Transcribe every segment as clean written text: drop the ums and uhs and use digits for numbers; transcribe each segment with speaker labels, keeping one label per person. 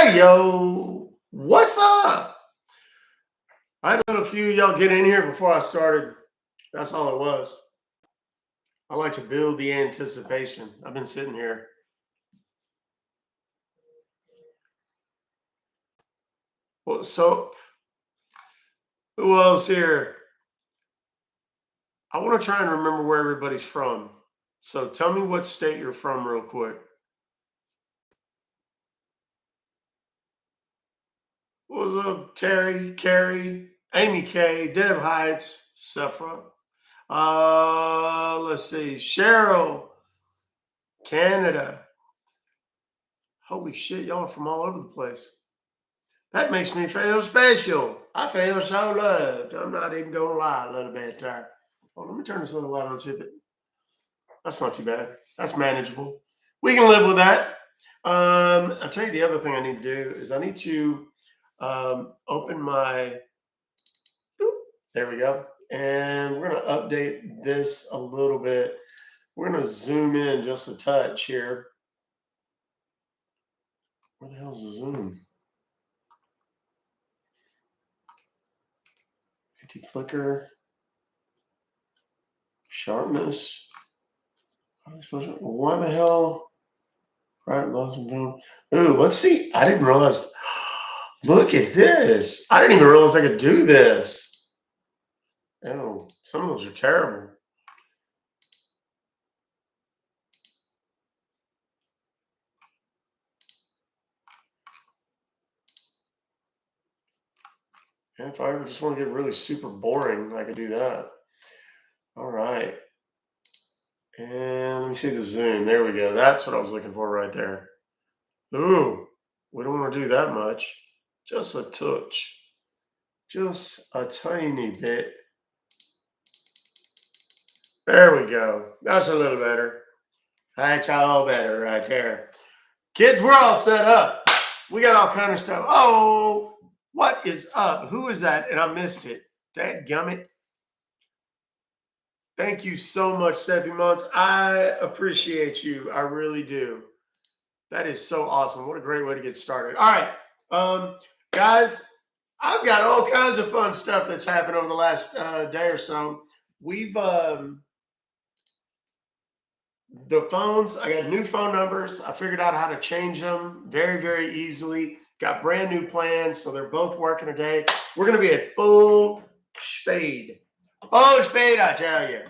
Speaker 1: Hey, yo, what's up? I let a few of y'all get in here before I started. That's all it was. I like to build the anticipation. I've been sitting here. Well, so, who else here? I want to try and remember where everybody's from. So, tell me what state you're from, real quick. What's up, Terry, Carrie, Amy K, Deb Heights, Sephra? Let's see, Cheryl, Canada. Holy shit, y'all are from all over the place. That makes me feel special. I feel so loved. I'm not even going to lie a little bit there. Well, let me turn this little light on and see if it. That's not too bad. That's manageable. We can live with that. I'll tell you the other thing I need to do is I need to open my. Oop, there we go. And we're going to update this a little bit. We're going to zoom in just a touch here. Where the hell's the zoom? Anti-flicker. Sharpness. Why the hell? Right, boom. Ooh, let's see. I didn't realize. Look at this. I didn't even realize I could do this. Oh, some of those are terrible. And if I ever just want to get really super boring, I could do that. All right. And let me see the zoom. There we go. That's what I was looking for right there. Ooh, we don't want to do that much. Just a touch. Just a tiny bit. There we go. That's a little better. That's all better right there. Kids, we're all set up. We got all kind of stuff. Oh, what is up? Who is that? And I missed it. Dadgummit. Thank you so much, Seppi Months. I appreciate you. I really do. That is so awesome. What a great way to get started. All right. Guys, I've got all kinds of fun stuff that's happened over the last day or so. We've the phones, I got new phone numbers. I figured out how to change them very, very easily. Got brand new plans, so they're both working today. We're going to be at full speed. Full speed, I tell you.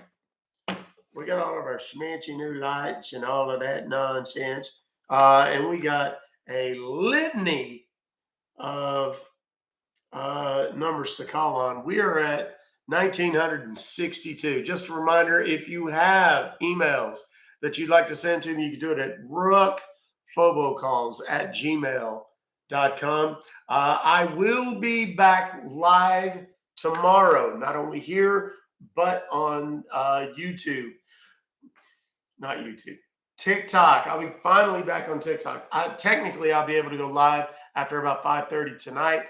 Speaker 1: We got all of our schmancy new lights and all of that nonsense. And we got a litany of numbers to call on. We are at 1962. Just a reminder, if you have emails that you'd like to send to me, you can do it at Ruck Fobocalls at gmail.com. I will be back live tomorrow, not only here, but on YouTube. Not YouTube. TikTok. I'll be finally back on TikTok. Technically, I'll be able to go live after about 5:30 tonight,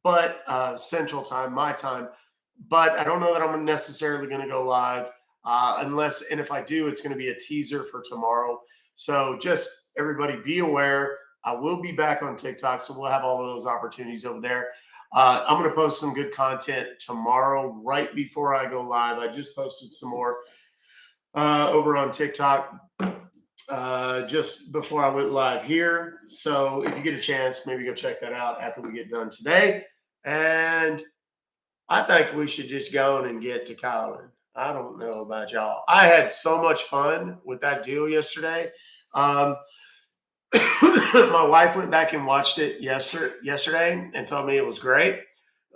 Speaker 1: but Central Time, my time. But I don't know that I'm necessarily going to go live unless, and if I do, it's going to be a teaser for tomorrow. So just everybody be aware. I will be back on TikTok, so we'll have all of those opportunities over there. I'm going to post some good content tomorrow, right before I go live. I just posted some more over on TikTok just before I went live here. So if you get a chance, maybe go check that out after we get done today. And I think we should just go on and get to calling. I don't know about y'all. I had so much fun with that deal yesterday. My wife went back and watched it yesterday and told me it was great.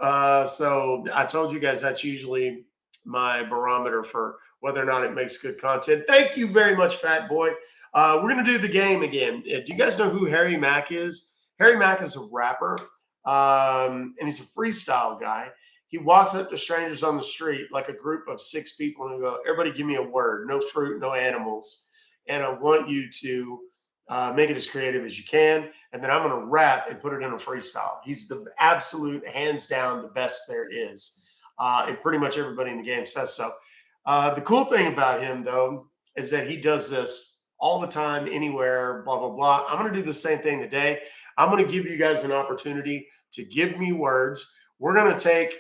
Speaker 1: So I told you guys that's usually my barometer for whether or not it makes good content. Thank you very much, Fat Boy. We're going to do the game again. Do you guys know who Harry Mack is? Harry Mack is a rapper, and he's a freestyle guy. He walks up to strangers on the street, like a group of 6 people, and go, everybody give me a word, no fruit, no animals. And I want you to make it as creative as you can. And then I'm going to rap and put it in a freestyle. He's the absolute, hands down, the best there is. And pretty much everybody in the game says so. The cool thing about him, though, is that he does this all the time, anywhere, blah, blah, blah. I'm going to do the same thing today. I'm going to give you guys an opportunity to give me words. We're going to take,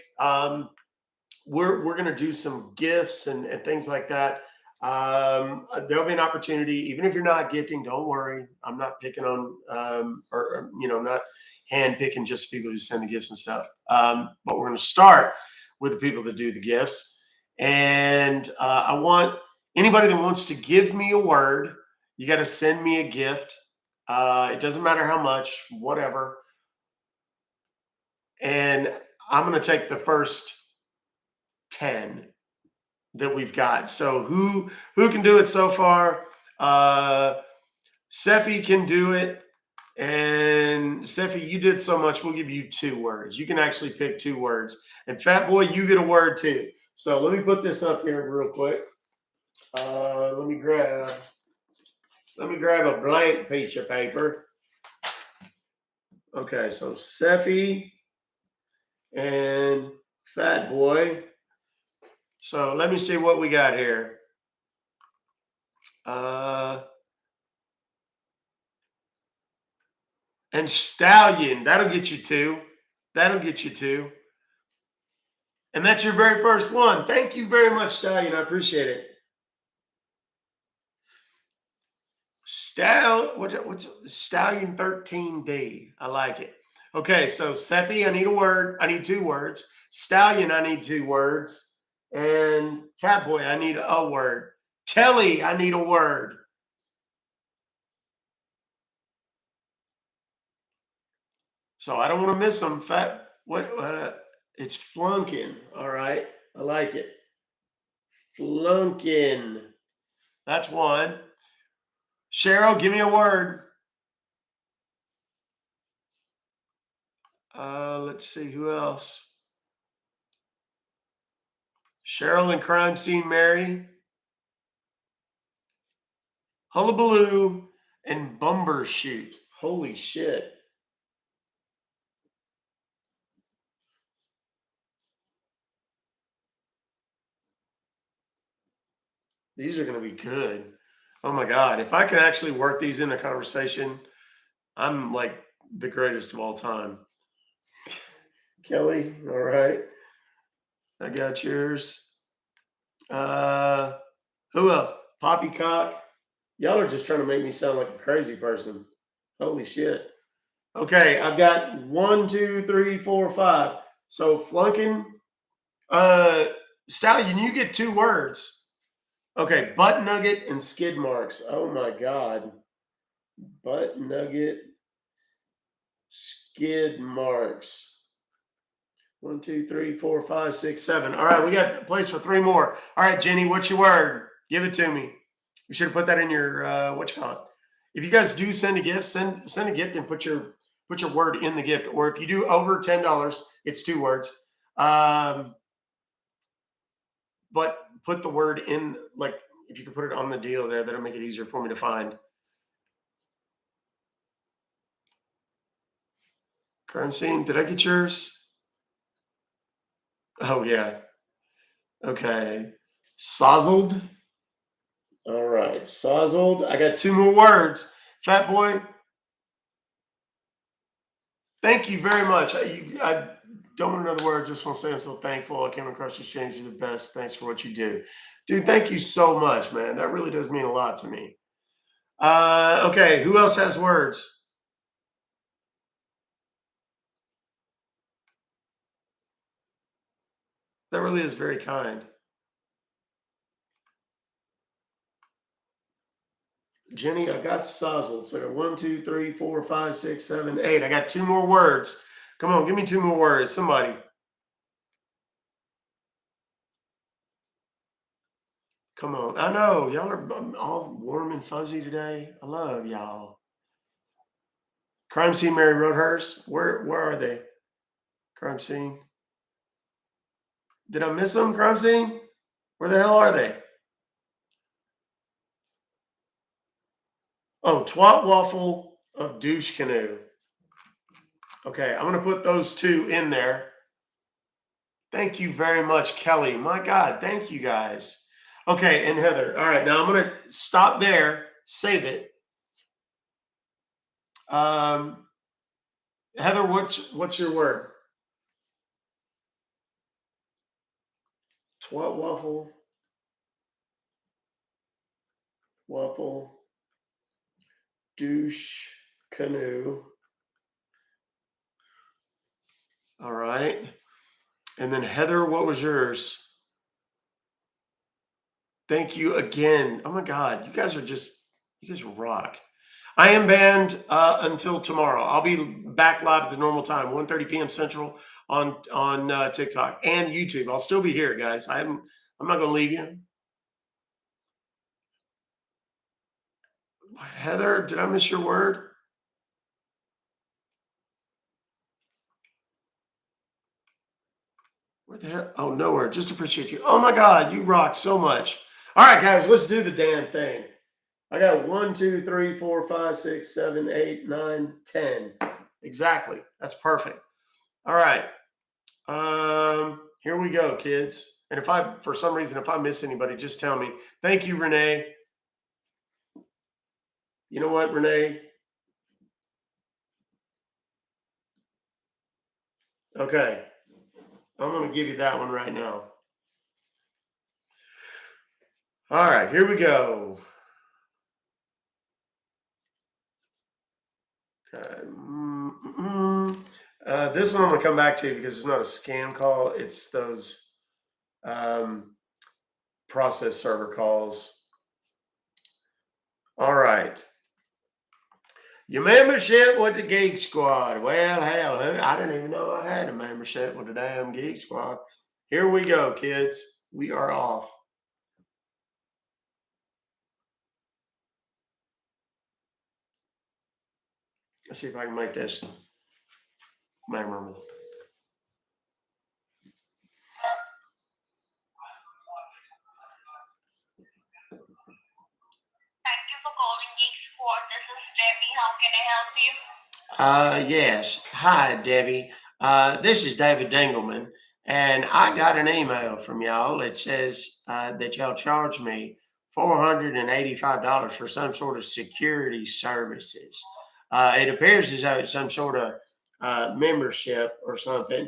Speaker 1: we're going to do some gifts and things like that. There'll be an opportunity, even if you're not gifting, don't worry. I'm not picking on, or, not hand picking just people who send the gifts and stuff. But we're going to start with the people that do the gifts. And I want anybody that wants to give me a word, you got to send me a gift. It doesn't matter how much, whatever. And I'm going to take the first 10 that we've got. So who can do it so far? Sephi can do it. And Sephi, you did so much. We'll give you 2 words. You can actually pick 2 words. And Fat Boy, you get a word too. So let me put this up here real quick. Let me grab a blank piece of paper. Okay, so Sephi and Fat Boy. So let me see what we got here. And Stallion, that'll get you 2. That'll get you 2. And that's your very first one. Thank you very much, Stallion. I appreciate it. What's Stallion 13D? I like it. Okay, so Sephi, I need a word. I need 2 words. Stallion, I need 2 words. And Catboy, I need a word. Kelly, I need a word. So I don't want to miss them. It's flunking. All right. I like it. Flunking. That's one. Cheryl, give me a word. Let's see who else. Cheryl and Crime Scene Mary. Hullabaloo and Bumbershoot. Holy shit. These are going to be good. Oh my God. If I can actually work these in a conversation, I'm like the greatest of all time. Kelly, all right. I got yours. Who else? Poppycock. Y'all are just trying to make me sound like a crazy person. Holy shit. Okay, I've got 1, 2, 3, 4, 5. So flunking. Stallion, you get 2 words. Okay, butt nugget and skid marks. Oh my God. Butt nugget, skid marks. 1, 2, 3, 4, 5, 6, 7. All right, we got a place for 3 more. All right, Jenny, what's your word? Give it to me. You should have put that in your what you call it. If you guys do send a gift, send a gift and put your word in the gift. Or if you do over $10, it's 2 words. But put the word in, like if you can put it on the deal there, that'll make it easier for me to find. Crime Scene, did I get yours? Oh yeah. Okay. Sozzled. All right. Sozzled. I got 2 more words. Fat Boy. Thank you very much. I don't want another word. Just want to say I'm so thankful. I came across you, James. You're the best. Thanks for what you do. Dude, thank you so much, man. That really does mean a lot to me. Okay. Who else has words? That really is very kind. Jenny, I got sozzled. So I got 1, 2, 3, 4, 5, 6, 7, 8. I got 2 more words. Come on, give me 2 more words. Somebody. Come on. I know y'all are all warm and fuzzy today. I love y'all. Crime Scene Mary Roadhurst. Where are they? Crime Scene. Did I miss them? Crime Scene? Where the hell are they? Oh, Twat Waffle of Douche Canoe. Okay, I'm gonna put those 2 in there. Thank you very much, Kelly. My God, thank you guys. Okay, and Heather. All right, now I'm gonna stop there, save it. Heather, what's your word? Twat waffle, douche, canoe. All right. And then Heather, what was yours? Thank you again. Oh my God, you guys rock. I am banned until tomorrow. I'll be back live at the normal time, 1:30 p.m. Central on TikTok and YouTube. I'll still be here, guys. I'm not gonna leave you. Heather, did I miss your word? Where the hell? Oh, nowhere. Just appreciate you. Oh my God, you rock so much. All right, guys, let's do the damn thing. I got 1, 2, 3, 4, 5, 6, 7, 8, 9, 10. Exactly. That's perfect. All right. Here we go, kids. And if I, for some reason, if I miss anybody, just tell me. Thank you, Renee. You know what, Renee? Okay. I'm going to give you that one right now. All right, here we go. Okay. This one I'm going to come back to because it's not a scam call. It's those process server calls. All right. Your membership with the Geek Squad. Well, hell, I didn't even know I had a membership with the damn Geek Squad. Here we go, kids. We are off. Let's see if I can make this memorable.
Speaker 2: Thank you for calling Geek Squad. This is Debbie. How can I help you?
Speaker 1: Yes. Hi, Debbie. This is David Dingleman, and I got an email from y'all. It says that y'all charge me $485 for some sort of security services. It appears as though it's some sort of membership or something,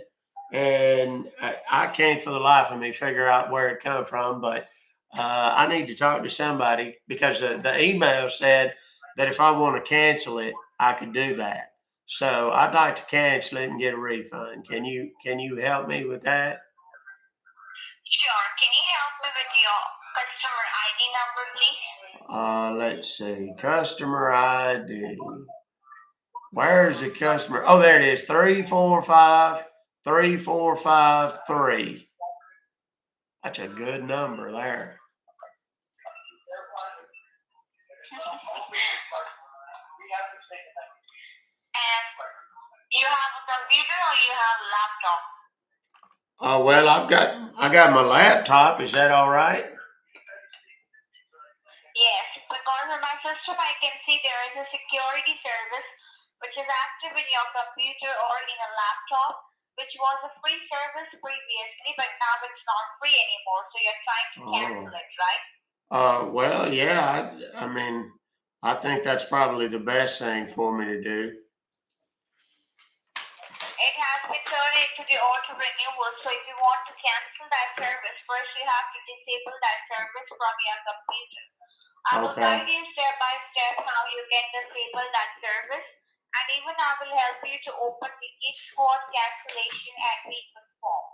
Speaker 1: and I can't for the life of me figure out where it come from. But I need to talk to somebody because the email said that if I want to cancel it, I could do that. So I'd like to cancel it and get a refund. Can you help me with that?
Speaker 2: Sure. Can you help me with your customer ID number, please?
Speaker 1: Let's see. Customer ID. Where's the customer? Oh, there it is. 3453453. That's a good number there.
Speaker 2: And you have a computer or you have a laptop?
Speaker 1: Well, I got my laptop. Is that all right?
Speaker 2: Yes, because in my system I can see there is a security service which is active in your computer or in a laptop, which was a free service previously, but now it's not free anymore. So you're trying to cancel it, right?
Speaker 1: Well, yeah. I mean, I think that's probably the best thing for me to do.
Speaker 2: It has been turned into the auto renewal. So if you want to cancel that service, first you have to disable that service from your computer. I will guide you step by step how you can disable that service, and even I will help you to open the Geek Squad cancellation and refund form,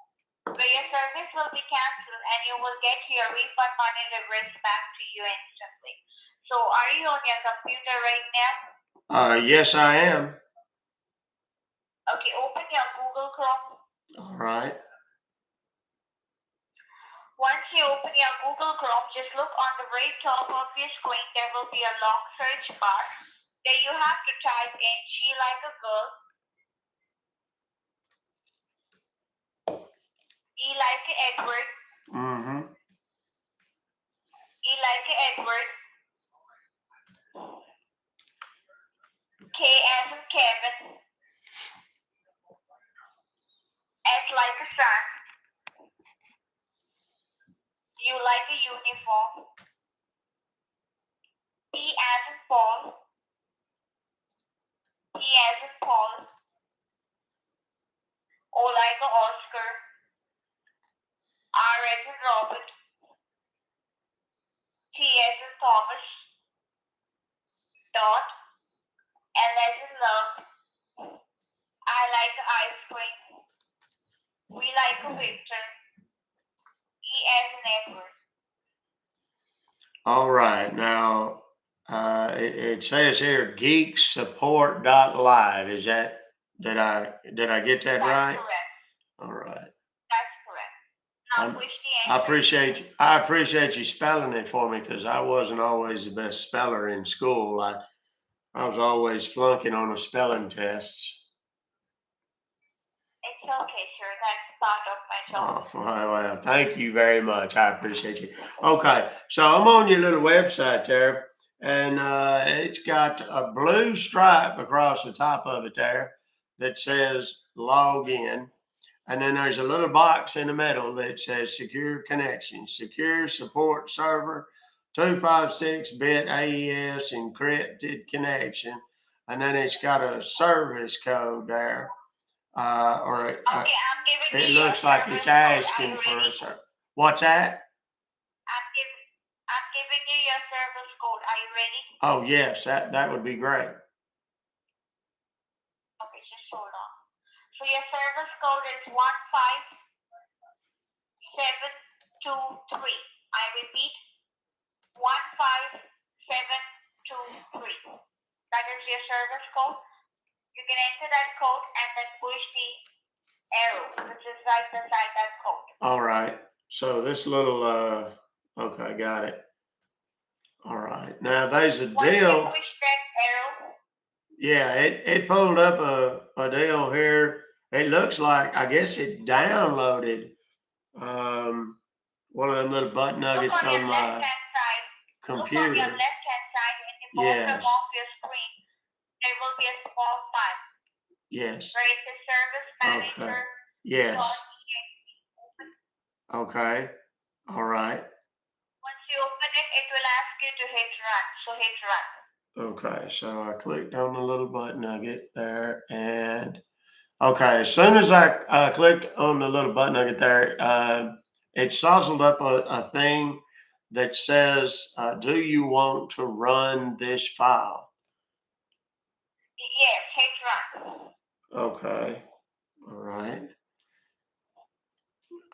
Speaker 2: where your service will be cancelled and you will get your refund money reversed back to you instantly. So are you on your computer right now?
Speaker 1: Yes, I am.
Speaker 2: Okay, open your Google Chrome.
Speaker 1: All right.
Speaker 2: Once you open your Google Chrome, just look on the very top of your screen. There will be a long search bar. There you have to type in She Like a Girl, E like Edward,
Speaker 1: Mm-hmm.
Speaker 2: E like Edward, K as in Kevin, S like a sun, U like a uniform, P as in Paul, P as in Paul, like a Oscar, R as in Robert, T as in Thomas, dot, L as in love, I like ice cream, we like a Victor, E as in Edward.
Speaker 1: All right. Now, it says here geeksupport.live. Is that, did I get that
Speaker 2: That's
Speaker 1: right?
Speaker 2: correct.
Speaker 1: All right.
Speaker 2: That's correct. Now push the
Speaker 1: I
Speaker 2: enter.
Speaker 1: appreciate you spelling it for me, because I wasn't always the best speller in school. I was always flunking on the spelling tests.
Speaker 2: It's okay, sir. That's part of my job.
Speaker 1: Oh, well, thank you very much. I appreciate you. Okay, so I'm on your little website there, and it's got a blue stripe across the top of it there that says log in. And then there's a little box in the middle that says secure connection, secure support server, 256-bit AES encrypted connection. And then it's got a service code there.
Speaker 2: Okay, I'm giving
Speaker 1: It
Speaker 2: you your
Speaker 1: looks like
Speaker 2: service
Speaker 1: it's
Speaker 2: code. Are
Speaker 1: asking
Speaker 2: you
Speaker 1: for
Speaker 2: ready?
Speaker 1: a service. What's that?
Speaker 2: I'm giving you your service code. Are you ready?
Speaker 1: Oh, yes, that would be great.
Speaker 2: Okay, just hold on. So your service code is 15723. I repeat, 15723. That is your service code. You can enter that code and then push the arrow, which is right beside that code.
Speaker 1: All right. So this little, okay, got it. All right. Now there's a
Speaker 2: Once you
Speaker 1: deal.
Speaker 2: push that arrow,
Speaker 1: Yeah, it pulled up a deal here. It looks like, I guess it downloaded one of them little butt
Speaker 2: look
Speaker 1: nuggets
Speaker 2: on your
Speaker 1: on my
Speaker 2: left-hand side. Look on your
Speaker 1: computer.
Speaker 2: left-hand side in the bottom
Speaker 1: Yes.
Speaker 2: of your screen. There will be a small file
Speaker 1: Yes.
Speaker 2: where it says Service Manager.
Speaker 1: Yes.
Speaker 2: Open.
Speaker 1: Okay. All right.
Speaker 2: Once you open it, it will ask you to hit run. So hit run.
Speaker 1: Okay, so I clicked on the little butt nugget there, and okay, as soon as I clicked on the little butt nugget there, it sozzled up a thing that says, do you want to run this file?
Speaker 2: Yes, hit run.
Speaker 1: Okay, all right.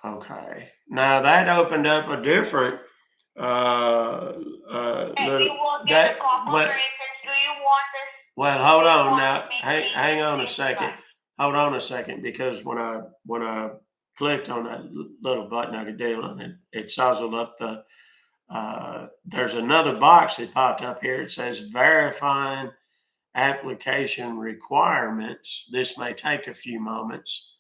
Speaker 1: Okay, now that opened up a different
Speaker 2: And you will get a pop-up where it says, do you want this?
Speaker 1: Well, hold on now. Hang on a second. Hold on a second, because when I clicked on that little button I could deal on it sozzled up the. There's another box that popped up here. It says verifying application requirements. This may take a few moments.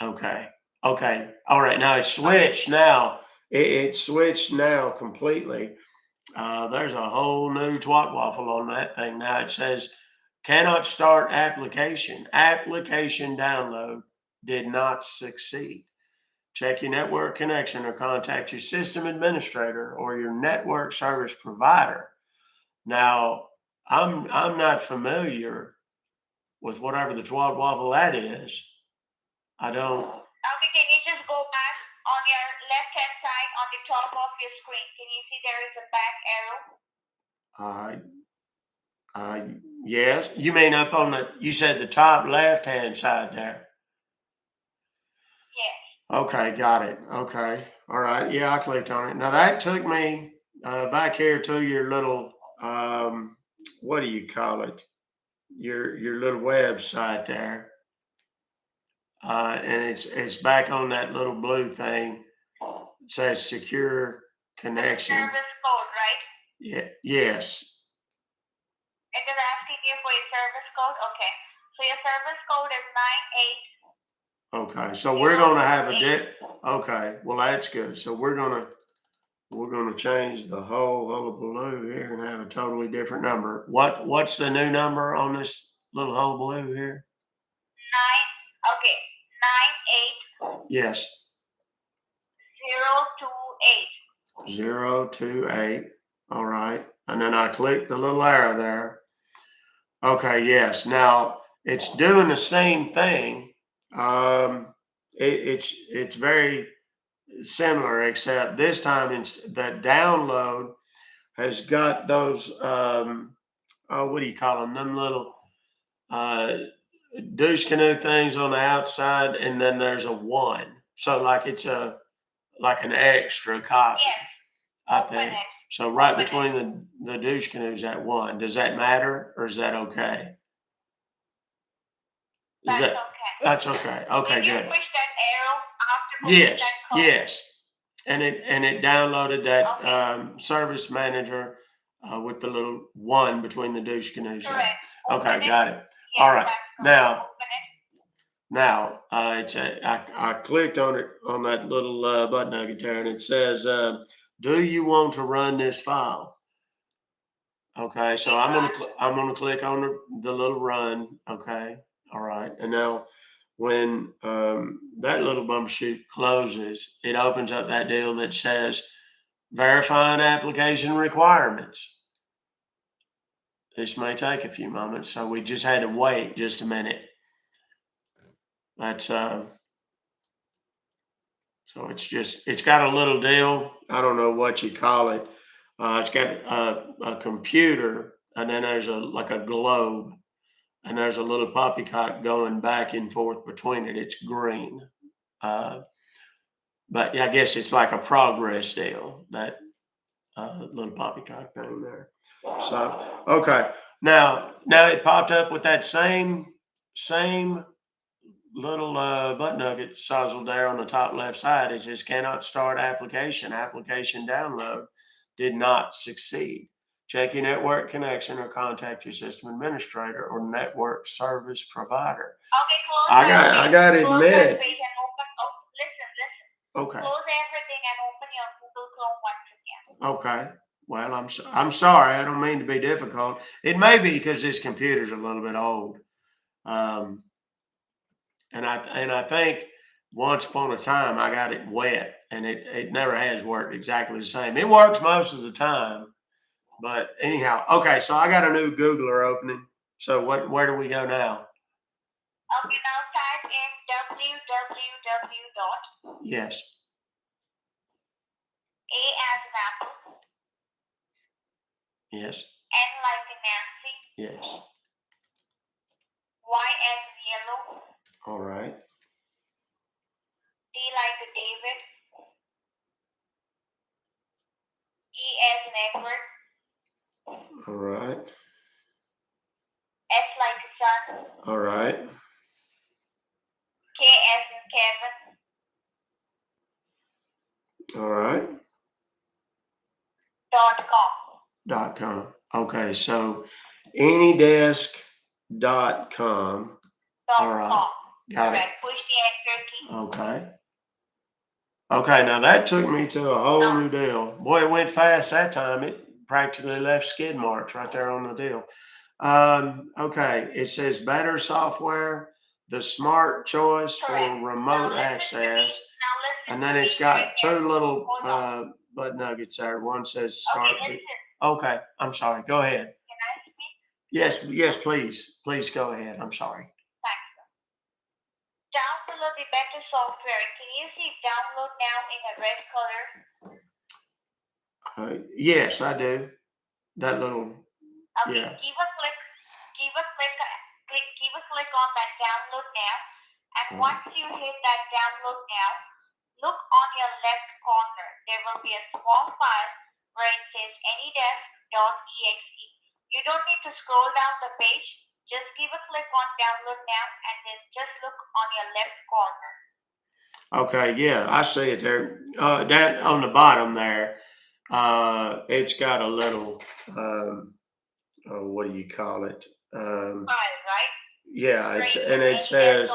Speaker 1: Okay. Okay. All right. Now it's switched. Now it's switched now completely. There's a whole new twat waffle on that thing. Now it says cannot start application. Application download did not succeed. Check your network connection or contact your system administrator or your network service provider. Now, I'm not familiar with whatever the twat waffle that is. I don't.
Speaker 2: Okay, can you just go back on your left-hand side on the top of your screen? Can you see there is a back arrow?
Speaker 1: Yes. You mean up on you said the top left-hand side there.
Speaker 2: Yes.
Speaker 1: Okay, got it. Okay. All right. Yeah, I clicked on it. Now that took me back here to your little, what do you call it? Your little website there. And it's back on that little blue thing. It says secure connection.
Speaker 2: Service code, right?
Speaker 1: Yeah. Yes.
Speaker 2: It is asking you for your service code. Okay. So your service code is 98.
Speaker 1: Okay. So we're gonna have okay. Well, that's good. So we're gonna change the whole hullabaloo here and have a totally different number. What's the new number on this little hullabaloo here?
Speaker 2: 98.
Speaker 1: Yes.
Speaker 2: 028.
Speaker 1: 028. All right. And then I click the little arrow there. Okay, yes. Now it's doing the same thing It's very similar, except this time the download has got those oh, what do you call them? Them little uh, douche canoe things on the outside, and then there's a one. So like it's like an extra copy,
Speaker 2: Yes.
Speaker 1: I
Speaker 2: Open
Speaker 1: think.
Speaker 2: it.
Speaker 1: So right
Speaker 2: Open
Speaker 1: between the douche canoes at one. Does that matter or is that okay? Is
Speaker 2: That's
Speaker 1: that
Speaker 2: okay.
Speaker 1: that's okay? Okay,
Speaker 2: Did you
Speaker 1: good.
Speaker 2: push that arrow after pushing
Speaker 1: Yes,
Speaker 2: that code?
Speaker 1: yes. And it downloaded that
Speaker 2: Okay.
Speaker 1: service manager with the little one between the douche canoes there.
Speaker 2: Correct.
Speaker 1: Okay,
Speaker 2: Open it.
Speaker 1: got it.
Speaker 2: Yes,
Speaker 1: All right.
Speaker 2: that's correct.
Speaker 1: Now,
Speaker 2: Open it.
Speaker 1: now I clicked on it on that little button nugget there, and it says, "Do you want to run this file?" Okay, so I'm gonna click on the little run. Okay, all right, and now when that little bumper chute closes, it opens up that deal that says verifying application requirements. This may take a few moments, so we just had to wait just a minute. That's so it's got a little deal. I don't know what you call it. It's got a computer, and then there's like a globe, and there's a little poppycock going back and forth between it. It's green. Uh, but yeah, I guess it's like a progress deal, that little poppycock thing there. So, okay. Now it popped up with that same little button nugget sizzle there on the top left side. It says cannot start application. Application download did not succeed. Check your network connection or contact your system administrator or network service provider.
Speaker 2: Okay, close that
Speaker 1: I
Speaker 2: page.
Speaker 1: got to
Speaker 2: Close that
Speaker 1: admit.
Speaker 2: page and open. Oh, listen.
Speaker 1: Okay.
Speaker 2: Close everything and open your Google Chrome once again.
Speaker 1: Okay. Well, I'm sorry. I don't mean to be difficult. It may be because this computer's a little bit old. Um, and I think once upon a time I got it wet, and it never has worked exactly the same. It works most of the time, but anyhow, okay. So I got a new Googler opening. So where do we go now?
Speaker 2: Okay, now type in www dot
Speaker 1: Yes.
Speaker 2: A as in apple,
Speaker 1: Yes.
Speaker 2: N like in Nancy,
Speaker 1: Yes.
Speaker 2: Y as in yellow,
Speaker 1: All right.
Speaker 2: D like in David, E as in Edward,
Speaker 1: All right.
Speaker 2: S like in son,
Speaker 1: All right.
Speaker 2: K as in Kevin,
Speaker 1: All right.
Speaker 2: .com.
Speaker 1: .com. Okay, so anydesk.com. All right. Got it.
Speaker 2: Push the enter key.
Speaker 1: Okay. Okay, now that took me to a whole new deal. Boy, it went fast that time. It practically left skid marks right there on the deal. Okay, it says better software, the smart choice for remote access. And then it's got two little butt nuggets there. One says start. Okay, I'm sorry. Go ahead.
Speaker 2: Can I speak?
Speaker 1: Yes, please. Please go ahead. I'm sorry.
Speaker 2: Thanks. Download the better software. Can you see download now in a red color?
Speaker 1: Yes, I do. That little.
Speaker 2: Okay,
Speaker 1: Yeah.
Speaker 2: give a click on that download now. And once you hit that download now, look on your left corner. There will be a small file where it says anydesk.exe. You don't need to scroll down the page. Just give a click on download now and then just look on your left corner.
Speaker 1: Okay, yeah, I see it there. That on the bottom there, it's got a little, what do you call it?
Speaker 2: File, right?
Speaker 1: Yeah, it says,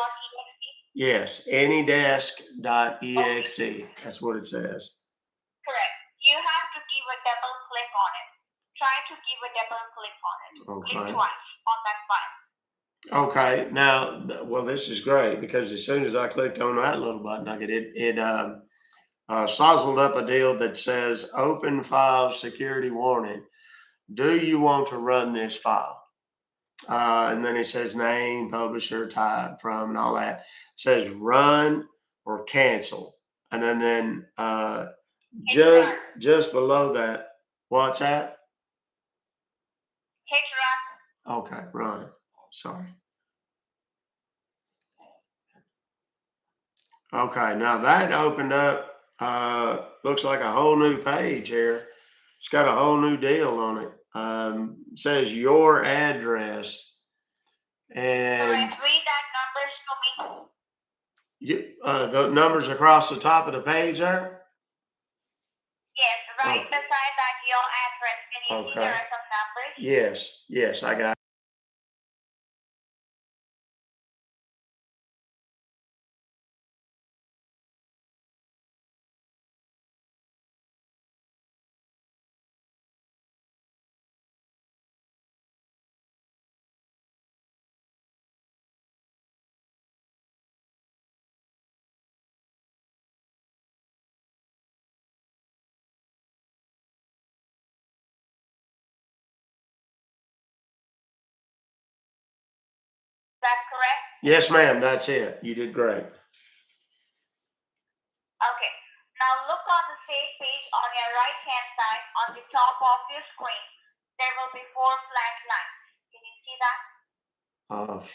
Speaker 1: yes, anydesk.exe. That's what it says.
Speaker 2: Correct. You have to give a double click on it. Try to give a double click on it.
Speaker 1: Okay.
Speaker 2: Click twice on that file.
Speaker 1: Okay, now, well, this is great because as soon as I clicked on that little button, it sizzled up a deal that says open file security warning. Do you want to run this file? And then it says name, publisher, type, from, and all that. It says run or cancel. And then just below that, what's that?
Speaker 2: Hit run.
Speaker 1: Okay, run. Sorry. Okay, now that opened up, looks like a whole new page here. It's got a whole new deal on it. Says your address, and
Speaker 2: Correct. Read that numbers to me.
Speaker 1: the numbers across the top of the page there.
Speaker 2: Yes, right beside that your address. Can you see there are some numbers?
Speaker 1: Yes, I got it.
Speaker 2: That's correct?
Speaker 1: Yes, ma'am, that's it. You did great.
Speaker 2: Okay. Now look on the same page on your right hand side on the top of your screen. There will be 4 flat lines. Can you see that?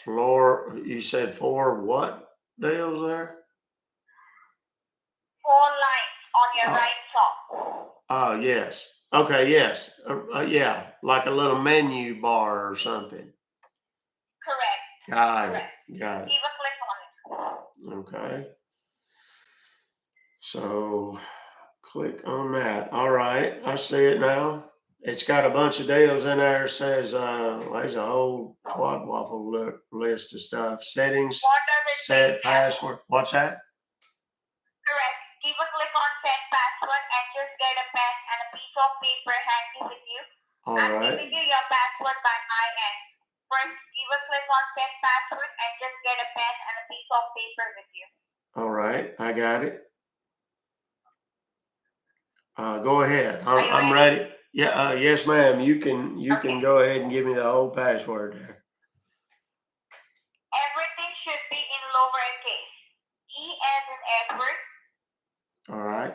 Speaker 1: Floor, you said 4 what deals there?
Speaker 2: 4 lines on your right top.
Speaker 1: Oh, yes. Okay, yes. Yeah, like a little menu bar or something.
Speaker 2: Correct.
Speaker 1: Got
Speaker 2: Correct.
Speaker 1: it. Got it.
Speaker 2: Leave a click on it.
Speaker 1: Okay. So click on that. All right, I see it now. It's got a bunch of deals in there. It says, there's a whole quad waffle list of stuff. Settings,
Speaker 2: What does it
Speaker 1: set
Speaker 2: say?
Speaker 1: password. What's that?
Speaker 2: Correct. Give a click on set password and just get a pen and a piece of paper handy with you.
Speaker 1: All
Speaker 2: I'm
Speaker 1: right.
Speaker 2: giving you your password by my end. First, give a click on set password and just get a pen and a piece of paper with you.
Speaker 1: All right, I got it. Go ahead. I'm ready. Yeah, yes, ma'am. You can go ahead and give me the whole password there.
Speaker 2: Everything should be in lowercase. E as in Edward.
Speaker 1: All right.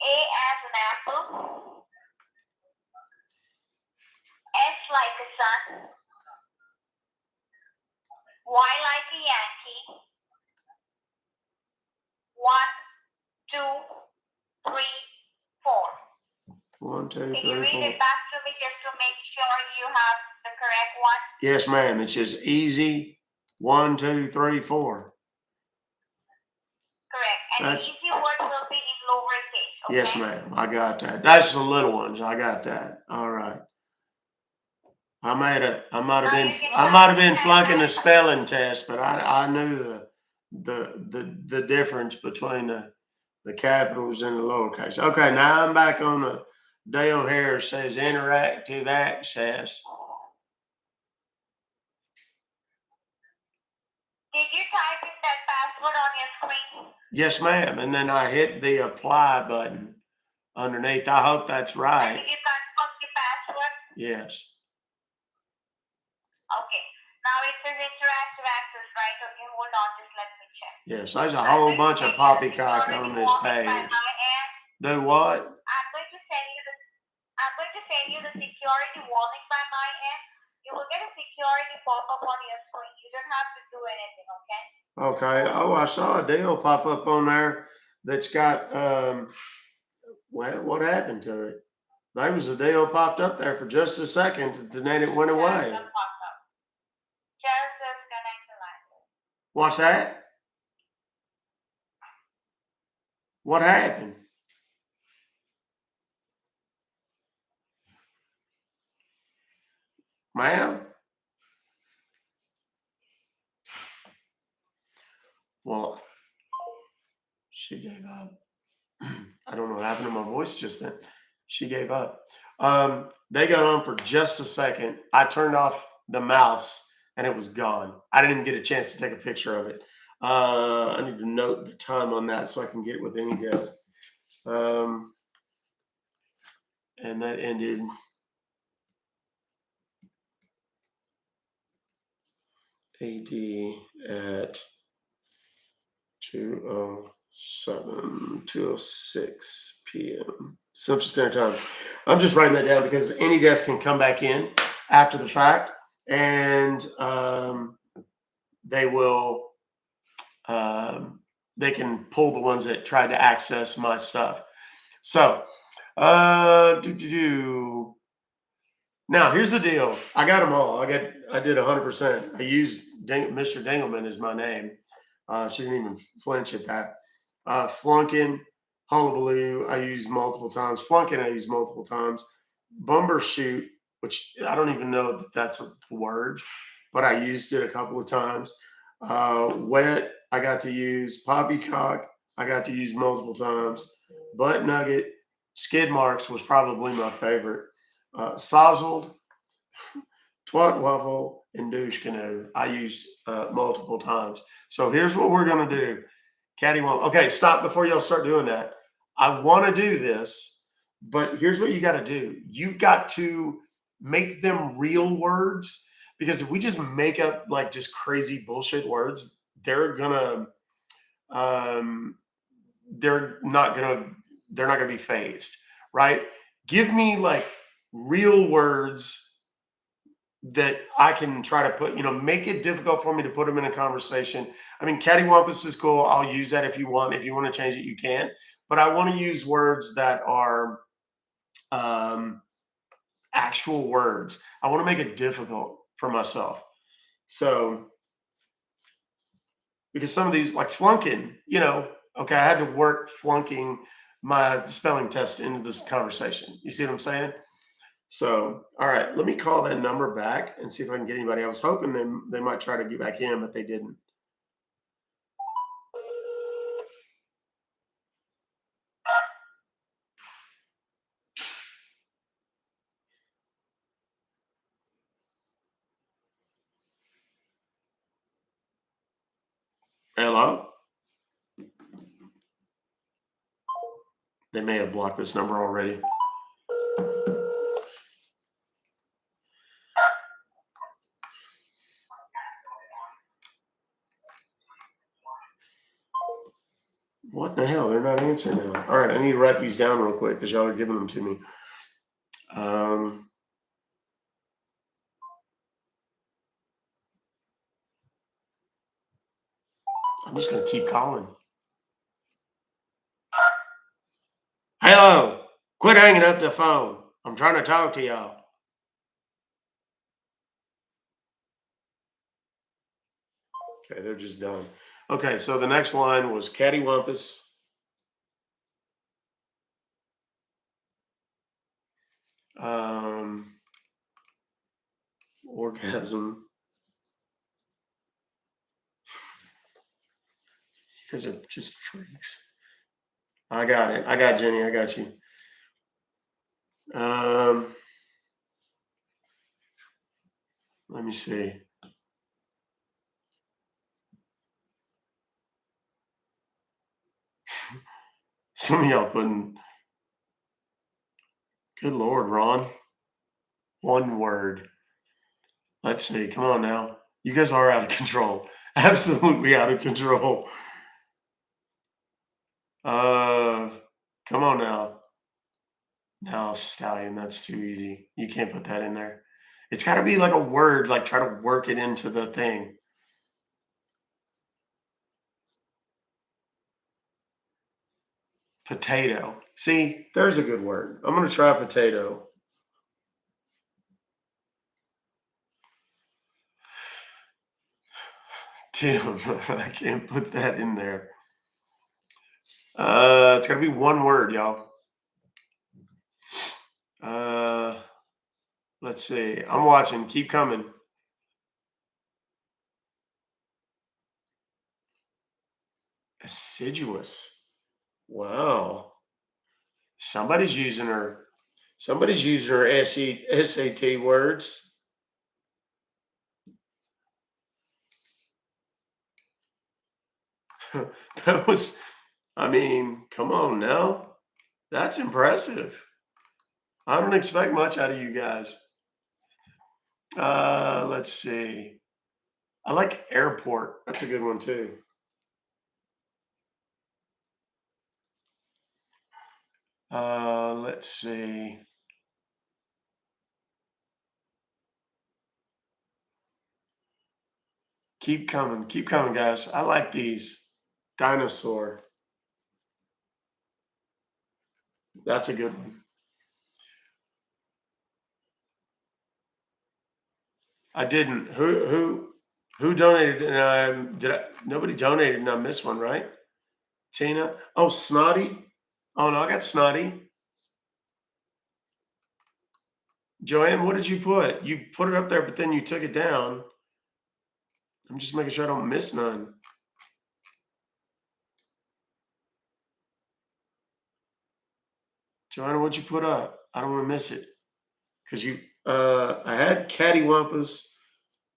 Speaker 2: A as in apple. S like a sun. Y like a Yankee. 1, 2, 3, 4.
Speaker 1: 1, 2, 3, 4.
Speaker 2: Can you read it back to me just to make sure you have the correct one?
Speaker 1: Yes, ma'am. It's just easy. 1, 2, 3, 4.
Speaker 2: Correct. And the easy word will be in lowercase. Okay?
Speaker 1: Yes, ma'am. I got that. That's the little ones. I got that. All right. I might have been flunking the spelling test, but I knew the difference between the capitals and the lowercase. Okay, now I'm back on the Dale here. It says interactive access.
Speaker 2: Did you type in that password on your screen?
Speaker 1: Yes, ma'am. And then I hit the apply button underneath. I hope that's right.
Speaker 2: Did you confirm the password?
Speaker 1: Yes.
Speaker 2: Okay. Now it says interactive access, right? Okay, hold on. Just let me check.
Speaker 1: Yes, there's a whole bunch of poppycock on this page. Do what?
Speaker 2: I'm going to send you the security warning by my end. You will get a security pop-up on your screen. You don't have to do anything, okay?
Speaker 1: Okay. Oh, I saw a deal pop up on there that's got well, what happened to it? There was a deal popped up there for just a second, and then it went away.
Speaker 2: Just disconnect the line.
Speaker 1: What's that? What happened? Ma'am? Well, she gave up. I don't know what happened to my voice just then. She gave up. They got on for just a second. I turned off the mouse and it was gone. I didn't even get a chance to take a picture of it. I need to note the time on that so I can get it with any desk. And that ended AD at 2:06 p.m. Central Standard Time. I'm just writing that down because any desk can come back in after the fact, and they will they can pull the ones that tried to access my stuff. So, now here's the deal. I got them all. I did 100%. I used Mr. Dingleman is my name. She didn't even flinch at that. Flunkin, Hullabaloo, I used multiple times. Flunkin, I used multiple times. Bumbershoot, which I don't even know that that's a word, but I used it a couple of times. Wet, I got to use. Poppycock, I got to use multiple times. Butt Nugget, Skid Marks was probably my favorite. Sozzled, Twat Waffle, and Douche Canoe. I used multiple times. So here's what we're going to do. Cattywampus. Okay, stop before y'all start doing that. I want to do this, but here's what you got to do. You've got to make them real words, because if we just make up like just crazy bullshit words, they're not gonna be phased, right? Give me like real words that I can try to put, make it difficult for me to put them in a conversation. I mean, cattywampus is cool. I'll use that if you want. If you want to change it, you can. But I want to use words that are actual words. I want to make it difficult for myself. So, because some of these, like flunking, okay, I had to work flunking my spelling test into this conversation. You see what I'm saying? So, all right, let me call that number back and see if I can get anybody. I was hoping they might try to get back in, but they didn't. Hello? They may have blocked this number already. What the hell? They're not answering now. All right, I need to write these down real quick because y'all are giving them to me. I'm just going to keep calling. Hello. Quit hanging up the phone. I'm trying to talk to y'all. Okay, they're just done. Okay, so the next line was cattywampus. Orgasm. You guys are just freaks. I got it. I got Jenny. I got you. Let me see. Some of y'all putting, good Lord, Ron. One word. Let's see. Come on now. You guys are out of control. Absolutely out of control. Come on now. No, Stallion, that's too easy. You can't put that in there. It's got to be like a word, like try to work it into the thing. Potato. See, there's a good word. I'm going to try potato. Tim, I can't put that in there. It's got to be one word, y'all. Let's see. I'm watching. Keep coming. Assiduous. Wow. Somebody's using her SAT words. That was, I mean, come on now. That's impressive. I don't expect much out of you guys. Let's see. I like airport. That's a good one too. Let's see. Keep coming, guys. I like these. Dinosaur. That's a good one. I didn't. Who donated? And nobody donated, and I missed one, right? Tina. Oh, Snotty. Oh no, I got Snotty. Joanne, what did you put? You put it up there, but then you took it down. I'm just making sure I don't miss none. Joanna, what'd you put up? I don't want to miss it. Because I had cattywampus,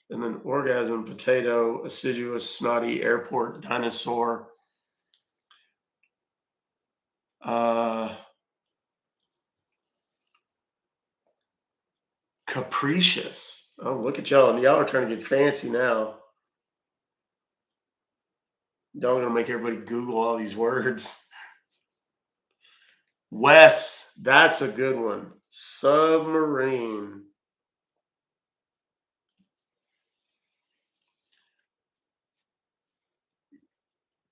Speaker 1: and then orgasm, potato, assiduous, snotty, airport, dinosaur. Capricious. Oh, look at y'all. Y'all are trying to get fancy now. Y'all are gonna make everybody Google all these words. Wes, that's a good one. Submarine.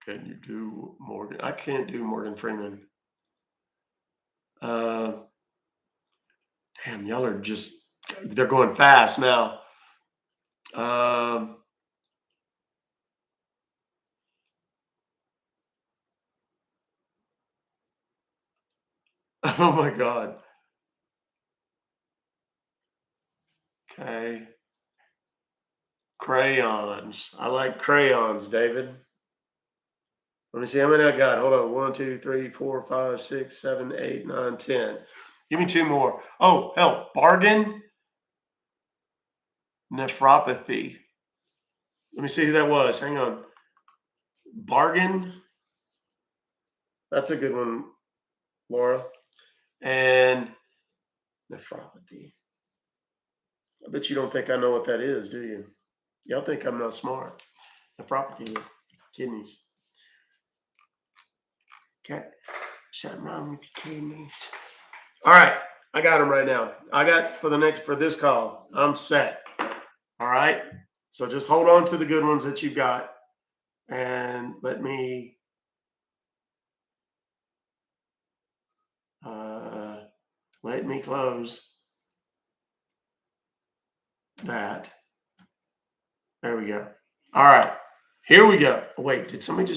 Speaker 1: Can you do Morgan? I can't do Morgan Freeman. Damn, y'all are they're going fast now. Oh my God. Okay. Crayons. I like crayons, David. Let me see how many I got. Hold on. 1, 2, 3, 4, 5, 6, 7, 8, 9, 10. Give me two more. Oh, hell. Bargain. Nephropathy. Let me see who that was. Hang on. Bargain. That's a good one, Laura. And nephropathy. I bet you don't think I know what that is, do you? Y'all think I'm not smart. Nephropathy is kidneys. Okay. Something wrong with your kidneys. All right. I got them right now. I got for this call. I'm set. All right. So just hold on to the good ones that you got. And let me close that. There we go. All right. Here we go. Oh, wait, did somebody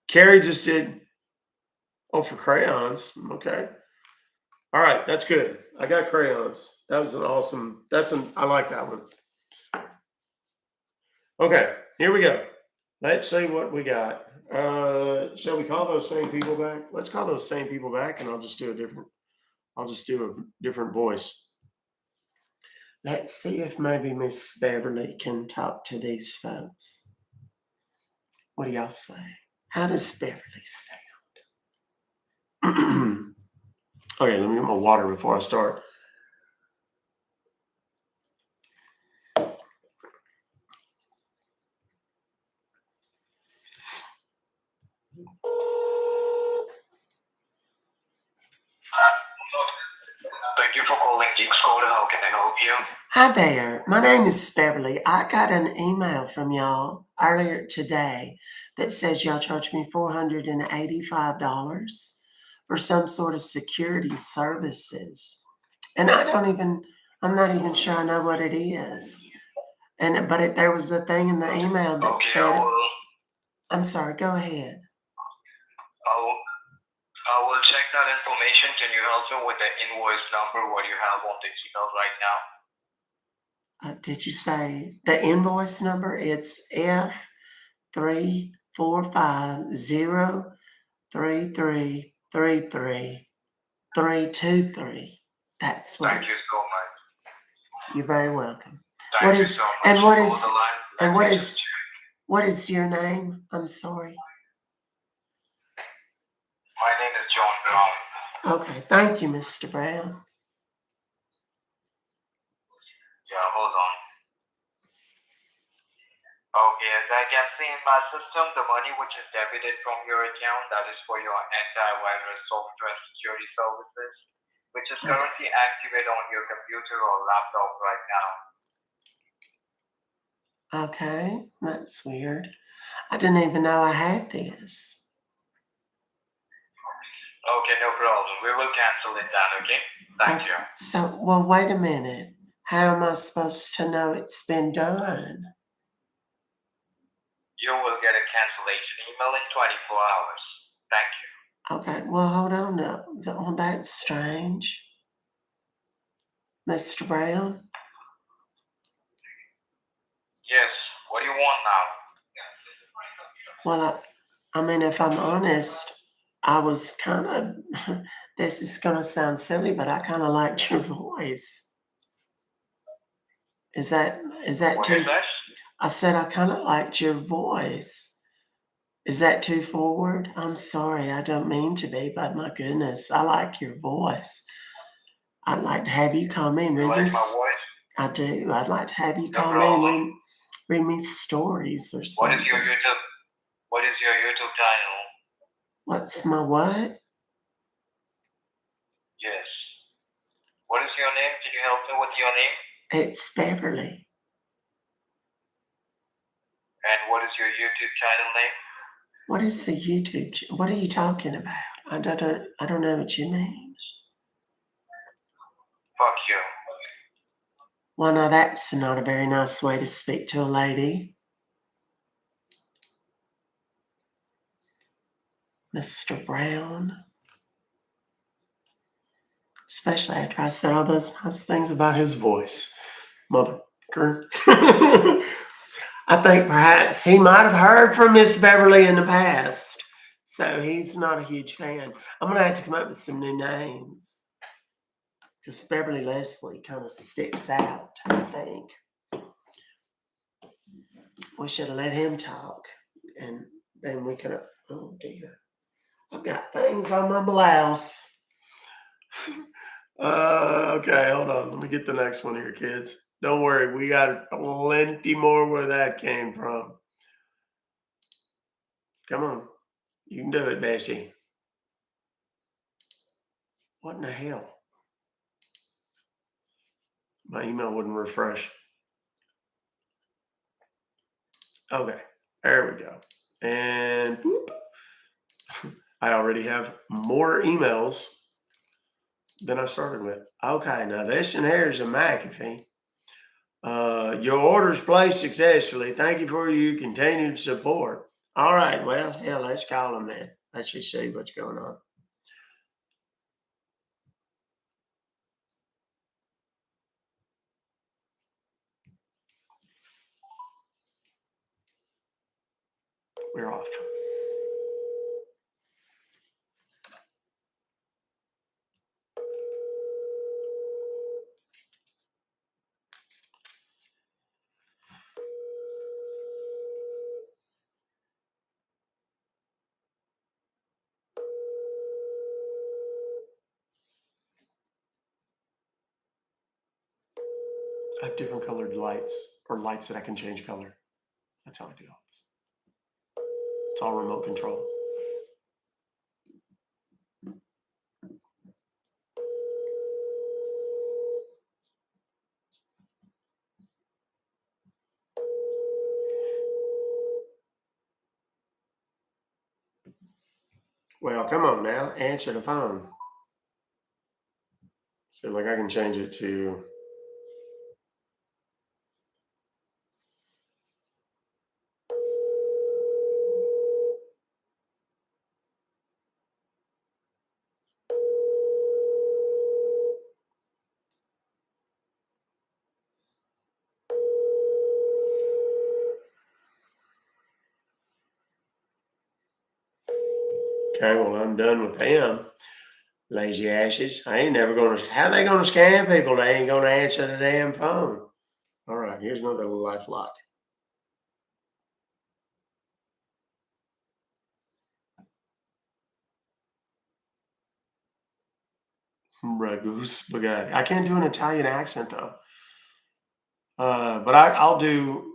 Speaker 1: Carrie just did. Oh, for crayons. Okay. All right. That's good. I got crayons. That was an awesome. I like that one. Okay. Here we go. Let's see what we got. Shall we call those same people back? Let's call those same people back, and I'll just do a different voice. Let's see if maybe Miss Beverly can talk to these folks. What do y'all say? How does Beverly sound? Okay, let me get my water before I start.
Speaker 3: Thank you for calling Geeks Code. How can I help you?
Speaker 1: Hi there. My name is Beverly. I got an email from y'all earlier today that says y'all charge me $485 for some sort of security services. And I'm not even sure I know what it is. There was a thing in the email that said, I'm sorry, go ahead.
Speaker 3: I will check that information. Can you help me with the invoice number, what you have on the email right now?
Speaker 1: Did you say the invoice number? It's F34503333323. That's what.
Speaker 3: Thank you so much.
Speaker 1: You're very welcome.
Speaker 3: Thank you so much.
Speaker 1: What is your name? I'm sorry.
Speaker 3: My name is John Brown.
Speaker 1: Okay, thank you, Mr. Brown.
Speaker 3: Yeah, hold on. Okay, as I can see in my system, the money which is debited from your account, that is for your antivirus software and security services, which is currently activated on your computer or laptop right now.
Speaker 1: Okay, that's weird. I didn't even know I had this.
Speaker 3: Okay, no problem. We will cancel it down, okay? Thank you.
Speaker 1: So, well, wait a minute. How am I supposed to know it's been done?
Speaker 3: You will get a cancellation email in 24 hours. Thank you.
Speaker 1: Okay, well, hold on. No, well, that's strange. Mr. Brown?
Speaker 3: Yes, what do you want now?
Speaker 1: Well, I mean, if I'm honest, I was kind of, this is going to sound silly, but I kind of liked your voice. Is that
Speaker 3: What
Speaker 1: too?
Speaker 3: is that?
Speaker 1: I said I kind of liked your voice. Is that too forward? I'm sorry, I don't mean to be, but my goodness, I like your voice. I'd like to have you call me and
Speaker 3: You
Speaker 1: read
Speaker 3: like
Speaker 1: me.
Speaker 3: my voice?
Speaker 1: I do. I'd like to have you
Speaker 3: No
Speaker 1: call me and
Speaker 3: problem.
Speaker 1: read me stories or
Speaker 3: What
Speaker 1: something.
Speaker 3: is your YouTube? What is your YouTube channel?
Speaker 1: What's my what?
Speaker 3: Yes. What is your name? Can you help me with your name?
Speaker 1: It's Beverly.
Speaker 3: And what is your YouTube channel name?
Speaker 1: What is the YouTube? What are you talking about? I don't know what you mean.
Speaker 3: Fuck you.
Speaker 1: Well, now that's not a very nice way to speak to a lady. Mr. Brown. Especially after I said all those nice things about his voice. Motherfucker. I think perhaps he might have heard from Miss Beverly in the past. So he's not a huge fan. I'm going to have to come up with some new names. Because Beverly Leslie kind of sticks out, I think. We should have let him talk. And then we could have, oh dear. I've got things on my blouse. Okay, hold on. Let me get the next one here, kids. Don't worry, we got plenty more where that came from. Come on. You can do it, Bessie. What in the hell? My email wouldn't refresh. Okay, there we go. And boop. I already have more emails than I started with. Okay, now this and here's a McAfee. Your order's placed successfully. Thank you for your continued support. All right, well, hell, let's call them then. Let's just see what's going on. We're off. I have different colored lights, or lights that I can change color. That's how I do it. It's all remote control. Well, come on now, answer the phone. See, like I can change it to. Okay, well, I'm done with them. Lazy asses. I ain't never gonna. How they gonna scam people? They ain't gonna answer the damn phone. All right, here's another LifeLock. Ragu spaghetti. I can't do an Italian accent though. But I'll do.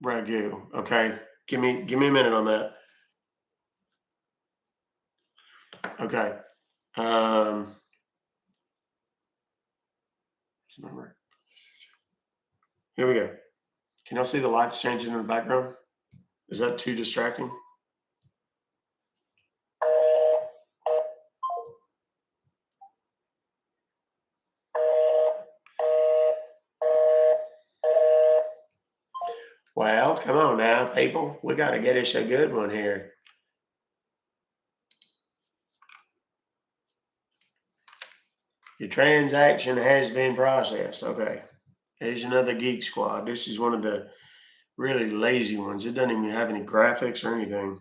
Speaker 1: Ragu. Okay. Give me a minute on that. Okay. Remember. Here we go. Can y'all see the lights changing in the background? Is that too distracting? Well, come on now, people. We got to get us a good one here. Your transaction has been processed. Okay. Here's another Geek Squad. This is one of the really lazy ones. It doesn't even have any graphics or anything.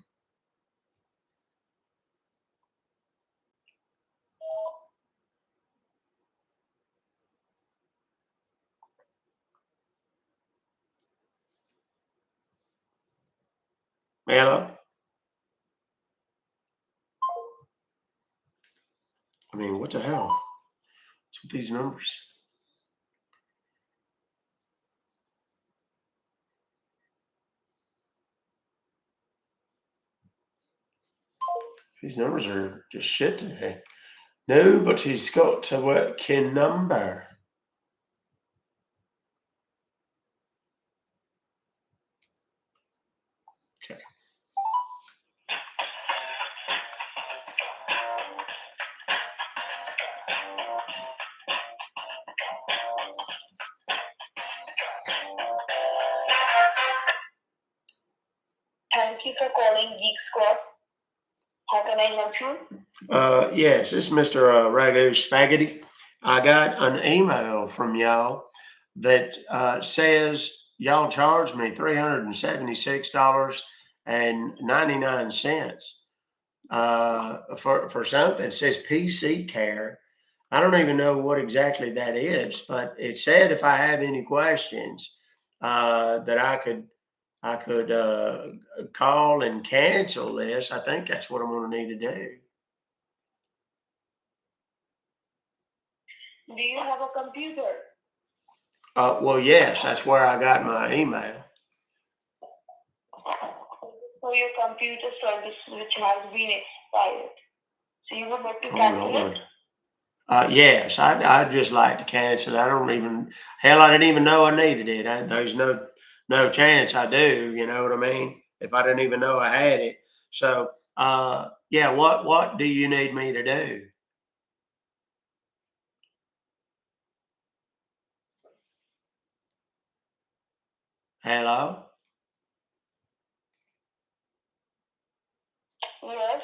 Speaker 1: Hello? I mean, what the hell? What's with these numbers? These numbers are just shit today. Nobody's got to work in number. Okay.
Speaker 2: Thank you for calling Geek Squad. How can I help you?
Speaker 1: Yes, this is Mr. Ragu Spaghetti. I got an email from y'all that says y'all charged me $376.99 for something. It says PC Care. I don't even know what exactly that is, but it said if I have any questions, that I could call and cancel this. I think that's what I'm going to need to do.
Speaker 2: Do you have a computer?
Speaker 1: Well, yes, that's where I got my email.
Speaker 2: For your computer service which has been expired. So you would like to
Speaker 1: Oh,
Speaker 2: cancel
Speaker 1: Lord.
Speaker 2: it?
Speaker 1: Yes, I'd just like to cancel it. I didn't even know I needed it. There's no chance I do, you know what I mean? If I didn't even know I had it. So, yeah, what do you need me to do? Hello?
Speaker 2: Yes.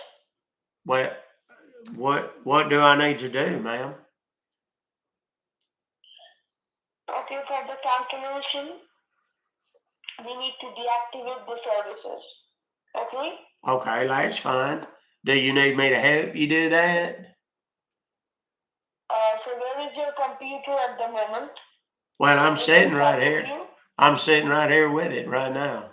Speaker 1: Well, what do I need to do, ma'am?
Speaker 2: Okay, for the cancellation, we need to deactivate the services. Okay?
Speaker 1: Okay, that's fine. Do you need me to help you do that?
Speaker 2: So where is your computer at the moment?
Speaker 1: Well, I'm
Speaker 2: Is it
Speaker 1: sitting
Speaker 2: in
Speaker 1: right
Speaker 2: front of
Speaker 1: here.
Speaker 2: you?
Speaker 1: I'm sitting right here with it right now.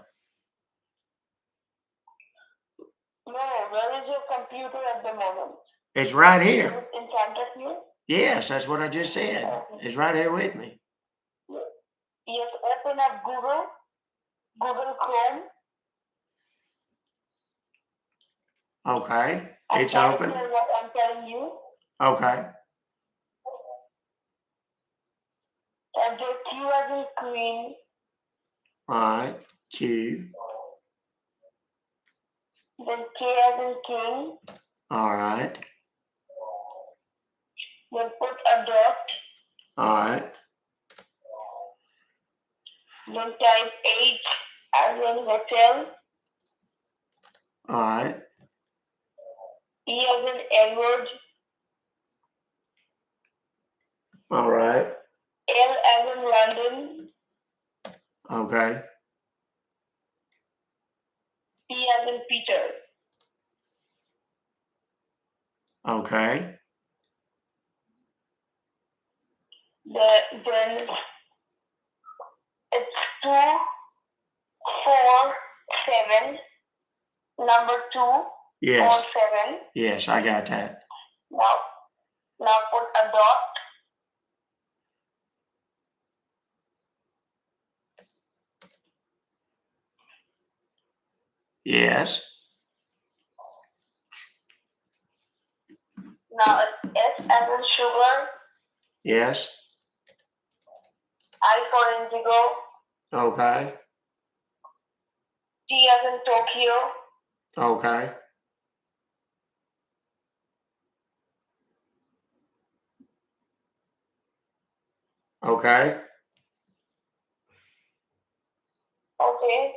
Speaker 2: No, where is your computer at the moment?
Speaker 1: It's right
Speaker 2: Is
Speaker 1: here.
Speaker 2: it in front of you?
Speaker 1: Yes, that's what I just said. It's right here with me.
Speaker 2: Yes, open up Google Chrome.
Speaker 1: Okay,
Speaker 2: And
Speaker 1: it's
Speaker 2: type
Speaker 1: open.
Speaker 2: here what I'm telling you.
Speaker 1: Okay,
Speaker 2: Enter Q as in Queen,
Speaker 1: all right. Q.
Speaker 2: then K as in King,
Speaker 1: All right,
Speaker 2: then put a dot,
Speaker 1: all right,
Speaker 2: then type H as in hotel,
Speaker 1: all right,
Speaker 2: E as in Edward,
Speaker 1: all right.
Speaker 2: L as in London,
Speaker 1: Okay,
Speaker 2: P as in Peter.
Speaker 1: okay,
Speaker 2: Then it's 2, 4, 7, number 2, 4,
Speaker 1: yes,
Speaker 2: 7.
Speaker 1: yes, I got that.
Speaker 2: Now put a dot.
Speaker 1: Yes.
Speaker 2: Now it's S as in sugar,
Speaker 1: Yes.
Speaker 2: I for indigo,
Speaker 1: Okay.
Speaker 2: T as in Tokyo,
Speaker 1: Okay. Okay.
Speaker 2: okay.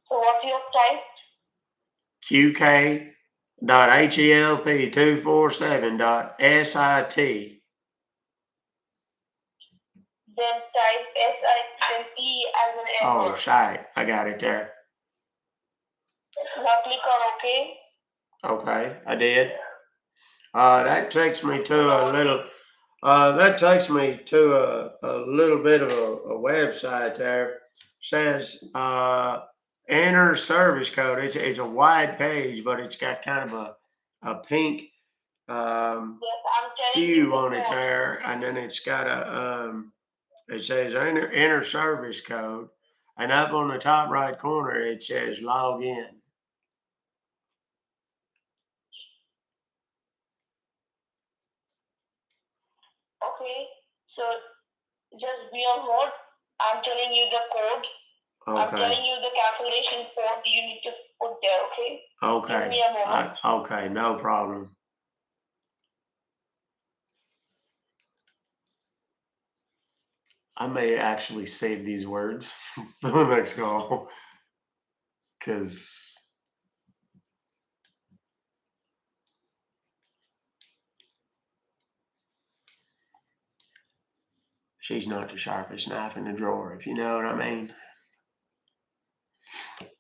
Speaker 2: So what you have typed?
Speaker 1: QK.HELP247.SIT.
Speaker 2: Then type then E as in
Speaker 1: Oh,
Speaker 2: Edward.
Speaker 1: shite. I got it there.
Speaker 2: Now click on OK.
Speaker 1: Okay, I did. That takes me to a little. That takes me to a little bit of a website there. Says enter service code. It's a wide page, but it's got kind of a pink
Speaker 2: Yes, I'm telling you
Speaker 1: hue
Speaker 2: the
Speaker 1: on it
Speaker 2: code.
Speaker 1: there, and then it's got it says enter service code, and up on the top right corner it says log in.
Speaker 2: Okay, so just be on hold. I'm telling you the code. I'm
Speaker 1: Okay.
Speaker 2: telling you the calculation code you need to put there, okay?
Speaker 1: Okay.
Speaker 2: Give me a moment.
Speaker 1: Okay, no problem. I may actually save these words for the next call because she's not the sharpest knife in the drawer, if you know what I mean.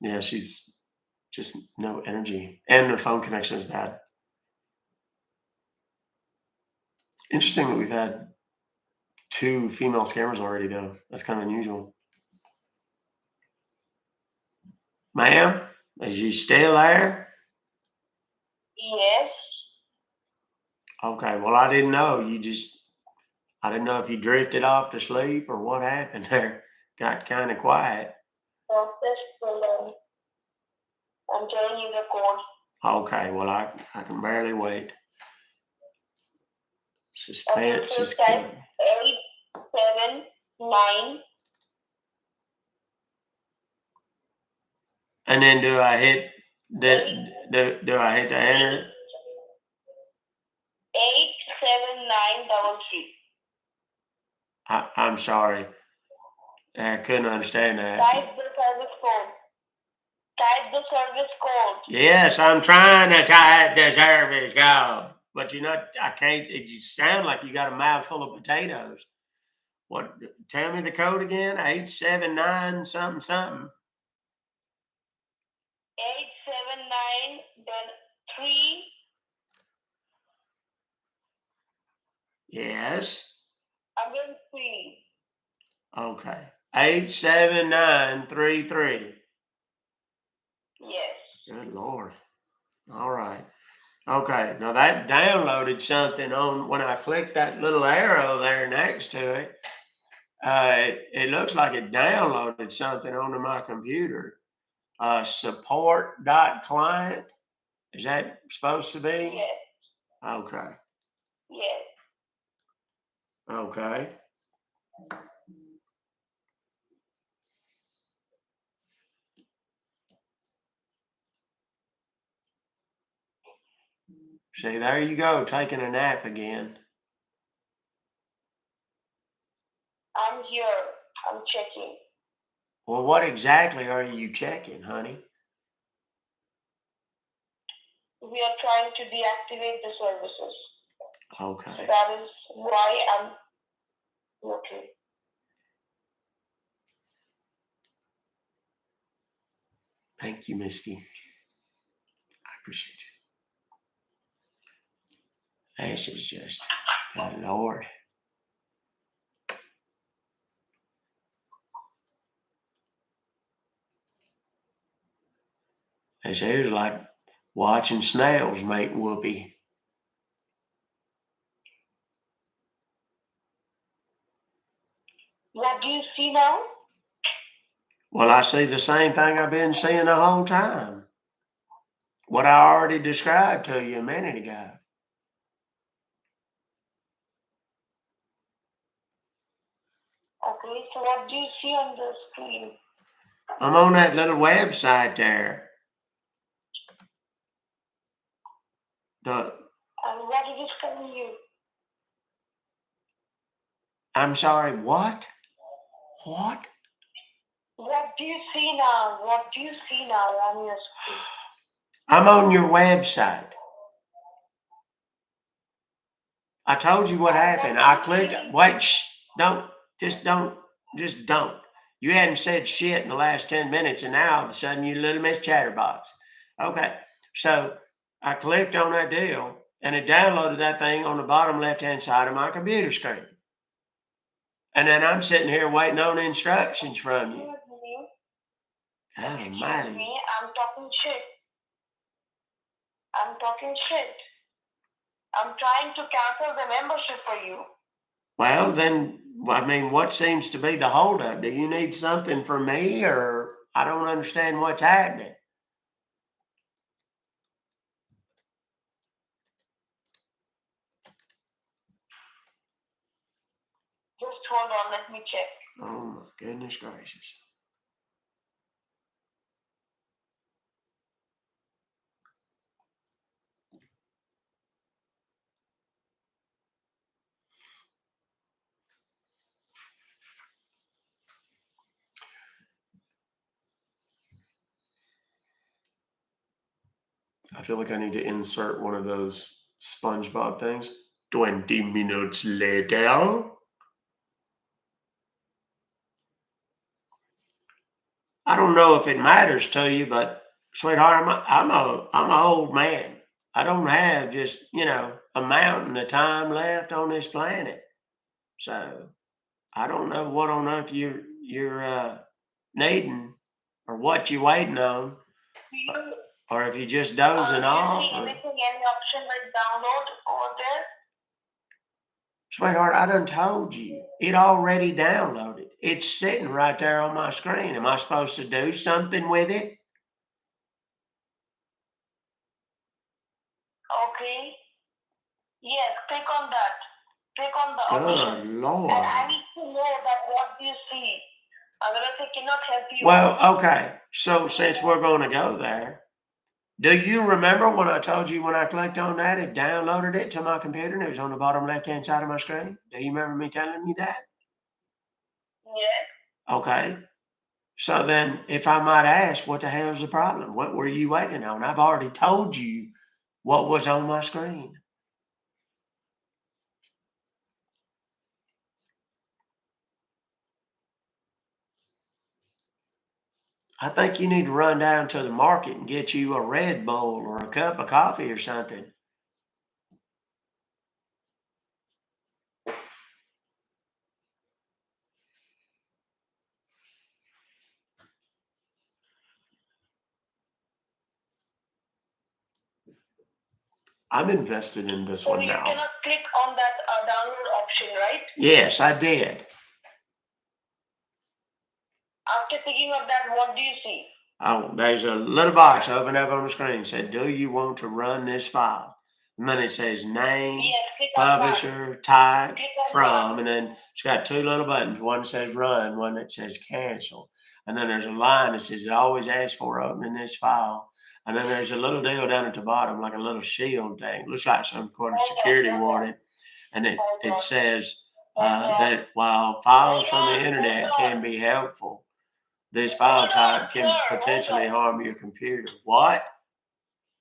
Speaker 1: Yeah, she's just no energy. And the phone connection is bad. Interesting that we've had 2 female scammers already, though. That's kind of unusual. Ma'am, is you still there?
Speaker 2: Yes.
Speaker 1: Okay, well, I didn't know. I didn't know if you drifted off to sleep or what happened there. Got kind of quiet.
Speaker 2: I'm telling you the code.
Speaker 1: Okay, well, I can barely wait. Suspense
Speaker 2: Okay,
Speaker 1: is
Speaker 2: so type
Speaker 1: killing me.
Speaker 2: 879.
Speaker 1: And then do I hit do I hit the enter?
Speaker 2: 87933.
Speaker 1: I'm sorry. I couldn't understand that.
Speaker 2: Type the service code. Type the service code.
Speaker 1: Yes, I'm trying to type the service code. But I can't. You sound like you got a mouthful of potatoes. What? Tell me the code again. 879 something something.
Speaker 2: 879, then 3.
Speaker 1: Yes.
Speaker 2: Again 3.
Speaker 1: Okay. 87933.
Speaker 2: Yes.
Speaker 1: Good Lord. All right. Okay. Now that downloaded something on when I clicked that little arrow there next to it. It looks like it downloaded something onto my computer. Support.client. Is that supposed to be?
Speaker 2: Yes.
Speaker 1: Okay.
Speaker 2: Yes.
Speaker 1: Okay. See, there you go, taking a nap again.
Speaker 2: I'm here. I'm checking.
Speaker 1: Well, what exactly are you checking, honey?
Speaker 2: We are trying to deactivate the services.
Speaker 1: Okay.
Speaker 2: So that is why I'm looking.
Speaker 1: Thank you, Misty. I appreciate you. This is just, good Lord. This is like watching snails make whoopee.
Speaker 2: What do you see now?
Speaker 1: Well, I see the same thing I've been seeing the whole time. What I already described to you a minute ago.
Speaker 2: Okay, so what do you see on the screen?
Speaker 1: I'm on that little website there.
Speaker 2: And what is it telling you?
Speaker 1: I'm sorry, what? What?
Speaker 2: What do you see now? What do you see now on your screen?
Speaker 1: I'm on your website. I told you what happened. I clicked, wait, shh, just don't. You hadn't said shit in the last 10 minutes, and now all of a sudden you little Miss Chatterbox. Okay, so I clicked on that deal, and it downloaded that thing on the bottom left-hand side of my computer screen. And then I'm sitting here waiting on instructions from you. God almighty.
Speaker 2: Me, I'm talking shit. I'm talking shit. I'm trying to cancel the membership for you.
Speaker 1: Well, then, I mean, what seems to be the holdup? Do you need something from me, or I don't understand what's happening?
Speaker 2: Just hold on, let me check.
Speaker 1: Oh my goodness gracious. I feel like I need to insert one of those SpongeBob things. 20 minutes later. I don't know if it matters to you, but sweetheart, I'm an old man. I don't have just, a mountain of time left on this planet. So I don't know what on earth you're needing or what you're waiting on, or if you're just dozing off.
Speaker 2: Do you see anything, any option like download over there?
Speaker 1: Sweetheart, I done told you. It already downloaded. It's sitting right there on my screen. Am I supposed to do something with it?
Speaker 2: Okay. Yes, click on that. Click on the option.
Speaker 1: Good Lord.
Speaker 2: And I need to know that what do you see. Otherwise, I cannot help you.
Speaker 1: Well, okay. So since we're going to go there, do you remember when I told you when I clicked on that, it downloaded it to my computer and it was on the bottom left-hand side of my screen? Do you remember me telling you that?
Speaker 2: Yes.
Speaker 1: Okay. So then, if I might ask, what the hell's the problem? What were you waiting on? I've already told you what was on my screen. I think you need to run down to the market and get you a Red Bull or a cup of coffee or something. I'm invested in this one now.
Speaker 2: So you cannot click on that download option, right?
Speaker 1: Yes, I did.
Speaker 2: After clicking on that, what do you see?
Speaker 1: Oh, there's a little box opened up on the screen. Said, do you want to run this file? And then it says name,
Speaker 2: Yes,
Speaker 1: publisher, type, from,
Speaker 2: run.
Speaker 1: and then it's got two little buttons. One says run, one that says cancel. And then there's a line that says it always asks for opening this file. And then there's a little deal down at the bottom, like a little shield thing. Looks like some kind of security warning. And it says that while files from the internet can be helpful, this file type can potentially harm your computer. What?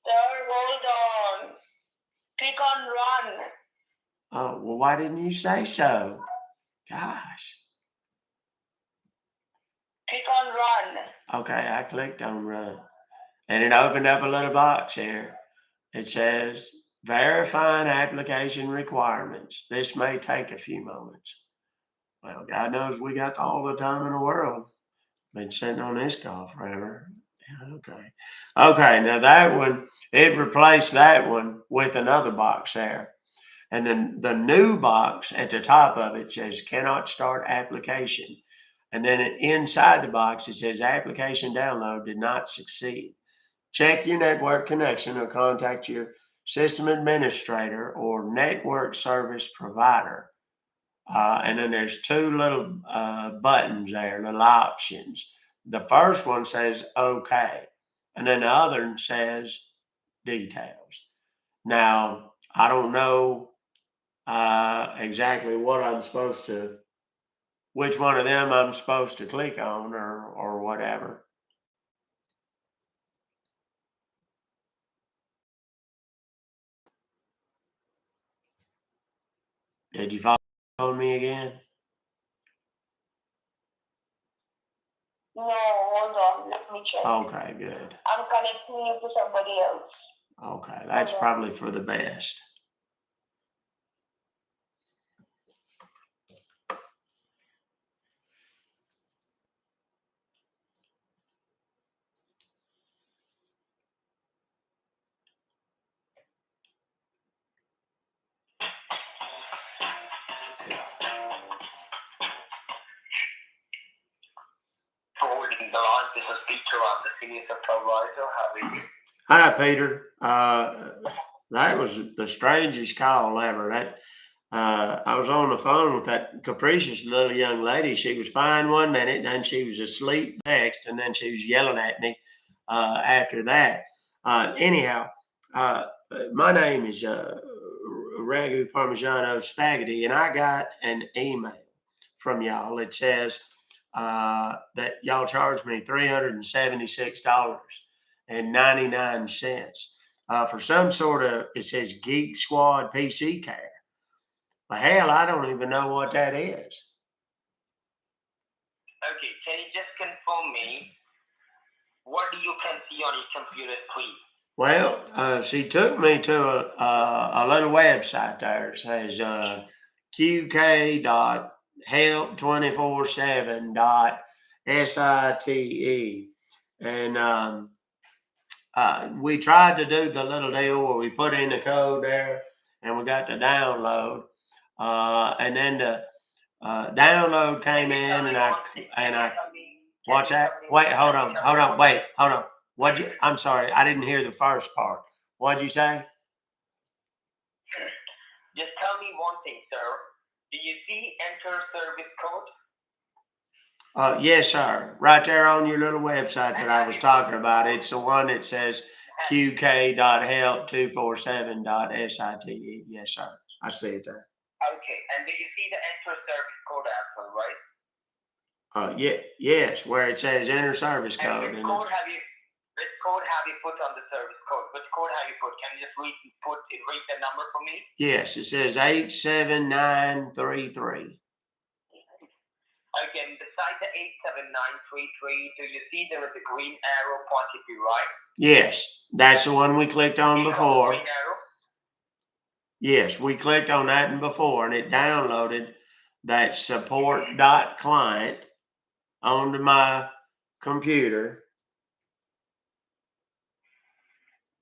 Speaker 2: Sir, hold on. Click on run.
Speaker 1: Oh, well, why didn't you say so? Gosh.
Speaker 2: Click on run.
Speaker 1: Okay, I clicked on run. And it opened up a little box here. It says, verifying application requirements. This may take a few moments. Well, God knows we got all the time in the world. Been sitting on this call forever. Yeah, okay. Okay, now that one, it replaced that one with another box there. And then the new box at the top of it says cannot start application. And then inside the box, it says application download did not succeed. Check your network connection or contact your system administrator or network service provider. And then there's two little buttons there, little options. The first one says okay, and then the other one says details. Now, I don't know exactly what I'm supposed to, which one of them I'm supposed to click on or whatever. Did you follow me again?
Speaker 2: No, hold on. Let me check.
Speaker 1: Okay, good.
Speaker 2: I'm connecting you to somebody else.
Speaker 1: Okay, that's probably for the best.
Speaker 3: Holding the line. This is Peter. I'm the senior supervisor. How are you?
Speaker 1: Hi, Peter. That was the strangest call ever. I was on the phone with that capricious little young lady. She was fine one minute, and then she was asleep next, and then she was yelling at me after that. Anyhow, my name is Ragu Parmigiano Spaghetti, and I got an email from y'all. It says that y'all charged me $376.99 for some sort of, it says Geek Squad PC care. But hell, I don't even know what that is.
Speaker 3: Okay, can you just confirm me what you can see on your computer screen?
Speaker 1: Well, she took me to a little website there. It says qk.help247.site. And we tried to do the little deal where we put in the code there and we got the download. And then the download came in and I what's that? Wait, hold on. I'm sorry, I didn't hear the first part. What'd you say?
Speaker 3: Just tell me one thing, sir. Do you see enter service code?
Speaker 1: Yes, sir. Right there on your little website that I was talking about. It's the one that says qk.help247.site. Yes, sir. I see it there.
Speaker 3: Okay, and do you see the enter service code as well, right?
Speaker 1: Yes, where it says enter service
Speaker 3: And
Speaker 1: code.
Speaker 3: which code have you put on the service code? Which code have you put? Can you just read the number for me?
Speaker 1: Yes, it says 87933.
Speaker 3: Okay, and beside the 87933, do you see there is a green arrow pointing to you, right?
Speaker 1: Yes, that's the one we clicked on before.
Speaker 3: Green arrow?
Speaker 1: Yes, we clicked on that and before, and it downloaded that support.client onto my computer.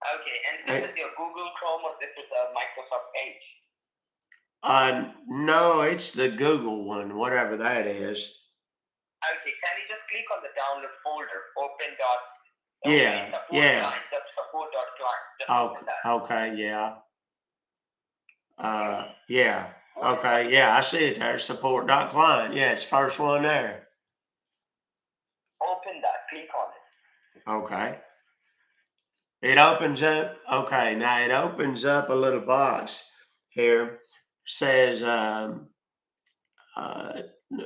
Speaker 3: Okay, and this is your Google Chrome or this is a Microsoft Edge?
Speaker 1: No, it's the Google one, whatever that is.
Speaker 3: Okay, can you just click on the download folder, support.client.
Speaker 1: Okay, yeah. Yeah. Okay, yeah, I see it there. Support.client. Yeah, it's the first one there.
Speaker 3: Open that, click on it.
Speaker 1: Okay. It opens up. Okay, now it opens up a little box here. Says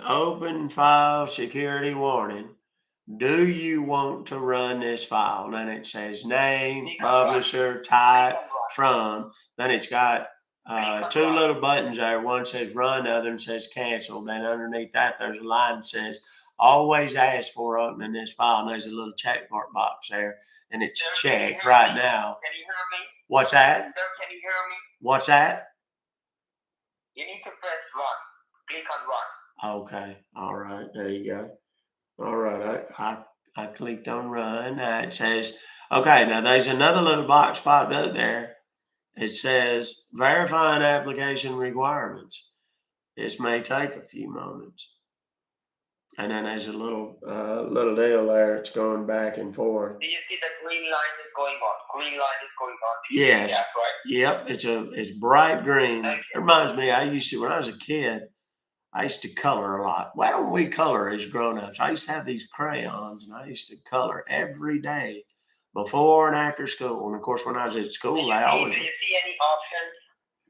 Speaker 1: open file security warning. Do you want to run this file? And then it says name, publisher, type, from. Then it's got two little buttons there. One says run, the other one says cancel. Then underneath that, there's a line that says always ask for opening this file. And there's a little check mark box there. And it's checked right now.
Speaker 3: Can you hear me?
Speaker 1: What's that?
Speaker 3: Sir, can you hear me?
Speaker 1: What's that?
Speaker 3: You need to press run. Click on run.
Speaker 1: Okay. All right. There you go. All right. I clicked on run. It says, okay, now there's another little box popped up there. It says verifying application requirements. This may take a few moments. And then there's a little deal there. It's going back and forth.
Speaker 3: Do you see the green line is going on? Green line is going on. Do you
Speaker 1: Yes.
Speaker 3: see that, right?
Speaker 1: Yep. It's bright green.
Speaker 3: Okay.
Speaker 1: It reminds me, when I was a kid, I used to color a lot. Why don't we color as grown-ups? I used to have these crayons and I used to color every day before and after school. And of course, when I was at school,
Speaker 3: Do you see any options?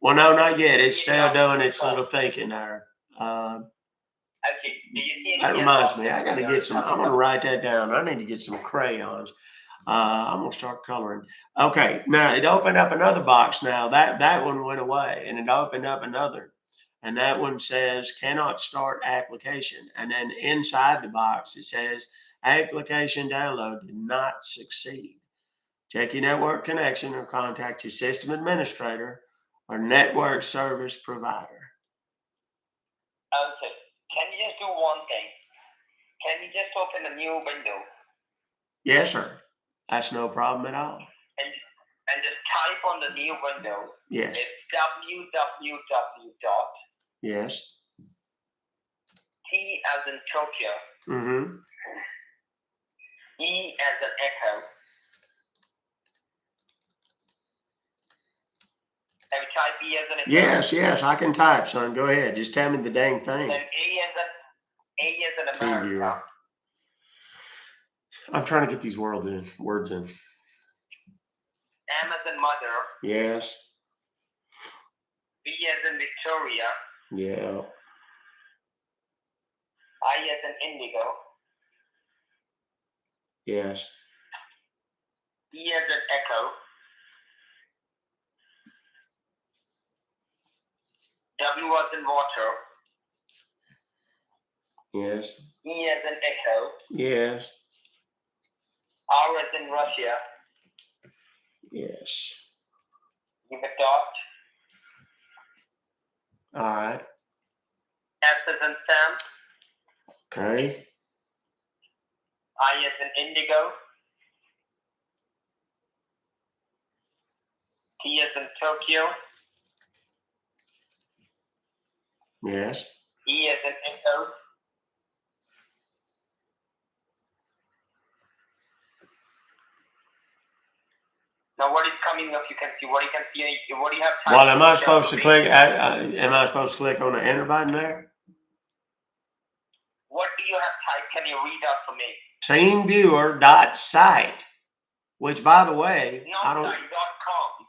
Speaker 1: Well, no, not yet. It's still doing its little thinking there.
Speaker 3: Okay. Do you see any
Speaker 1: That reminds me, I got to get some. I'm going to write that down. I need to get some crayons. I'm going to start coloring. Okay, now it opened up another box. Now that one went away, and it opened up another, and that one says cannot start application. And then inside the box it says application download did not succeed. Check your network connection or contact your system administrator or network service provider.
Speaker 3: Okay. Can you just do one thing? Can you just open a new window?
Speaker 1: Yes, sir. That's no problem at all.
Speaker 3: And just type on the new window.
Speaker 1: Yes.
Speaker 3: It's www.
Speaker 1: Yes.
Speaker 3: T as in Tokyo.
Speaker 1: Mm-hmm.
Speaker 3: E as in Echo. Have you typed E as in Echo?
Speaker 1: Yes, I can type, son. Go ahead. Just tell me the dang thing.
Speaker 3: Then A as in
Speaker 1: Team
Speaker 3: America.
Speaker 1: viewer. I'm trying to get these words in.
Speaker 3: M as in mother.
Speaker 1: Yes.
Speaker 3: V as in Victoria.
Speaker 1: Yeah.
Speaker 3: I as in Indigo.
Speaker 1: Yes.
Speaker 3: E as in Echo. W as in water.
Speaker 1: Yes.
Speaker 3: E as in Echo.
Speaker 1: Yes.
Speaker 3: R as in Russia.
Speaker 1: Yes.
Speaker 3: Give a dot.
Speaker 1: All right.
Speaker 3: S as in Sam.
Speaker 1: Okay.
Speaker 3: I as in Indigo. T as in Tokyo.
Speaker 1: Yes.
Speaker 3: E as in Echo. Now what is coming up? You can see what you can see. What do you have?
Speaker 1: Well, am I supposed to click? Am I supposed to click on the enter button there?
Speaker 3: What do you have typed? Can you read out for me?
Speaker 1: Teamviewer.site, which, by the way, I don't.
Speaker 3: Not site,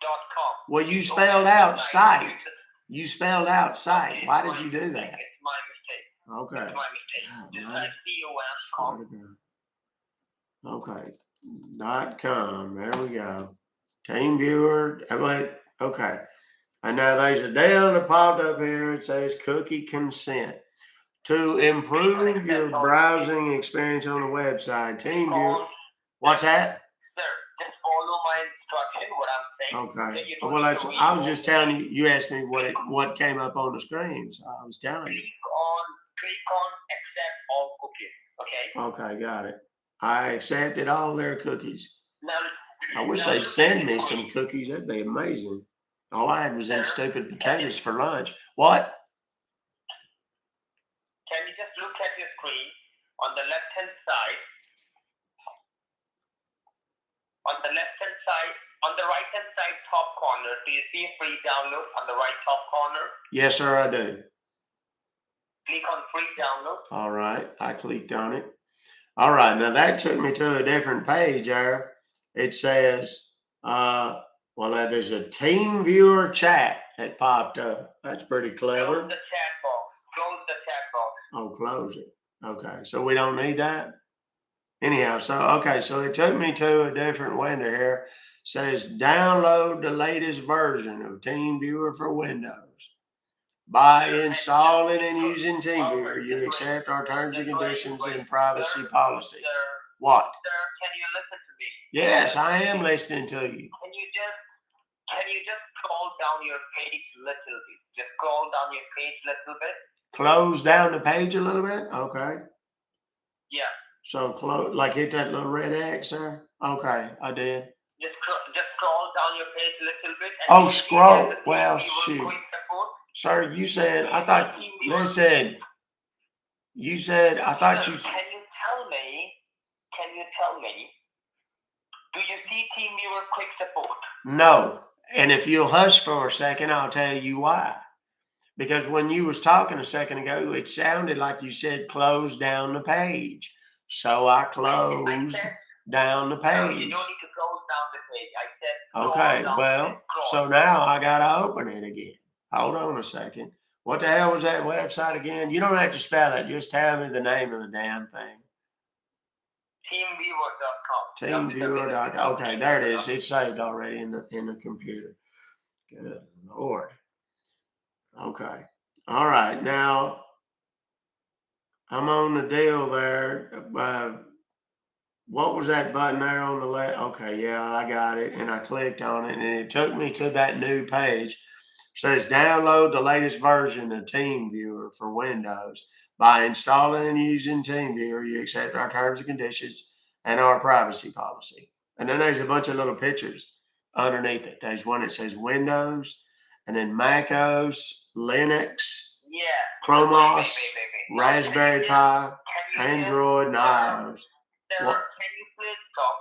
Speaker 3: .com.
Speaker 1: Well, you spelled out site. You spelled out site.
Speaker 3: Okay,
Speaker 1: Why did you do that?
Speaker 3: It's my mistake.
Speaker 1: Okay.
Speaker 3: It's my mistake.
Speaker 1: God,
Speaker 3: Just
Speaker 1: man.
Speaker 3: like COM.
Speaker 1: Okay. .com. There we go. TeamViewer. Okay. And now there's a deal that popped up here. It says cookie consent. To improve your browsing experience on the website, TeamViewer. What's that?
Speaker 3: Sir, just follow my instruction, what I'm saying.
Speaker 1: Okay. Well, I was just telling you. You asked me what came up on the screen, so I was telling you.
Speaker 3: Click on accept all cookies. Okay.
Speaker 1: Okay, got it. I accepted all their cookies.
Speaker 3: Now,
Speaker 1: I wish they'd send me some cookies. That'd be amazing. All I had was them stupid potatoes for lunch. What?
Speaker 3: Can you just look at your screen on the left-hand side? On the left-hand side, on the right-hand side top corner, do you see free download on the right top corner?
Speaker 1: Yes, sir, I do.
Speaker 3: Click on free download.
Speaker 1: All right, I clicked on it. All right, now that took me to a different page there. It says, well, now there's a TeamViewer chat that popped up. That's pretty clever.
Speaker 3: Close the chat box. Close the chat box.
Speaker 1: Oh, close it. Okay, so we don't need that? Anyhow, so it took me to a different window here. It says download the latest version of TeamViewer for Windows. By installing and using TeamViewer, you accept our terms and conditions and privacy policy. What?
Speaker 3: Sir, can you listen to me?
Speaker 1: Yes, I am listening to you.
Speaker 3: Can you just scroll down your page a little bit? Just scroll down your page a little bit.
Speaker 1: Close down the page a little bit? Okay.
Speaker 3: Yeah.
Speaker 1: So like hit that little red X there? Okay, I did.
Speaker 3: Just scroll down your page a little bit.
Speaker 1: Oh, scroll. Well, shoot. Sir, you said, listen, You said, I thought you.
Speaker 3: Can you tell me, do you see TeamViewer Quick Support?
Speaker 1: No. And if you'll hush for a second, I'll tell you why. Because when you was talking a second ago, it sounded like you said close down the page. So I closed down the page.
Speaker 3: No, you don't need to close down the page. I said
Speaker 1: okay, well, so now I gotta open it again. Hold on a second. What the hell was that website again? You don't have to spell it. Just tell me the name of the damn thing.
Speaker 3: Teamviewer.com.
Speaker 1: Teamviewer.com. Okay, there it is. It's saved already in the computer. Good Lord. Okay. All right. Now I'm on the deal there. What was that button there on the left? Okay, yeah, I got it. And I clicked on it and it took me to that new page. It says download the latest version of TeamViewer for Windows. By installing and using TeamViewer, you accept our terms and conditions and our privacy policy. And then there's a bunch of little pictures underneath it. There's one that says Windows, and then Mac OS, Linux, Chromos, Raspberry Pi, Android, and iOS.
Speaker 3: Can you please stop?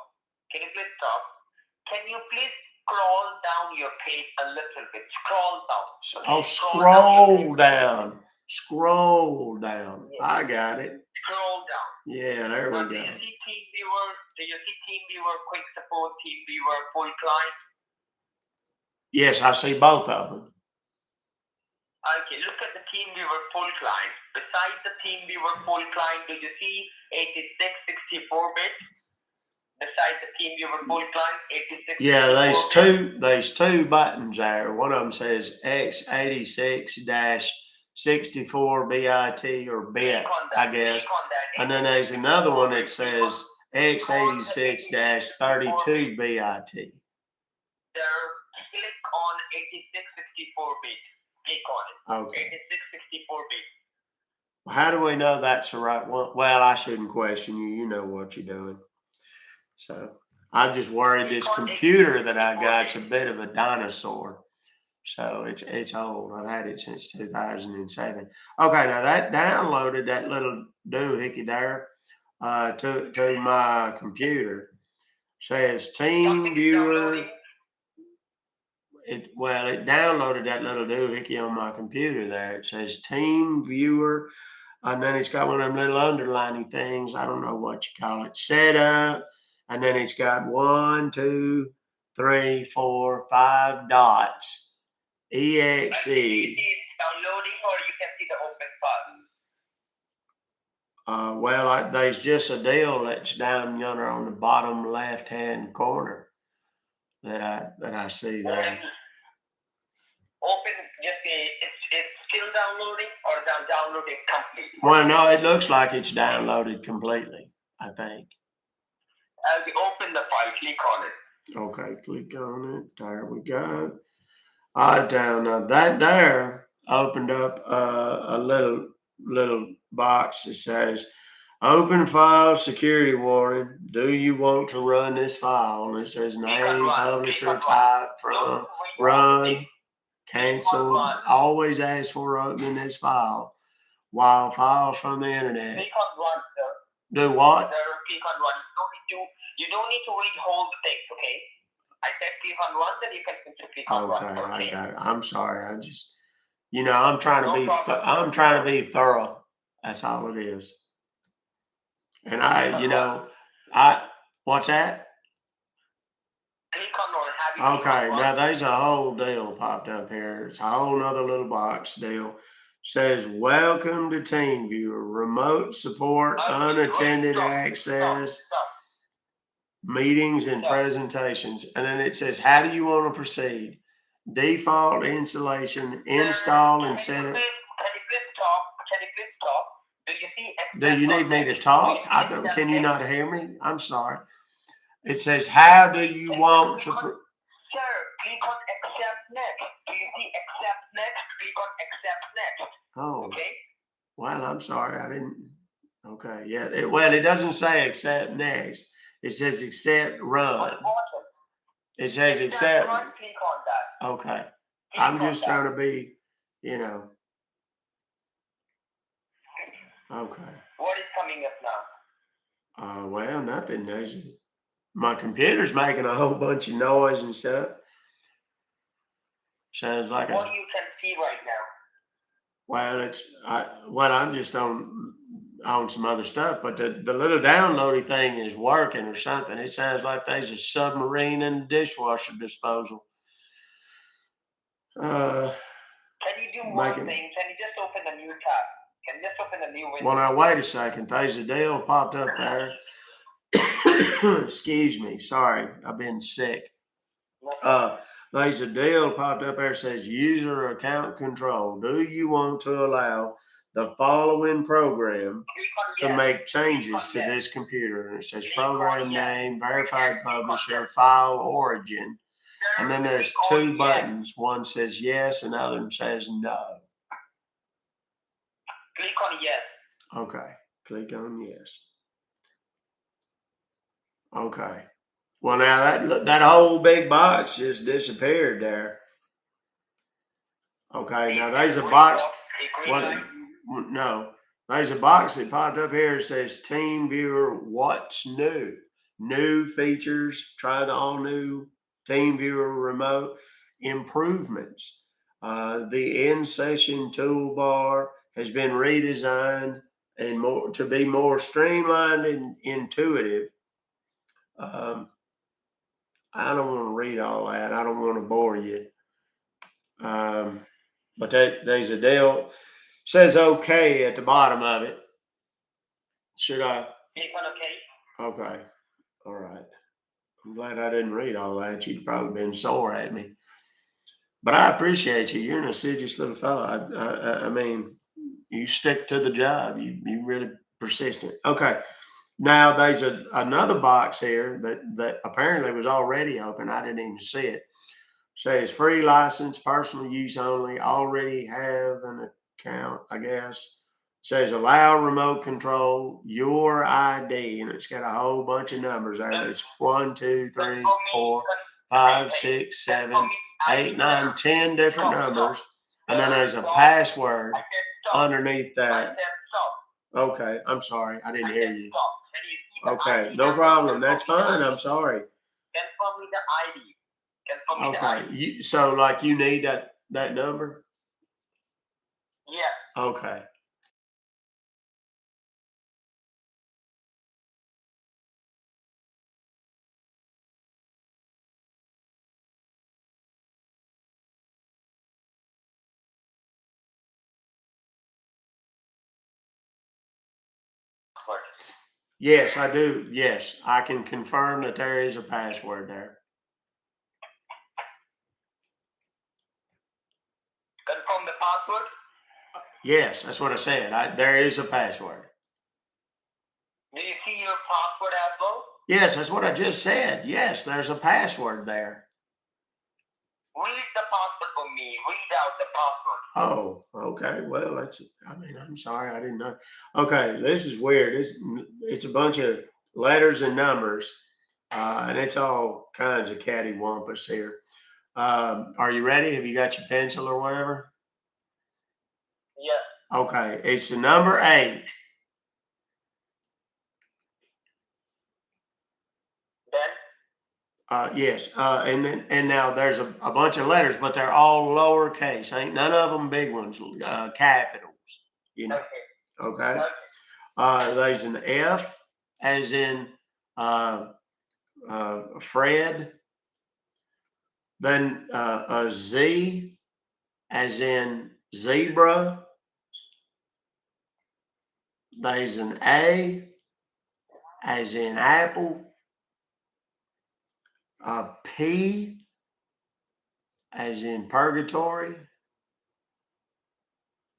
Speaker 3: Can you please scroll down your page a little bit? Scroll down.
Speaker 1: Oh, scroll down. Scroll down.
Speaker 3: Yeah.
Speaker 1: I got it.
Speaker 3: Scroll down.
Speaker 1: Yeah, there we go.
Speaker 3: Do you see TeamViewer? Do you see TeamViewer Quick Support, TeamViewer Full Client?
Speaker 1: Yes, I see both of them.
Speaker 3: Okay, look at the TeamViewer Full Client. Besides the TeamViewer Full Client, do you see 86, 64-bit? Besides the TeamViewer Full Client, 86.
Speaker 1: Yeah, there's two buttons there. One of them says x86-64-bit or bit, I guess. And then there's another one that says x86-32-bit.
Speaker 3: There, click on 86, 64-bit. Click on it.
Speaker 1: Okay.
Speaker 3: 86, 64-bit.
Speaker 1: How do we know that's the right one? Well, I shouldn't question you. You know what you're doing. So I'm just worried this computer that I got's a bit of a dinosaur. So it's old. I've had it since 2007. Okay, now that downloaded that little doohickey there to my computer. Says TeamViewer. It downloaded that little doohickey on my computer there. It says TeamViewer, and then it's got one of them little underlining things. I don't know what you call it. Setup, and then it's got 1, 2, 3, 4, 5 dots. EXE.
Speaker 3: Downloading, or you can see the open file.
Speaker 1: There's just a deal that's down yonder on the bottom left-hand corner that I see there.
Speaker 3: Open, just it's still downloading or downloading completely?
Speaker 1: Well, no, it looks like it's downloaded completely, I think.
Speaker 3: As you open the file, click on it.
Speaker 1: Okay, click on it. There we go. Now that there opened up a little box that says open file security warning. Do you want to run this file? And it says name, publisher, type, from, run, cancel. Always ask for opening this file while files from the internet.
Speaker 3: Click on run, sir.
Speaker 1: Do what?
Speaker 3: Sir, click on run. You don't need to read whole things, okay? I said click on run, then you can simply click on run.
Speaker 1: Okay, I got it. I'm sorry. I just, I'm trying to be thorough. That's all it is. And what's that?
Speaker 3: Click on run.
Speaker 1: Okay, now there's a whole deal popped up here. It's a whole nother little box deal. Says welcome to TeamViewer, remote support, unattended access, meetings and presentations. And then it says, how do you want to proceed? Default installation, install and set it.
Speaker 3: Can you please stop? Do you see?
Speaker 1: Do you need me to talk? Can you not hear me? I'm sorry. It says, how do you want to?
Speaker 3: Sir, click on accept next. Do you see accept next? Click on accept next.
Speaker 1: Oh.
Speaker 3: Okay.
Speaker 1: Well, I'm sorry. I didn't. Okay. Yeah. It doesn't say accept next. It says accept run. It says accept.
Speaker 3: Run, click on that.
Speaker 1: Okay. I'm just trying to be, Okay.
Speaker 3: What is coming up now?
Speaker 1: Well, nothing. My computer's making a whole bunch of noise and stuff. Sounds like
Speaker 3: what you can see right now?
Speaker 1: Well, I'm just on some other stuff, but the little downloady thing is working or something. It sounds like there's a submarine and dishwasher disposal.
Speaker 3: Can you do one
Speaker 1: making-
Speaker 3: thing? Can you just open a new tab? Can you just open a new window?
Speaker 1: Well, now wait a second. There's a deal popped up there. Excuse me. Sorry, I've been sick. There's a deal popped up there that says user account control. Do you want to allow the following program to make changes to this computer? And it says program name, verified publisher, file origin. And then there's two buttons. One says yes and the other one says no.
Speaker 3: Click on yes.
Speaker 1: Okay. Click on yes. Okay. Well, now that whole big box just disappeared there. Okay, now there's a box. No, there's a box that popped up here that says Team Viewer, what's new? New features, try the all new Team Viewer remote improvements. The in session toolbar has been redesigned and to be more streamlined and intuitive. I don't want to read all that. I don't want to bore you. But there's a deal. Says okay at the bottom of it. Should I?
Speaker 3: Click on okay.
Speaker 1: Okay. All right. I'm glad I didn't read all that. You'd probably been sore at me. But I appreciate you. You're an assiduous little fellow. I mean, you stick to the job. You really persistent. Okay. Now there's another box here that apparently was already open. I didn't even see it. Says free license, personal use only. Already have an account, I guess. Says allow remote control, your ID, and it's got a whole bunch of numbers there. It's 1, 2, 3, 4, 5, 6, 7, 8, 9, 10 different numbers. And then there's a password underneath that. Okay, I'm sorry. I didn't hear you. Okay, no problem. That's fine. I'm sorry.
Speaker 3: Confirm me the ID.
Speaker 1: Okay, so like you need that number?
Speaker 3: Yeah.
Speaker 1: Okay. Yes, I do. Yes, I can confirm that there is a password there.
Speaker 3: Confirm the password?
Speaker 1: Yes, that's what I said. There is a password.
Speaker 3: Do you see your password as well?
Speaker 1: Yes, that's what I just said. Yes, there's a password there.
Speaker 3: Read the password for me. Read out the password.
Speaker 1: Oh, okay. Well, I'm sorry. I didn't know. Okay, this is weird. It's a bunch of letters and numbers, and it's all kinds of cattywampus here. Are you ready? Have you got your pencil or whatever?
Speaker 3: Yeah.
Speaker 1: Okay, it's the number 8.
Speaker 3: Then?
Speaker 1: Yes, and now there's a bunch of letters, but they're all lowercase. Ain't none of them big ones, capitals. You know. Okay. There's an F as in Fred. Then a Z as in zebra. There's an A as in apple. A P as in purgatory.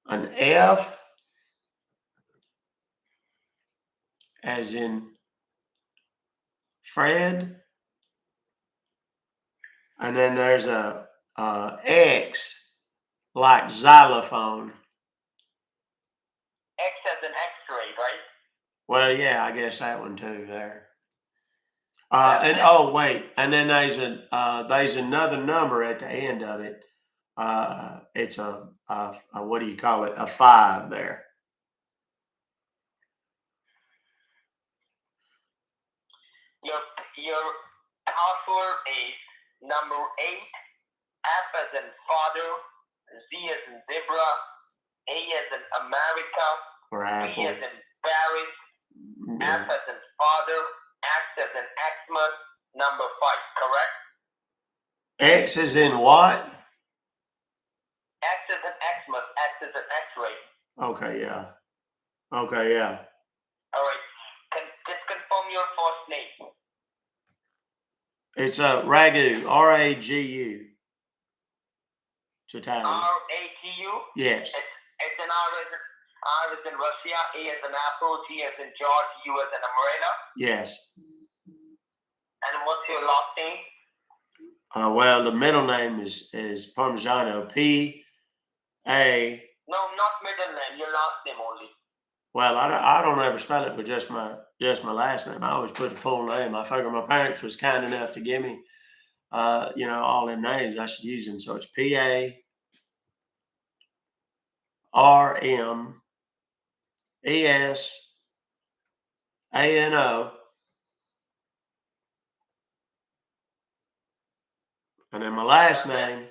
Speaker 1: An F as in Fred. And then there's a X like xylophone.
Speaker 3: X as an X-ray, right?
Speaker 1: Well, yeah, I guess that one too there. And oh wait, and then there's another number at the end of it. It's a what do you call it? A 5 there.
Speaker 3: Your password is number 8, F as in father, Z as in zebra, A as in America,
Speaker 1: Or
Speaker 3: P
Speaker 1: Apple.
Speaker 3: as in Paris,
Speaker 1: Yeah.
Speaker 3: F as in father, X as in Xmas, number 5, correct?
Speaker 1: X is in what?
Speaker 3: X is in Xmas, X is in X-ray.
Speaker 1: Okay, yeah. Okay, yeah.
Speaker 3: All right. Just confirm your first name.
Speaker 1: It's Ragu, R-A-G-U. It's Italian.
Speaker 3: R-A-T-U?
Speaker 1: Yes.
Speaker 3: It's an R as in Russia, A as in Apple, G as in George, U as in Umbrella.
Speaker 1: Yes.
Speaker 3: And what's your last name?
Speaker 1: Well, the middle name is Parmigiano, P-A.
Speaker 3: No, not middle name, your last name only.
Speaker 1: Well, I don't ever spell it with just my last name. I always put the full name. I figure my parents was kind enough to give me, all them names. I should use them. So it's P-A-R-M-E-S-A-N-O. And then my last name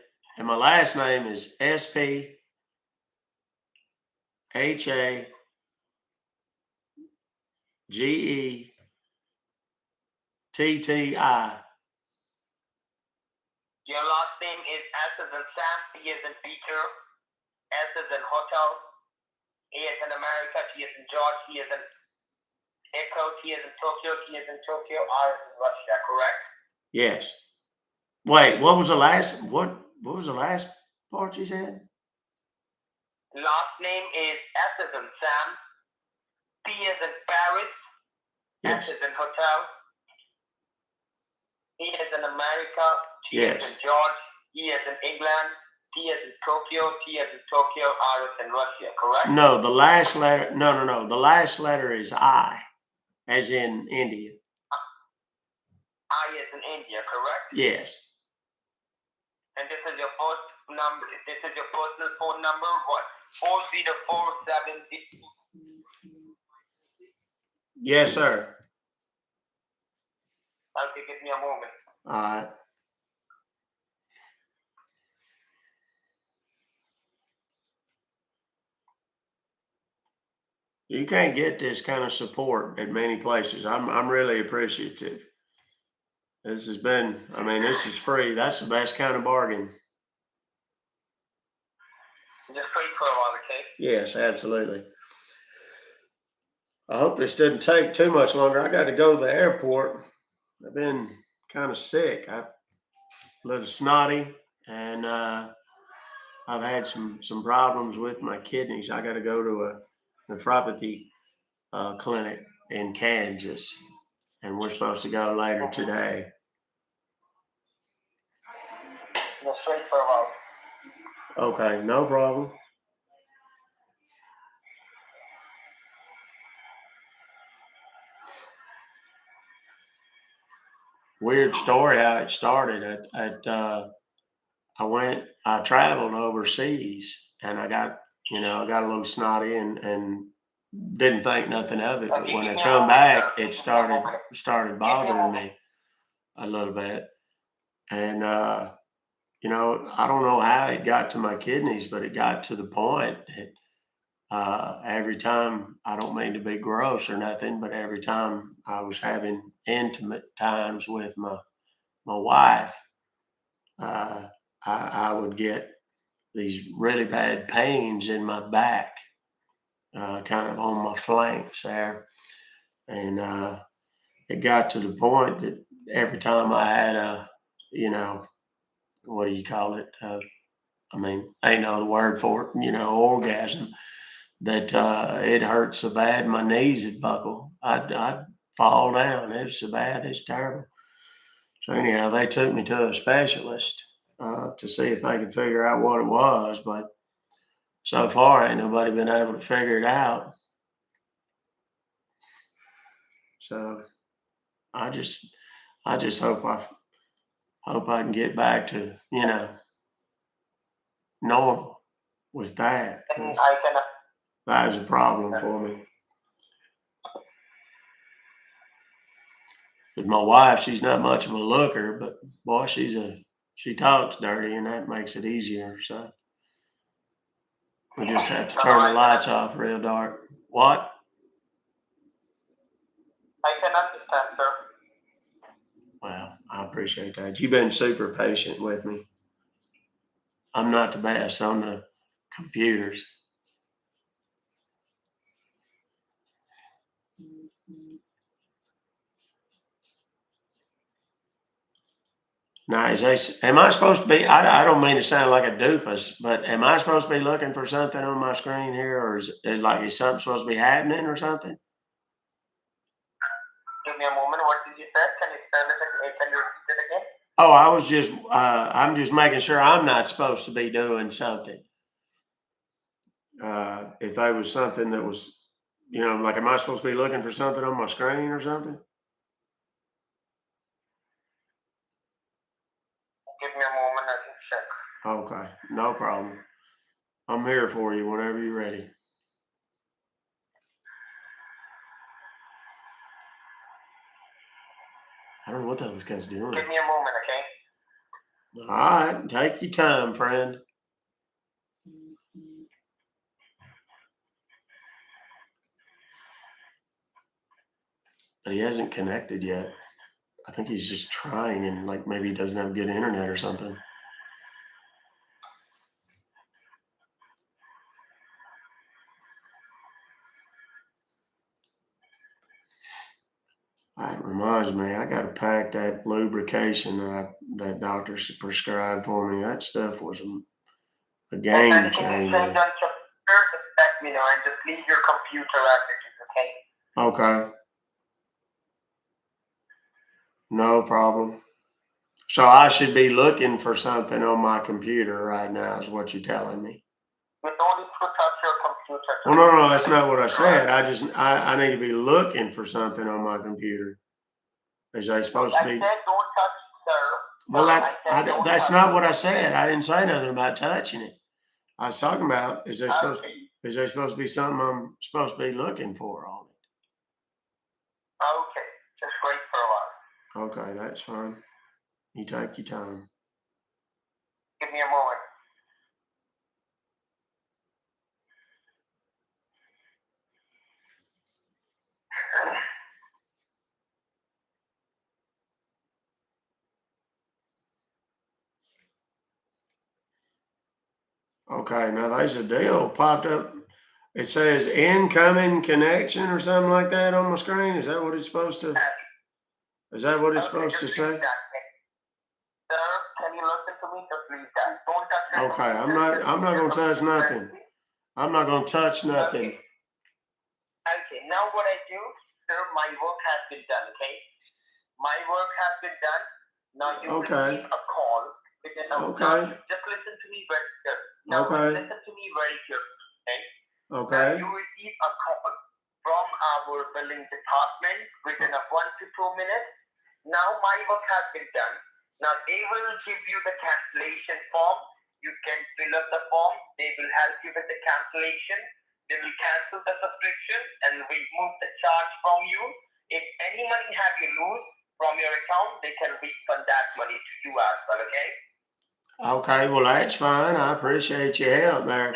Speaker 1: is S-P-H-A-G-E-T-T-I.
Speaker 3: Your last name is S as in Sam, P as in Peter, S as in hotel, A as in America, T as in George, T as in Echo, T as in Tokyo, T as in Tokyo, R as in Russia, correct?
Speaker 1: Yes. Wait, what was the last part you said?
Speaker 3: Last name is S as in Sam, P as in Paris,
Speaker 1: Yes.
Speaker 3: S as in hotel, E as in America, T
Speaker 1: Yes.
Speaker 3: as in George, E as in England, T as in Tokyo, T as in Tokyo, R as in Russia, correct?
Speaker 1: No, the last letter. No. The last letter is I, as in India.
Speaker 3: I as in India, correct?
Speaker 1: Yes.
Speaker 3: And this is your first number. This is your personal phone number. What? 40470.
Speaker 1: Yes, sir.
Speaker 3: Okay, give me a moment.
Speaker 1: All right. You can't get this kind of support at many places. I'm really appreciative. This has been. I mean, this is free. That's the best kind of bargain.
Speaker 3: Just wait for a while, okay?
Speaker 1: Yes, absolutely. I hope this didn't take too much longer. I got to go to the airport. I've been kind of sick. I'm a little snotty, and I've had some problems with my kidneys. I got to go to a nephropathy clinic in Kansas, and we're supposed to go later today.
Speaker 3: Just wait for a while.
Speaker 1: Okay, no problem. Weird story how it started. I traveled overseas, and I got a little snotty and didn't think nothing of it. But when I come back, it started bothering me a little bit. And, I don't know how it got to my kidneys, but it got to the point that every time, I don't mean to be gross or nothing, but every time I was having intimate times with my wife, I would get these really bad pains in my back, kind of on my flanks there. And it got to the point that every time I had what do you call it? I mean, ain't no other word for it, orgasm, that it hurt so bad my knees would buckle. I'd fall down. It was so bad, it's terrible. So anyhow, they took me to a specialist to see if they could figure out what it was, but so far ain't nobody been able to figure it out. So I just hope I can get back to normal with that. 'Cause that is a problem for me. 'Cause my wife, she's not much of a looker, but boy, she talks dirty, and that makes it easier. So we just have to turn the lights off real dark. What?
Speaker 3: I can understand, sir.
Speaker 1: Well, I appreciate that. You've been super patient with me. I'm not the best on the computers. Now, am I supposed to be, I don't mean to sound like a doofus, but am I supposed to be looking for something on my screen here, or is something supposed to be happening or something?
Speaker 3: Give me a moment. What did you say? Can you spell it? Can you repeat it again?
Speaker 1: Oh, I'm just making sure I'm not supposed to be doing something. If there was something that was, like, am I supposed to be looking for something on my screen or something?
Speaker 3: Give me a moment. I can check.
Speaker 1: Okay, no problem. I'm here for you whenever you're ready. I don't know what the hell this guy's doing.
Speaker 3: Give me a moment, okay?
Speaker 1: All right, take your time, friend. But he hasn't connected yet. I think he's just trying, and like maybe he doesn't have good internet or something. That reminds me, I got to pack that lubrication that doctor prescribed for me. That stuff was a game changer.
Speaker 3: Just let me know and just leave your computer as it is, okay?
Speaker 1: Okay. No problem. So I should be looking for something on my computer right now, is what you're telling me.
Speaker 3: You don't need to touch your computer.
Speaker 1: Well, no, that's not what I said. I need to be looking for something on my computer. Is I supposed to be?
Speaker 3: I said don't touch, sir.
Speaker 1: Well, that's not what I said. I didn't say nothing about touching it. I was talking about, is there supposed to be something I'm supposed to be looking for on it?
Speaker 3: Okay, just wait for a while.
Speaker 1: Okay, that's fine. You take your time.
Speaker 3: Give me a moment.
Speaker 1: Okay, now there's a deal popped up. It says incoming connection or something like that on my screen. Is that what it's supposed to? Is that what it's supposed to say?
Speaker 3: Sir, can you listen to me? Just leave that. Don't touch that.
Speaker 1: Okay, I'm not gonna touch nothing. I'm not gonna touch nothing.
Speaker 3: Okay, now what I do, sir, my work has been done, okay? My work has been done. Now you receive a call.
Speaker 1: Okay.
Speaker 3: Just listen to me very carefully. Now listen to me very carefully, okay?
Speaker 1: Okay.
Speaker 3: Now you receive a call from our billing department within a 1 to 2 minutes. Now my work has been done. Now they will give you the cancellation form. You can fill up the form. They will help you with the cancellation. They will cancel the subscription and remove the charge from you. If any money have you lose from your account, they can refund that money to you as well, okay?
Speaker 1: Okay, well that's fine. I appreciate your help there.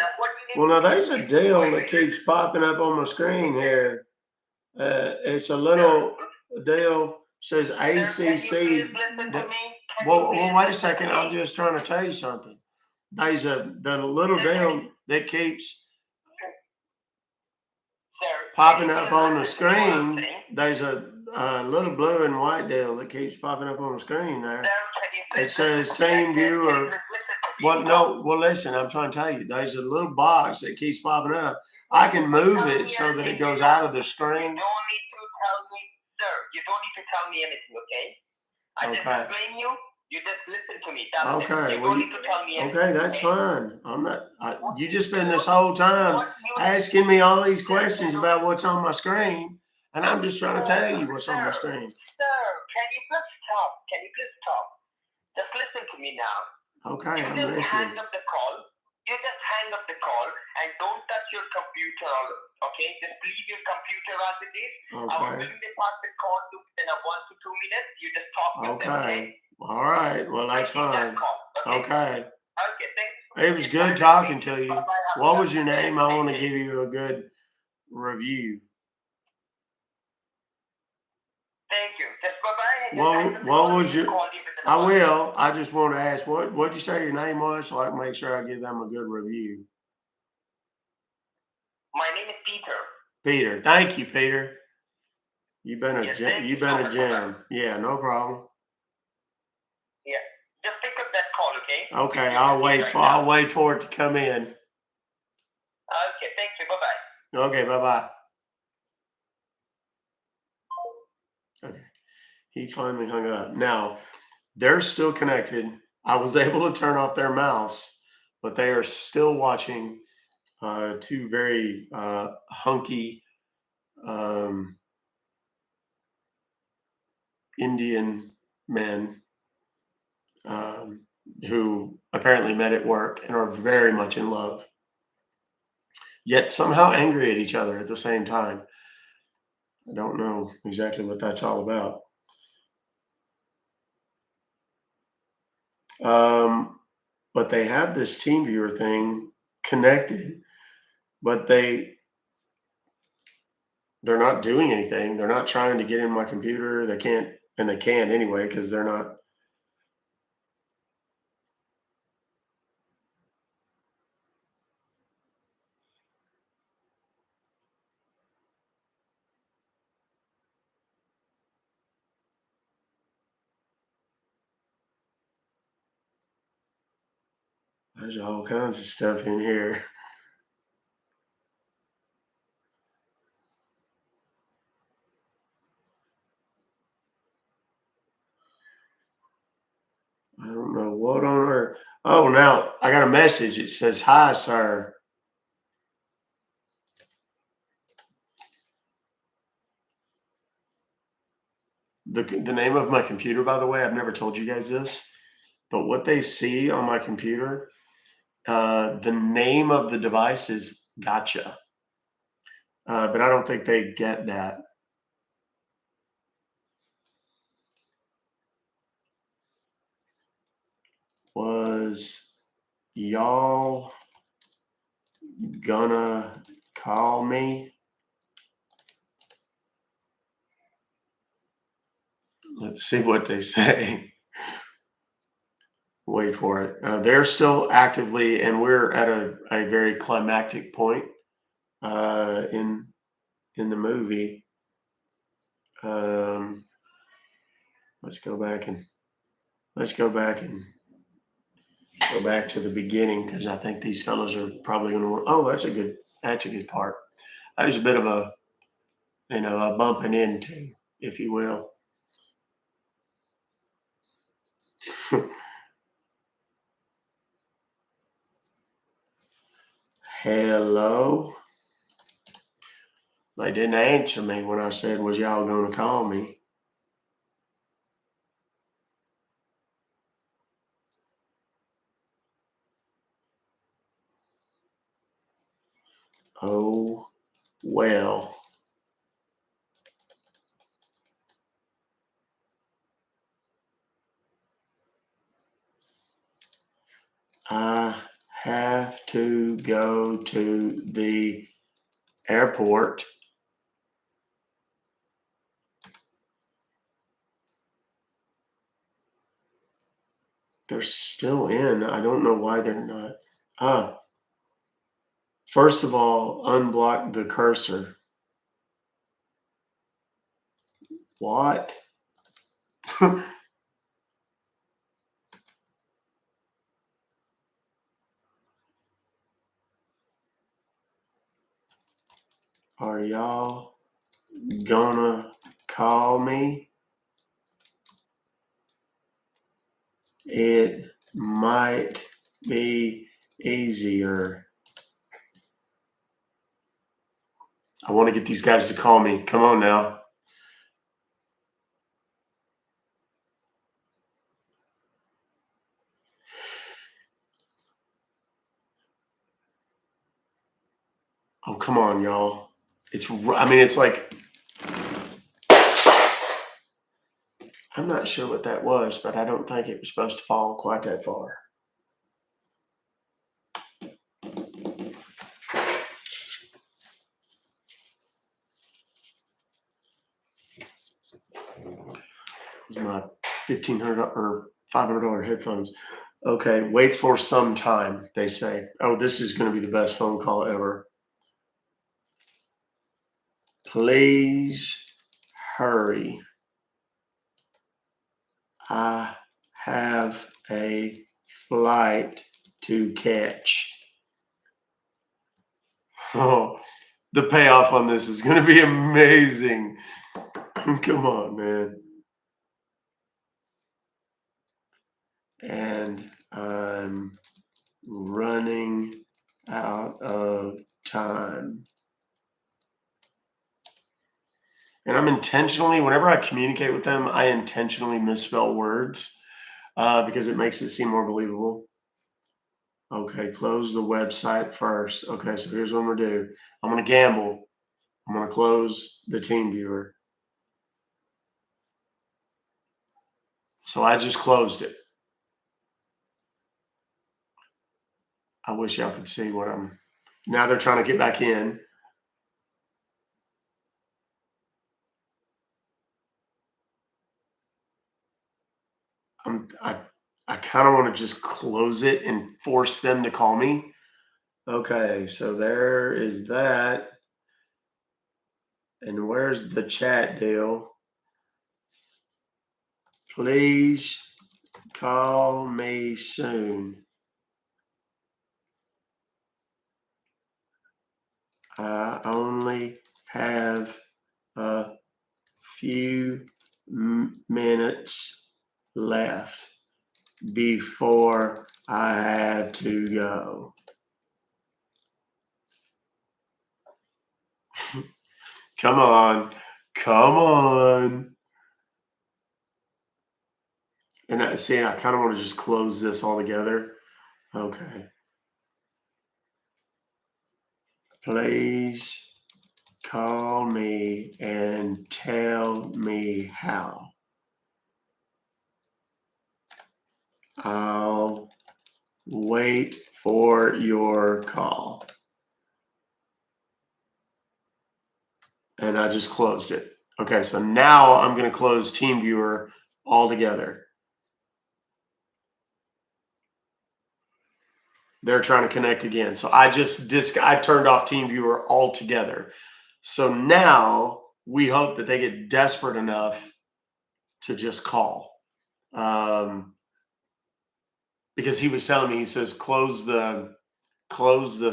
Speaker 3: Well,
Speaker 1: now there's a deal that keeps popping up on my screen here. It's a little deal, says ACC. Well, wait a second. I'm just trying to tell you something. There's the little deal that keeps popping up on the screen. There's a little blue and white deal that keeps popping up on the screen there. It says Team Viewer. Well, listen, I'm trying to tell you, there's a little box that keeps popping up. I can move it so that it goes out of the screen.
Speaker 3: You don't need to tell me, sir. You don't need to tell me anything, okay? I just explain you. You just listen to me. That's
Speaker 1: okay.
Speaker 3: You don't need to tell me anything.
Speaker 1: Okay, that's fine. I'm not. You just spend this whole time asking me all these questions about what's on my screen, and I'm just trying to tell you what's on my screen.
Speaker 3: Sir, can you please stop? Can you please stop? Just listen to me now.
Speaker 1: Okay, I'm
Speaker 3: just
Speaker 1: listening.
Speaker 3: hang up the call. you just hang up the call and don't touch your computer. Okay, just leave your computer as it is. Our
Speaker 1: Okay.
Speaker 3: billing department calls you within 1 to 2 minutes. You just talk with them. Okay.
Speaker 1: All right. Well, that's fine. Okay.
Speaker 3: Okay. Thanks.
Speaker 1: It was good talking to you.
Speaker 3: Bye-bye.
Speaker 1: What was your name? I want to give you a good review.
Speaker 3: Thank you. Just bye-bye.
Speaker 1: What was your? I will. I just want to ask, what'd you say your name was, so I can make sure I give them a good review.
Speaker 3: My name is Peter.
Speaker 1: Peter. Thank you, Peter. You've been a
Speaker 3: Yes,
Speaker 1: gem. Yeah, no problem.
Speaker 3: Yeah. Just pick up that call, okay?
Speaker 1: Okay, I'll wait for it to come in.
Speaker 3: Okay, thank you. Bye-bye.
Speaker 1: Okay, bye-bye. Okay. He finally hung up. Now, they're still connected. I was able to turn off their mouse, but they are still watching two very hunky Indian men who apparently met at work and are very much in love, yet somehow angry at each other at the same time. I don't know exactly what that's all about. But they have this team viewer thing connected, but they're not doing anything. They're not trying to get in my computer. They can't anyway because they're not. There's all kinds of stuff in here. I don't know what on earth. Oh, now I got a message. It says, "Hi, sir." The name of my computer, by the way, I've never told you guys this, but what they see on my computer, the name of the device is Gotcha, but I don't think they get that. Was y'all gonna call me? Let's see what they say. Wait for it. They're still actively, and we're at a very climactic point in the movie. Let's go back and go back to the beginning because I think these fellows are probably going to want. Oh, that's a good part. That was a bit of a a bumping into, if you will. Hello. They didn't answer me when I said, "Was y'all going to call me?" Oh, well. I have to go to the airport. They're still in. I don't know why they're not. First of all, unblock the cursor. What? Are y'all gonna call me? It might be easier. I want to get these guys to call me. Come on now. Oh, come on, y'all. I mean, it's like, I'm not sure what that was, but I don't think it was supposed to fall quite that far. It was my $1,500 or $500 headphones. Okay, wait for some time, they say. Oh, this is going to be the best phone call ever. Please hurry. I have a flight to catch. Oh, the payoff on this is going to be amazing. Come on, man. And I'm running out of time. And I'm intentionally, whenever I communicate with them, I intentionally misspell words because it makes it seem more believable. Okay, close the website first. Okay, so here's what I'm going to do. I'm going to gamble. I'm going to close the team viewer. So I just closed it. I wish y'all could see what I'm. Now they're trying to get back in. I kind of want to just close it and force them to call me. Okay, so there is that. And where's the chat deal? Please call me soon. I only have a few minutes left before I have to go. Come on. Come on. And I see, I kind of want to just close this all together. Okay. Please call me and tell me how. I'll wait for your call. And I just closed it. Okay, so now I'm going to close TeamViewer altogether. They're trying to connect again. So I turned off TeamViewer altogether. So now we hope that they get desperate enough to just call. Because he was telling me, he says, close the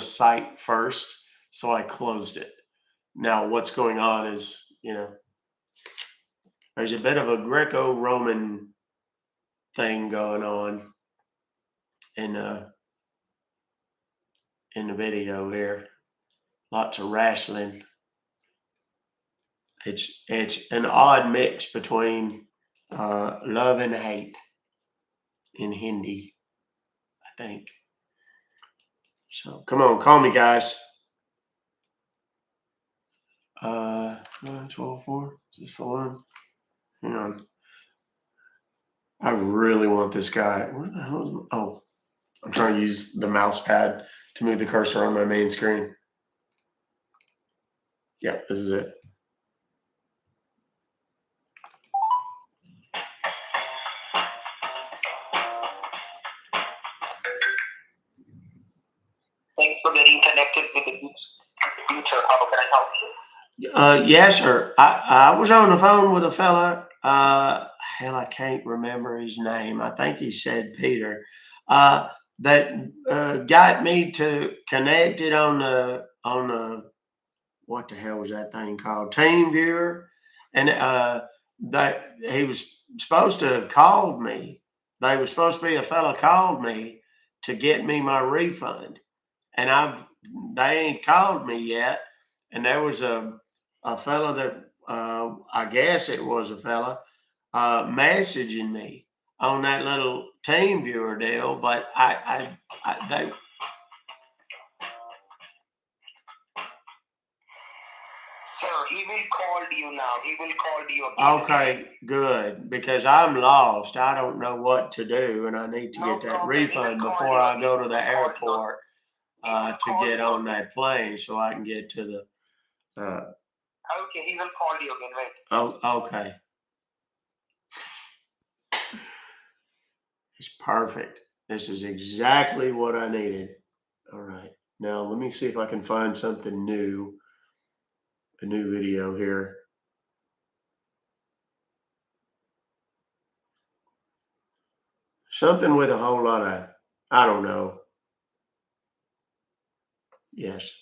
Speaker 1: site first. So I closed it. Now what's going on is, there's a bit of a Greco-Roman thing going on in the video here. Lots of wrestling. It's an odd mix between love and hate in Hindi, I think. So come on, call me, guys. 12-4. Is this the one? Hang on. I really want this guy. Where the hell is my, oh, I'm trying to use the mouse pad to move the cursor on my main screen. Yep, this is it.
Speaker 3: Thanks for getting connected with the future. How can I help you?
Speaker 1: Yeah, sure. I was on the phone with a fella. Hell, I can't remember his name. I think he said Peter. That got me to connect it on the what the hell was that thing called? TeamViewer, and that he was supposed to have called me. They was supposed to be a fella called me to get me my refund, and they ain't called me yet. And there was a fella that I guess it was a fella messaging me on that little TeamViewer deal, but they
Speaker 3: he will call you now. He will call you again.
Speaker 1: Okay, good, because I'm lost. I don't know what to do, and I need to
Speaker 3: No
Speaker 1: get that
Speaker 3: problem. He will
Speaker 1: refund
Speaker 3: call
Speaker 1: before
Speaker 3: you.
Speaker 1: I
Speaker 3: He
Speaker 1: go to
Speaker 3: will
Speaker 1: the
Speaker 3: call you.
Speaker 1: airport
Speaker 3: He will
Speaker 1: to
Speaker 3: call
Speaker 1: get
Speaker 3: you
Speaker 1: on
Speaker 3: again.
Speaker 1: that plane so I can get to the.
Speaker 3: Okay, he will call you again. Wait.
Speaker 1: Oh, okay. It's perfect. This is exactly what I needed. All right. Now let me see if I can find something new. A new video here. Something with a whole lot of, I don't know. Yes,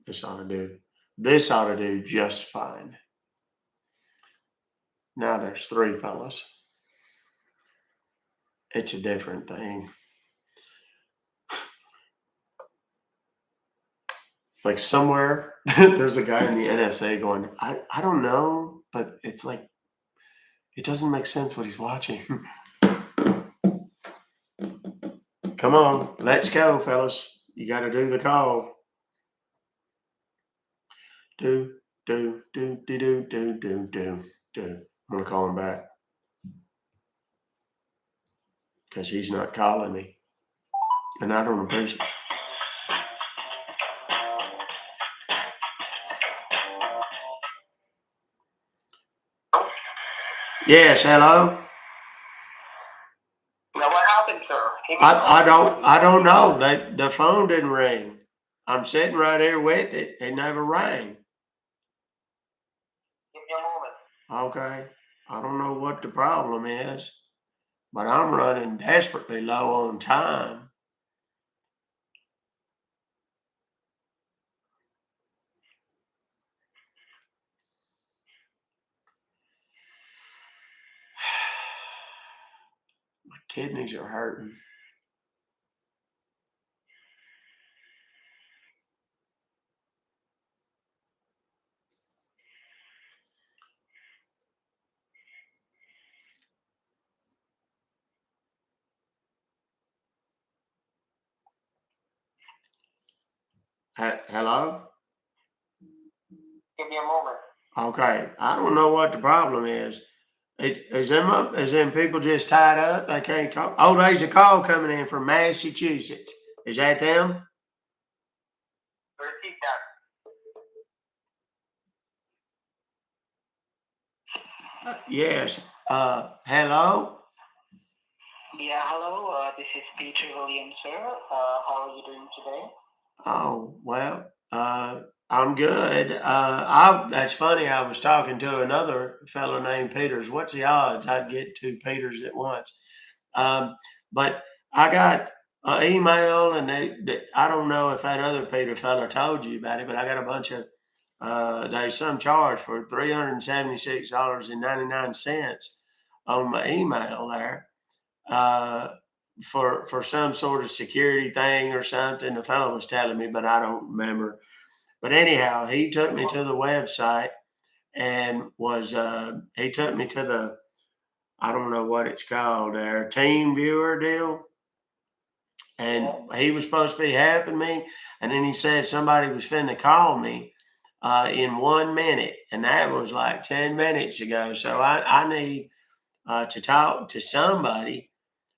Speaker 1: this ought to do. This ought to do just fine. Now there's three fellas. It's a different thing. Like somewhere, there's a guy in the NSA going, I don't know, but it's like, it doesn't make sense what he's watching. Come on, let's go, fellas. You got to do the call. Do, do, do, do, do, do, do, do, do. I'm going to call him back because he's not calling me. And I don't appreciate it. Yes, hello.
Speaker 3: Now what happened, sir?
Speaker 1: I don't know. The phone didn't ring. I'm sitting right here with it. It never rang.
Speaker 3: Give me a moment.
Speaker 1: Okay. I don't know what the problem is, but I'm running desperately low on time. My kidneys are hurting. Hello?
Speaker 3: Give me a moment.
Speaker 1: Okay. I don't know what the problem is. Is them people just tied up? They can't call. Oh, there's a call coming in from Massachusetts. Is that them?
Speaker 3: Repeat that.
Speaker 1: Yes. Hello?
Speaker 3: Yeah, hello. This is Peter Williams, sir. How are you doing today?
Speaker 1: Oh, well, I'm good. That's funny. I was talking to another fellow named Peters. What's the odds I'd get two Peters at once? But I got an email, and I don't know if that other Peter fellow told you about it, but I got a bunch of, there's some charge for $376.99 on my email there. For some sort of security thing or something. The fellow was telling me, but I don't remember. But anyhow, he took me to the website and he took me to the, I don't know what it's called there, team viewer deal. And he was supposed to be helping me. And then he said somebody was finna call me in 1 minute. And that was like 10 minutes ago. So I need to talk to somebody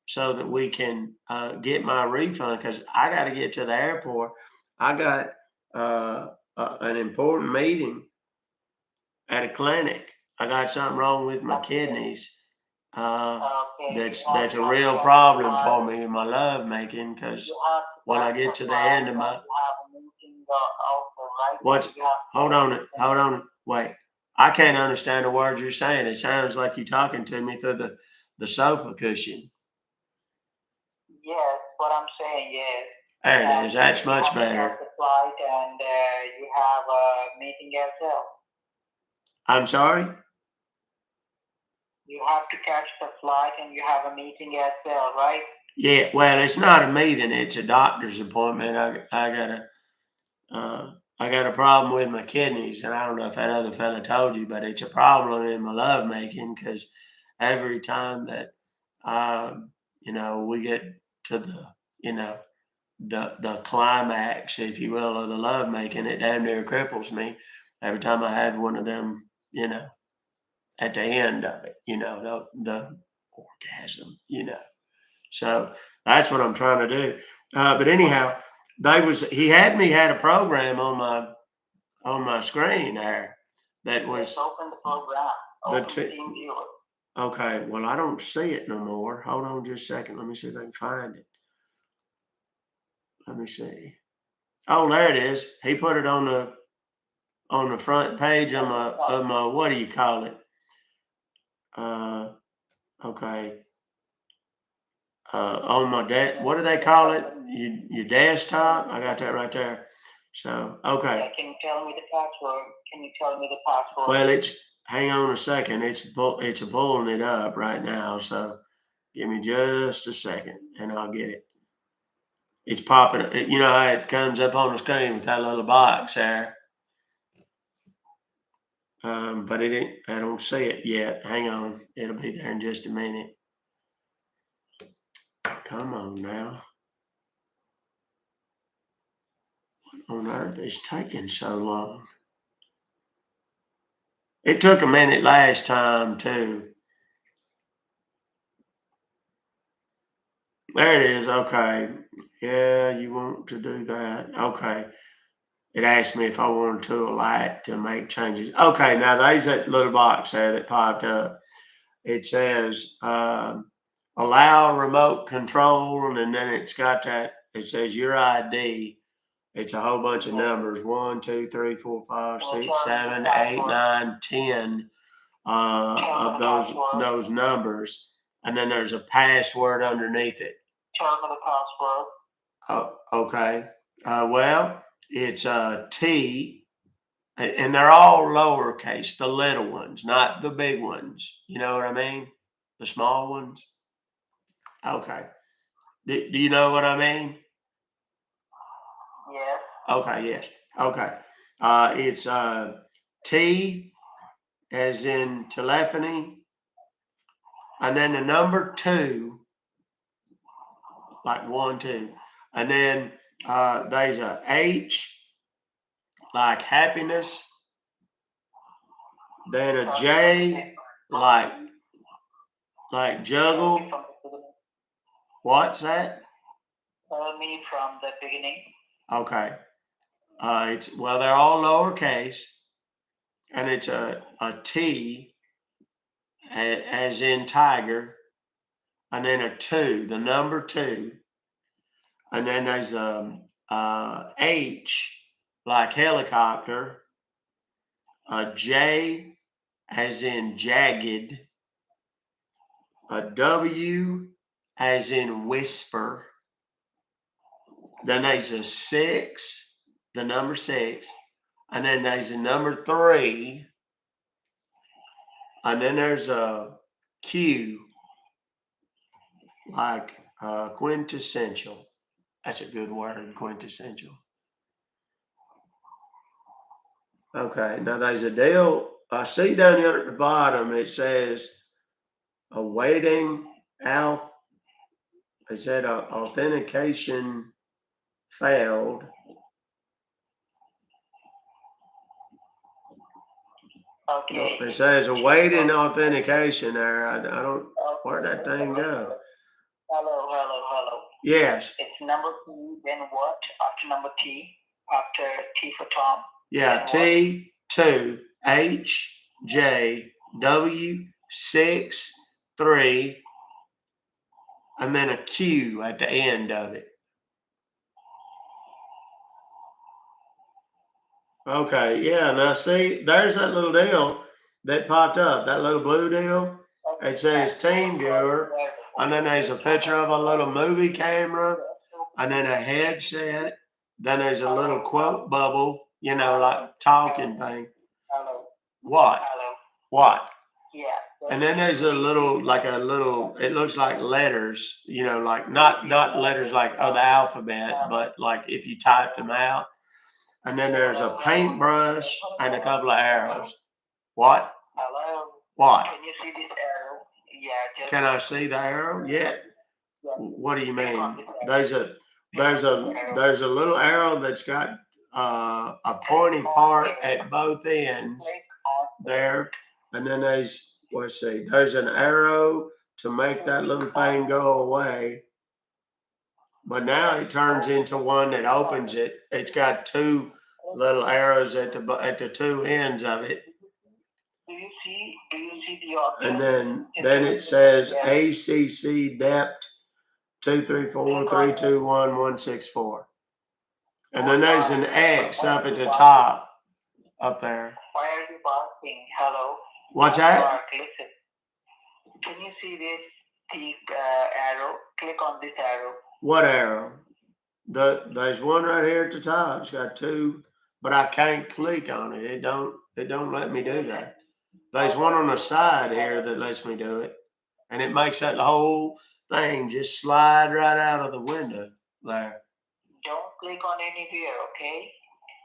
Speaker 1: so that we can get my refund, because I got to get to the airport. I got an important meeting at a clinic. I got something wrong with my kidneys. That's a real problem for me in my love making, because when I get to the end of my hold on, wait. I can't understand the words you're saying. It sounds like you're talking to me through the sofa cushion.
Speaker 3: Yes, what I'm saying is.
Speaker 1: There it is. That's much better.
Speaker 3: The flight and you have a meeting as well.
Speaker 1: I'm sorry?
Speaker 3: You have to catch the flight and you have a meeting as well, right?
Speaker 1: Yeah. Well, it's not a meeting. It's a doctor's appointment. I got a problem with my kidneys, and I don't know if that other fella told you, but it's a problem in my lovemaking, because every time that we get to the climax, if you will, of the lovemaking, it damn near cripples me. every time I had one of them, at the end of it, the orgasm, So that's what I'm trying to do. But anyhow, he had a program on my screen there that was
Speaker 3: open the program.
Speaker 1: the
Speaker 3: Open
Speaker 1: t-
Speaker 3: Team Viewer.
Speaker 1: okay. Well, I don't see it no more. Hold on just a second. Let me see if I can find it. Let me see. Oh, there it is. He put it on the front page of my what do you call it? Okay. On my what do they call it? Your desktop? I got that right there. So, okay.
Speaker 3: Yeah, can you tell me the password?
Speaker 1: Well, hang on a second. It's pulling it up right now. So give me just a second and I'll get it. It's popping. You know how it comes up on the screen with that little box there. But it ain't, I don't see it yet. Hang on. It'll be there in just a minute. Come on now. What on earth is taking so long? It took a minute last time too. There it is. Okay. Yeah, you want to do that. Okay. It asked me if I wanted to elect to make changes. Okay, now there's that little box there that popped up. It says allow remote control, and then it's got that. It says your ID. It's a whole bunch of numbers: 1, 2, 3, 4, 5, 6, 7, 8, 9, 10 of those numbers, and then there's a password underneath it.
Speaker 3: Tell me the password.
Speaker 1: Oh, okay. Well, it's T, and they're all lowercase, the little ones, not the big ones. You know what I mean? The small ones. Okay. Do you know what I mean?
Speaker 3: Yes.
Speaker 1: Okay, yes. Okay. It's T as in telephony, and then the number 2, like 1, 2. And then there's a H like happiness, then a J like juggle. What's that?
Speaker 3: Tell me from the beginning.
Speaker 1: Okay. They're all lowercase, and it's a T as in tiger, and then a 2, the number 2, and then there's a H like helicopter, a J as in jagged, a W as in whisper, then there's a 6, the number 6, and then there's a number 3, and then there's a Q like quintessential. That's a good word, quintessential. Okay, now there's a deal. I see down here at the bottom it says awaiting Alf. It said authentication failed.
Speaker 3: Okay.
Speaker 1: It says awaiting authentication there. I don't. Where'd that thing go?
Speaker 3: Hello.
Speaker 1: Yes.
Speaker 3: It's number T, then what? After number T, after T for Tom.
Speaker 1: Yeah, T 2 H J W 6 3, and then a Q at the end of it. Okay, yeah. Now see, there's that little deal that popped up. That little blue deal. It says Team Viewer, and then there's a picture of a little movie camera, and then a headset. Then there's a little quote bubble, like talking thing.
Speaker 3: Hello.
Speaker 1: What?
Speaker 3: Hello.
Speaker 1: What?
Speaker 3: Yeah.
Speaker 1: And then there's it looks like letters, like not letters like the alphabet, but like if you typed them out. And then there's a paintbrush and a couple of arrows. What?
Speaker 3: Hello.
Speaker 1: What?
Speaker 3: Can you see this arrow? Yeah.
Speaker 1: Can I see the arrow? Yeah. What do you mean? There's a little arrow that's got a pointy part at both ends
Speaker 3: Click on
Speaker 1: there. And then there's, let's see, there's an arrow to make that little thing go away. But now it turns into one that opens it. It's got two little arrows at the two ends of it.
Speaker 3: Do you see the option?
Speaker 1: And then it says ACC depth 234321164. And then there's an X up at the top up there.
Speaker 3: Why are you barking? Hello.
Speaker 1: What's that?
Speaker 3: Bark, listen. Can you see this arrow? Click on this arrow.
Speaker 1: What arrow? There's one right here at the top. It's got two, but I can't click on it. It don't let me do that. There's one on the side here that lets me do it. And it makes that whole thing just slide right out of the window there.
Speaker 3: Don't click on anywhere, okay?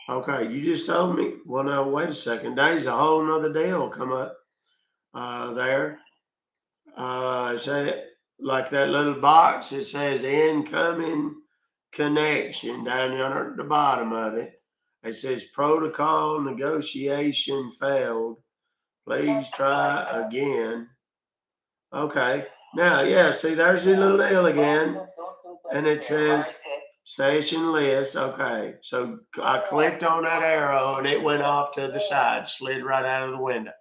Speaker 1: Okay, you just told me. Well, now, wait a second. There's a whole nother deal come up there. Say, like that little box, it says incoming connection down yonder at the bottom of it. It says protocol negotiation failed. Please try again. Okay. Now, yeah, see, there's the little deal again. And it says session list. Okay. So I clicked on that arrow and it went off to the side, slid right out of the window.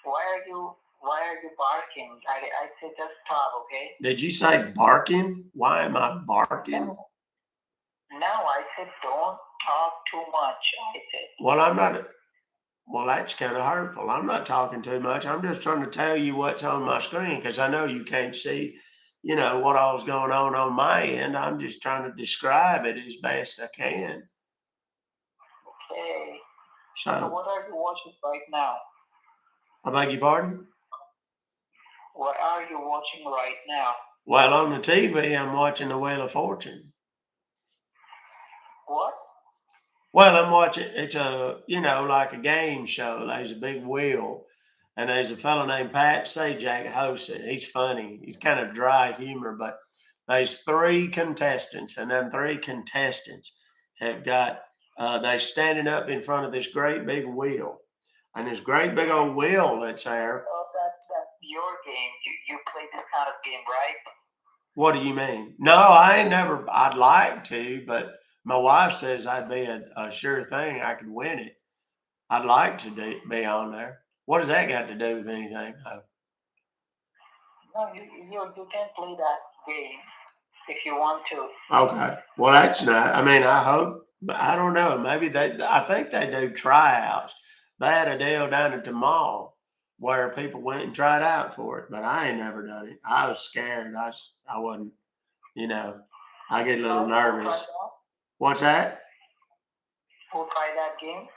Speaker 3: Why are you barking? I said just stop, okay?
Speaker 1: Did you say barking? Why am I barking?
Speaker 3: No, I said don't talk too much. I said.
Speaker 1: Well, I'm not. Well, that's kind of hurtful. I'm not talking too much. I'm just trying to tell you what's on my screen because I know you can't see, what all's going on my end. I'm just trying to describe it as best I can.
Speaker 3: Okay. So
Speaker 1: So,
Speaker 3: what are you watching right now?
Speaker 1: I beg your pardon?
Speaker 3: What are you watching right now?
Speaker 1: Well, on the TV, I'm watching The Wheel of Fortune.
Speaker 3: What?
Speaker 1: Well, I'm watching, it's like a game show. There's a big wheel, and there's a fellow named Pat Sajak hosting. He's funny. He's kind of dry humor, but there's three contestants, and them three contestants have got, they're standing up in front of this great big wheel. And this great big old wheel that's there.
Speaker 3: Oh, that's your game. You play this kind of game, right?
Speaker 1: What do you mean? No, I ain't never, I'd like to, but my wife says I'd be a sure thing. I could win it. I'd like to be on there. What does that got to do with anything?
Speaker 3: No, you can play that game if you want to.
Speaker 1: Okay. Well, that's not, I mean, I hope, I don't know. Maybe I think they do tryouts. They had a deal down at the mall where people went and tried out for it, but I ain't never done it. I was scared. I wasn't, I get a little nervous. What's that?
Speaker 3: Who tried that game?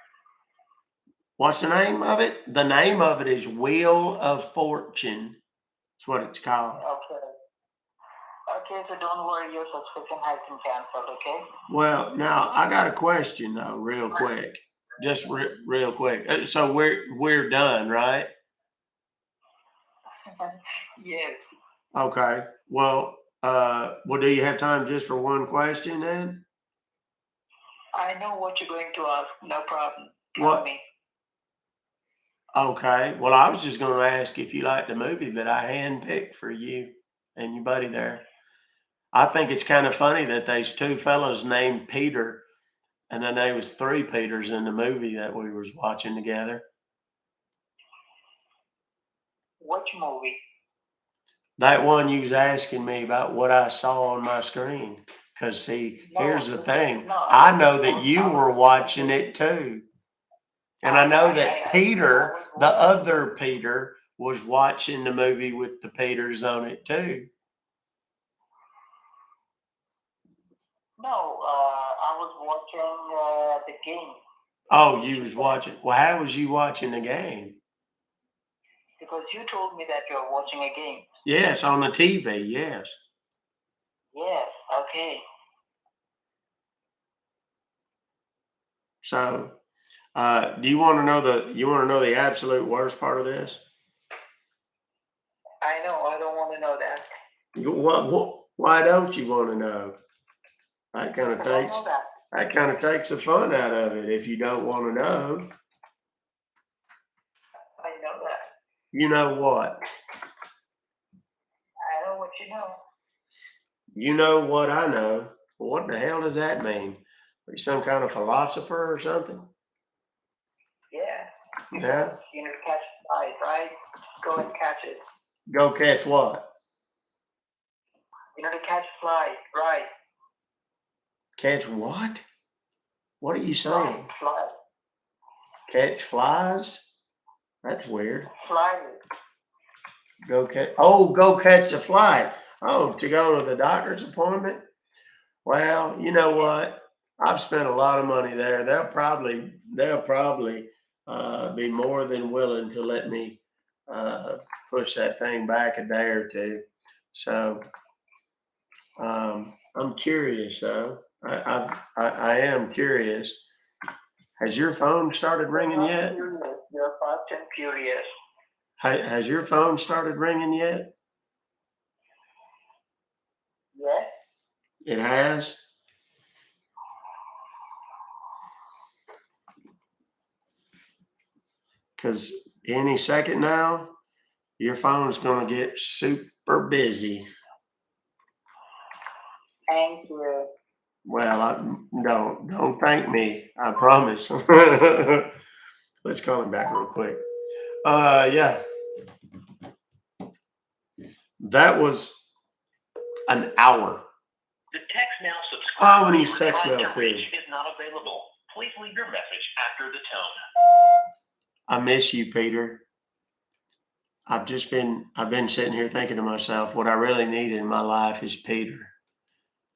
Speaker 1: What's the name of it? The name of it is Wheel of Fortune. That's what it's called.
Speaker 3: Okay, so don't worry, your subscription has been canceled, okay?
Speaker 1: Well, now I got a question though, real quick. Just real quick. So we're done, right?
Speaker 3: Yes.
Speaker 1: Okay. Well, do you have time just for one question then?
Speaker 3: I know what you're going to ask. No problem.
Speaker 1: What?
Speaker 3: Tell me.
Speaker 1: Okay. Well, I was just going to ask if you liked the movie that I handpicked for you and your buddy there. I think it's kind of funny that there's two fellows named Peter, and then there was three Peters in the movie that we was watching together.
Speaker 3: Which movie?
Speaker 1: That one you was asking me about what I saw on my screen. Because, see, here's the thing. I know that you were watching it too. And I know that Peter, the other Peter, was watching the movie with the Peters on it too.
Speaker 3: No, I was watching the game.
Speaker 1: Oh, you was watching. Well, how was you watching the game?
Speaker 3: Because you told me that you're watching a game.
Speaker 1: Yes, on the TV, yes.
Speaker 3: Yes, okay.
Speaker 1: So, do you want to know the absolute worst part of this?
Speaker 3: I know. I don't want to know that.
Speaker 1: Why don't you want to know? That kind of That kind of takes the fun out of it if you don't want to know.
Speaker 3: I know that.
Speaker 1: You know what?
Speaker 3: I know what you know.
Speaker 1: You know what I know. What the hell does that mean? Are you some kind of philosopher or something?
Speaker 3: Yeah.
Speaker 1: Yeah.
Speaker 3: You know to catch flies, right? Go and catch it.
Speaker 1: Go catch what?
Speaker 3: You know to catch flies, right?
Speaker 1: Catch what? What are you saying?
Speaker 3: Right, flies.
Speaker 1: Catch flies? That's weird.
Speaker 3: Flies.
Speaker 1: Go catch a flight. Oh, to go to the doctor's appointment? Well, you know what? I've spent a lot of money there. They'll probably be more than willing to let me push that thing back a day or two. So I'm curious though. I am curious. Has your phone started ringing yet?
Speaker 3: You're fast and furious.
Speaker 1: Has your phone started ringing yet?
Speaker 3: Yes.
Speaker 1: It has? Because any second now, your phone's going to get super busy.
Speaker 3: Thank you.
Speaker 1: Well, don't thank me. I promise. Let's call him back real quick. Yeah, that was an hour.
Speaker 4: The text now subscriber
Speaker 1: and he's texting now
Speaker 4: to
Speaker 1: too.
Speaker 4: reach is not available. Please leave your message after the tone.
Speaker 1: I miss you, Peter. I've been sitting here thinking to myself, what I really need in my life is Peter.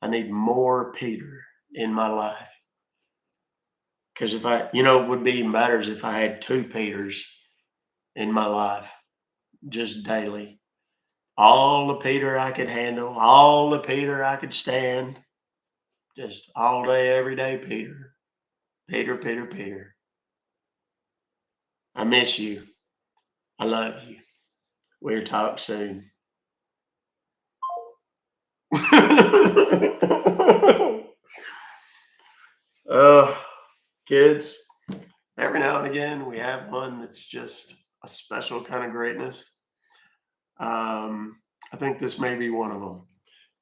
Speaker 1: I need more Peter in my life. Because it would be even better if I had 2 Peters in my life, just daily. All the Peter I could handle, all the Peter I could stand, just all day, every day, Peter. Peter, Peter, Peter. I miss you. I love you. We'll talk soon. Kids, every now and again we have one that's just a special kind of greatness. I think this may be one of them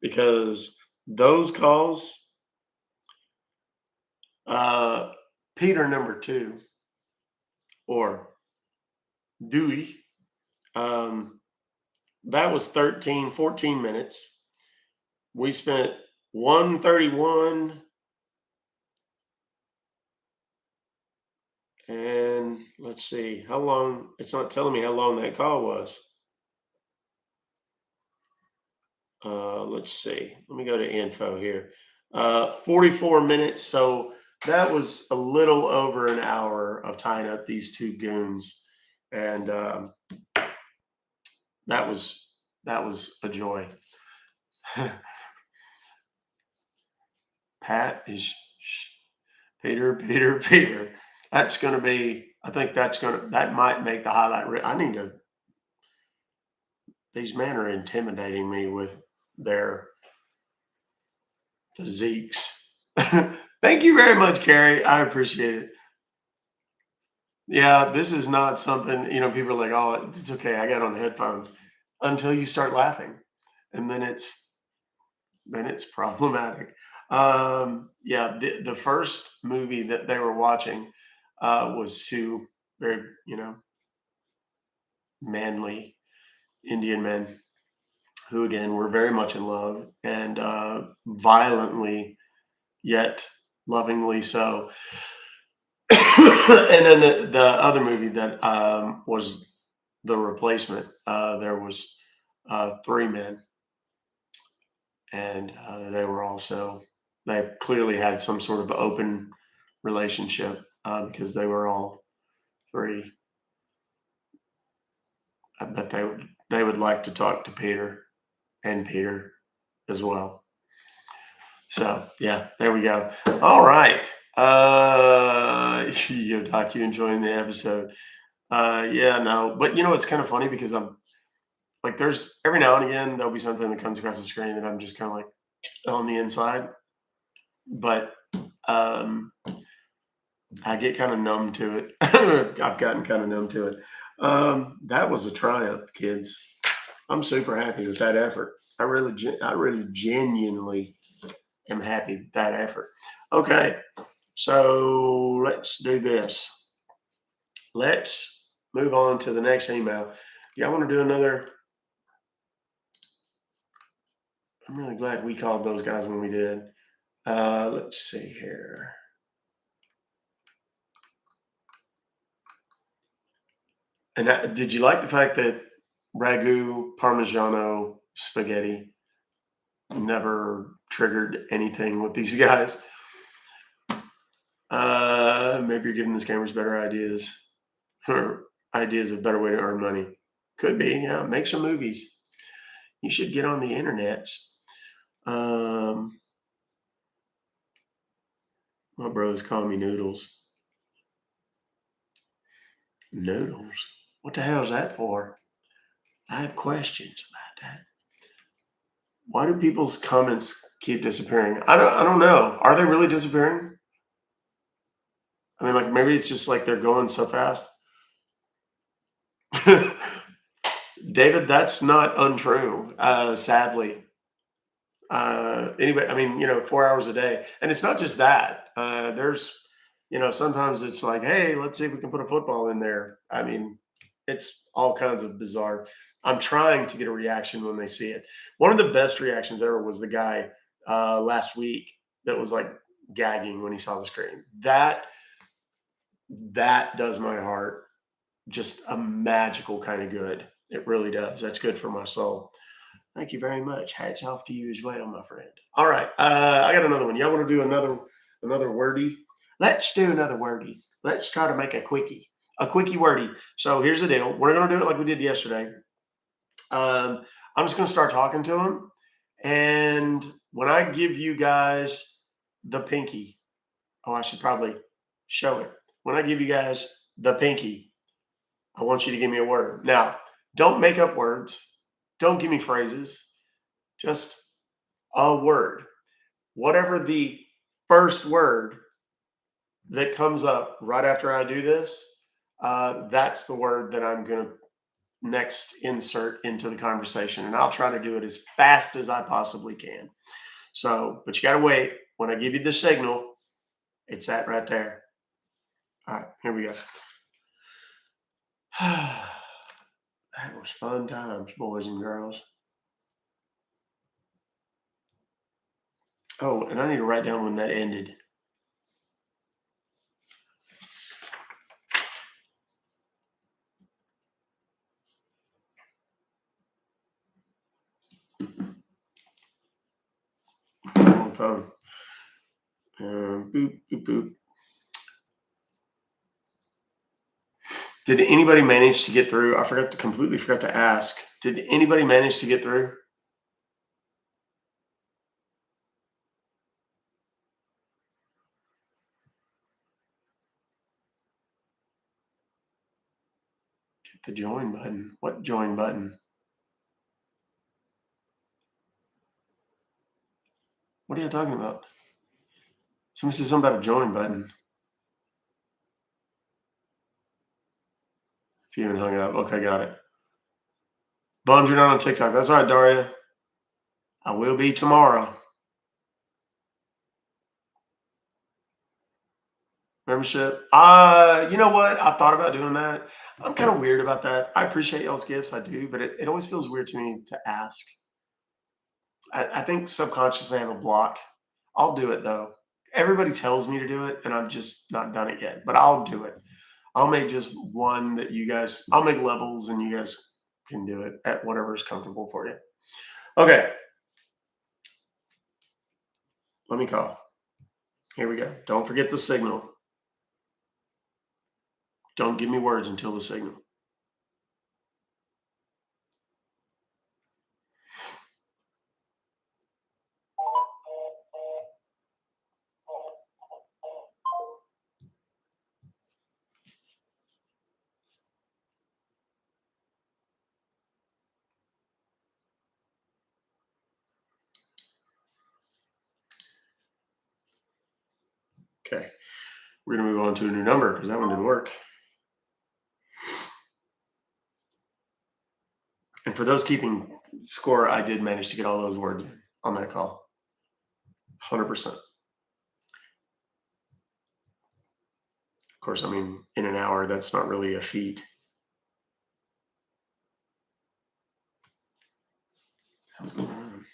Speaker 1: because those calls, Peter number 2 or Dewey, that was 14 minutes. We spent 131 and let's see how long. It's not telling me how long that call was. Let's see. Let me go to info here. 44 minutes. So that was a little over an hour of tying up these 2 goons. And that was a joy. Pat is Peter. That's going to be, I think that might make the highlight. These men are intimidating me with their physiques. Thank you very much, Carrie. I appreciate it. Yeah, this is not something, people are like, oh, it's okay. I got on headphones until you start laughing. And then it's problematic. Yeah, the first movie that they were watching was 2 very, manly Indian men who, again, were very much in love and violently yet lovingly so. And then the other movie that was The Replacement, there was 3 men, and they clearly had some sort of open relationship because they were all 3. But they would like to talk to Peter and Peter as well. So yeah, there we go. All right. Yo, Doc, you enjoying the episode? Yeah, no, but it's kind of funny because I'm like, there's every now and again there'll be something that comes across the screen that I'm just kind of like on the inside, but I get kind of numb to it. I've gotten kind of numb to it. That was a triumph, kids. I'm super happy with that effort. I really genuinely am happy with that effort. Okay, so let's do this. Let's move on to the next email. Y'all want to do another? I'm really glad we called those guys when we did. Let's see here. And did you like the fact that ragu parmigiano spaghetti never triggered anything with these guys? Maybe you're giving the scammers better ideas or ideas of better way to earn money. Could be, yeah. Make some movies. You should get on the internet. My bros call me Noodles. Noodles? What the hell is that for? I have questions about that. Why do people's comments keep disappearing? I don't know. Are they really disappearing? I mean, like maybe it's just like they're going so fast. David, that's not untrue. Sadly, anyway, I mean, 4 hours a day, and it's not just that. There's, sometimes it's like, hey, let's see if we can put a football in there. I mean, it's all kinds of bizarre. I'm trying to get a reaction when they see it. One of the best reactions ever was the guy last week that was like gagging when he saw the screen. That does my heart just a magical kind of good. It really does. That's good for my soul. Thank you very much. Hats off to you as well, my friend. All right, I got another one. Y'all want to do another wordy? Let's do another wordy. Let's try to make a quickie wordy. So here's the deal. We're gonna do it like we did yesterday. I'm just gonna start talking to them, and when I give you guys the pinky, I should probably show it. When I give you guys the pinky, I want you to give me a word. Now, don't make up words. Don't give me phrases. Just a word. Whatever the first word that comes up right after I do this, that's the word that I'm going to next insert into the conversation. And I'll try to do it as fast as I possibly can. So, but you got to wait. When I give you the signal, it's that right there. All right, here we go. That was fun times, boys and girls. Oh, and I need to write down when that ended. Wrong phone. Boop, boop, boop. Did anybody manage to get through? Completely forgot to ask. Did anybody manage to get through? Hit the join button. What join button? What are you talking about? Somebody said something about a join button. If you even hung up. Okay, got it. Bums, you're not on TikTok. That's all right, Daria. I will be tomorrow. Membership. You know what? I thought about doing that. I'm kind of weird about that. I appreciate y'all's gifts. I do, but it always feels weird to me to ask. I think subconsciously I have a block. I'll do it though. Everybody tells me to do it, and I've just not done it yet. But I'll do it. I'll make just one that you guys. I'll make levels, and you guys can do it at whatever is comfortable for you. Okay. Let me call. Here we go. Don't forget the signal. Don't give me words until the signal. Okay. We're going to move on to a new number because that one didn't work. And for those keeping score, I did manage to get all those words in on that call. 100%. Of course, I mean, in an hour, that's not really a feat. What's going on?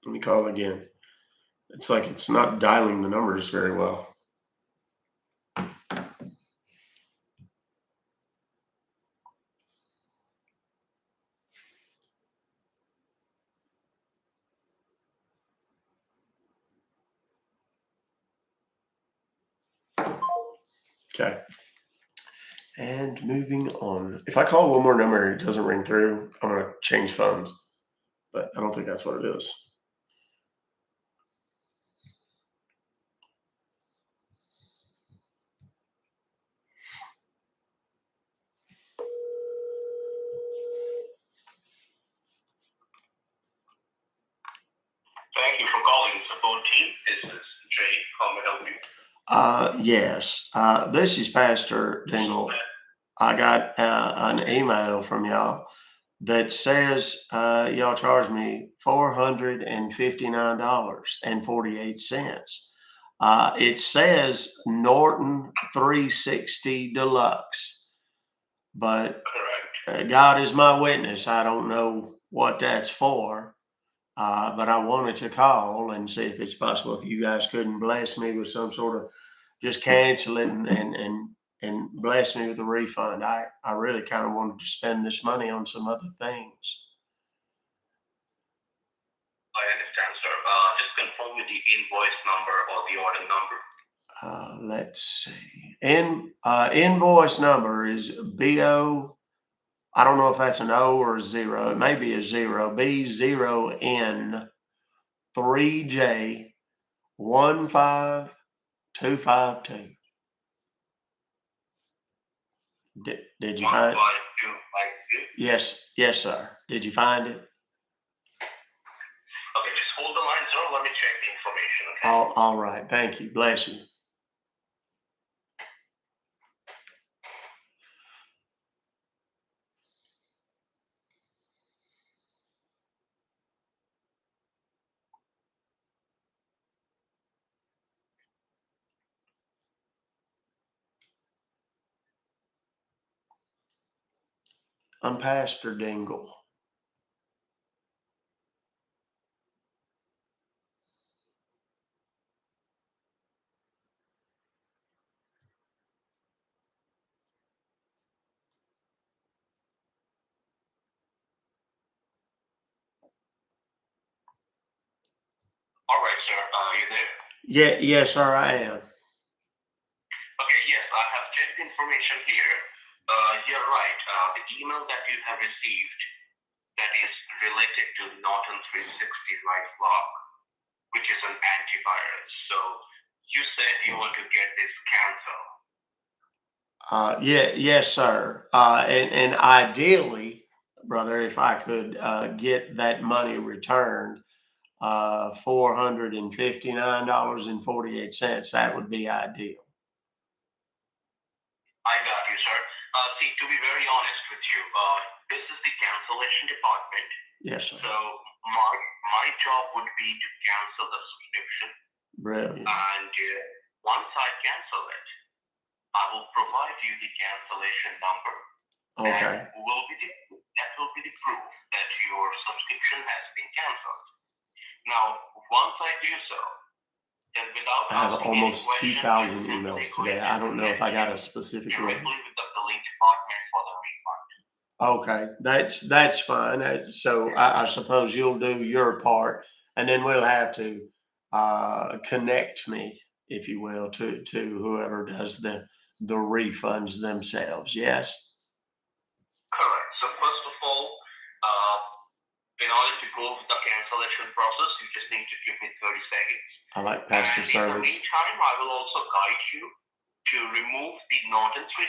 Speaker 1: Let me call again. It's like it's not dialing the numbers very well. Okay. And moving on. If I call one more number and it doesn't ring through, I'm going to change phones. But I don't think that's what it is.
Speaker 4: Thank you for calling the support team. This is Jay. How may I help you?
Speaker 1: Yes. This is Pastor Dingle. I got an email from y'all that says y'all charge me $459.48. It says Norton 360 Deluxe, but
Speaker 4: Correct.
Speaker 1: God is my witness. I don't know what that's for, but I wanted to call and see if it's possible if you guys couldn't bless me with some sort of just cancel it and bless me with a refund. I really kind of wanted to spend this money on some other things.
Speaker 4: I understand, sir. Just confirm with the invoice number or the order number.
Speaker 1: Let's see. Invoice number is BO. I don't know if that's an O or a zero. It may be a zero. B0N3J15252. Did you find it?
Speaker 4: 15252.
Speaker 1: Yes, sir. Did you find it?
Speaker 4: Okay, just hold the line, sir. Let me check the information, okay?
Speaker 1: All right. Thank you. Bless you. I'm Pastor Dingle.
Speaker 4: All right, sir. You there?
Speaker 1: Yes, sir, I am.
Speaker 4: Okay, yes, I have checked the information here. You're right. The email that you have received that is related to Norton 360 LifeLock, which is an antivirus. So you said you want to get this canceled.
Speaker 1: Yes, sir. And ideally, brother, if I could get that money returned, $459.48, that would be ideal.
Speaker 4: I got you, sir. See, to be very honest with you, this is the cancellation department.
Speaker 1: Yes, sir.
Speaker 4: So my job would be to cancel the subscription.
Speaker 1: Brilliant.
Speaker 4: And once I cancel it, I will provide you the cancellation number.
Speaker 1: Okay.
Speaker 4: That will be the proof that your subscription has been canceled. Now, once I do so, then without
Speaker 1: I have almost 2,000 emails today. I don't know if I got a specific one.
Speaker 4: Directly with the billing department for the refund.
Speaker 1: Okay, that's fine. So I suppose you'll do your part, and then we'll have to connect me, if you will, to whoever does the refunds themselves. Yes.
Speaker 4: Correct. So first of all, in order to go improve the cancellation process, you just need to give me 30 seconds.
Speaker 1: I like faster
Speaker 4: And in the
Speaker 1: service.
Speaker 4: meantime, I will also guide you to remove the Norton 360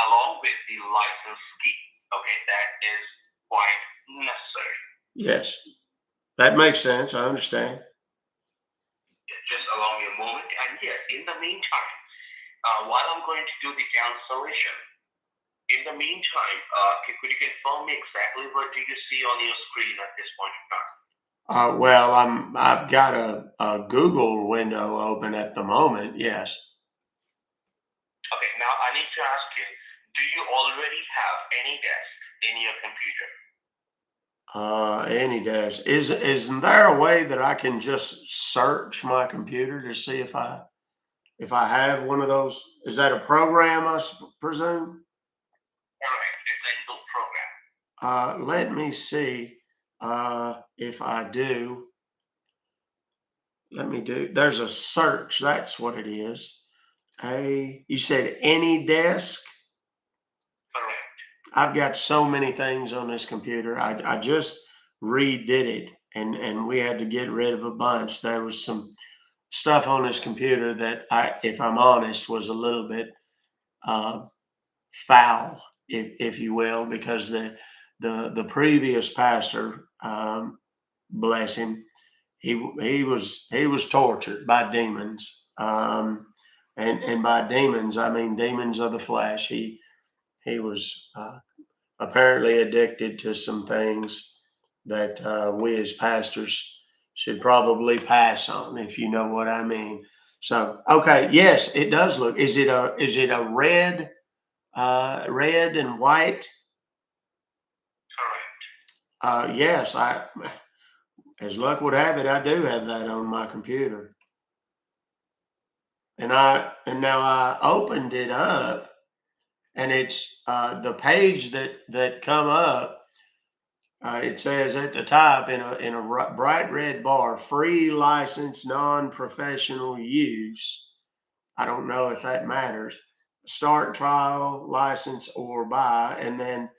Speaker 4: along with the license key. Okay, that is quite necessary.
Speaker 1: Yes, that makes sense. I understand.
Speaker 4: Just allow me a moment. And yes, in the meantime, while I'm going to do the cancellation, in the meantime, could you confirm me exactly what do you see on your screen at this point in time?
Speaker 1: Well, I've got a Google window open at the moment. Yes.
Speaker 4: Okay, now I need to ask you, do you already have any desk in your computer?
Speaker 1: Any dash. Isn't there a way that I can just search my computer to see if I have one of those? Is that a program, I presume?
Speaker 4: Correct, it's a inbuilt program.
Speaker 1: Let me see if I do. Let me do. There's a search. That's what it is. You said any desk?
Speaker 4: Correct.
Speaker 1: I've got so many things on this computer. I just redid it and we had to get rid of a bunch. There was some stuff on this computer that if I'm honest, was a little bit uh, foul, if you will, because the previous pastor, bless him, he was tortured by demons, and by demons I mean demons of the flesh. He was apparently addicted to some things that we as pastors should probably pass on, if you know what I mean. So, okay, yes, it does look. Is it a red, red and white?
Speaker 4: Correct.
Speaker 1: Yes, as luck would have it, I do have that on my computer, and now I opened it up, and it's the page that come up. It says at the top in a bright red bar, free license, non-professional use. I don't know if that matters. Start trial, license, or buy, and then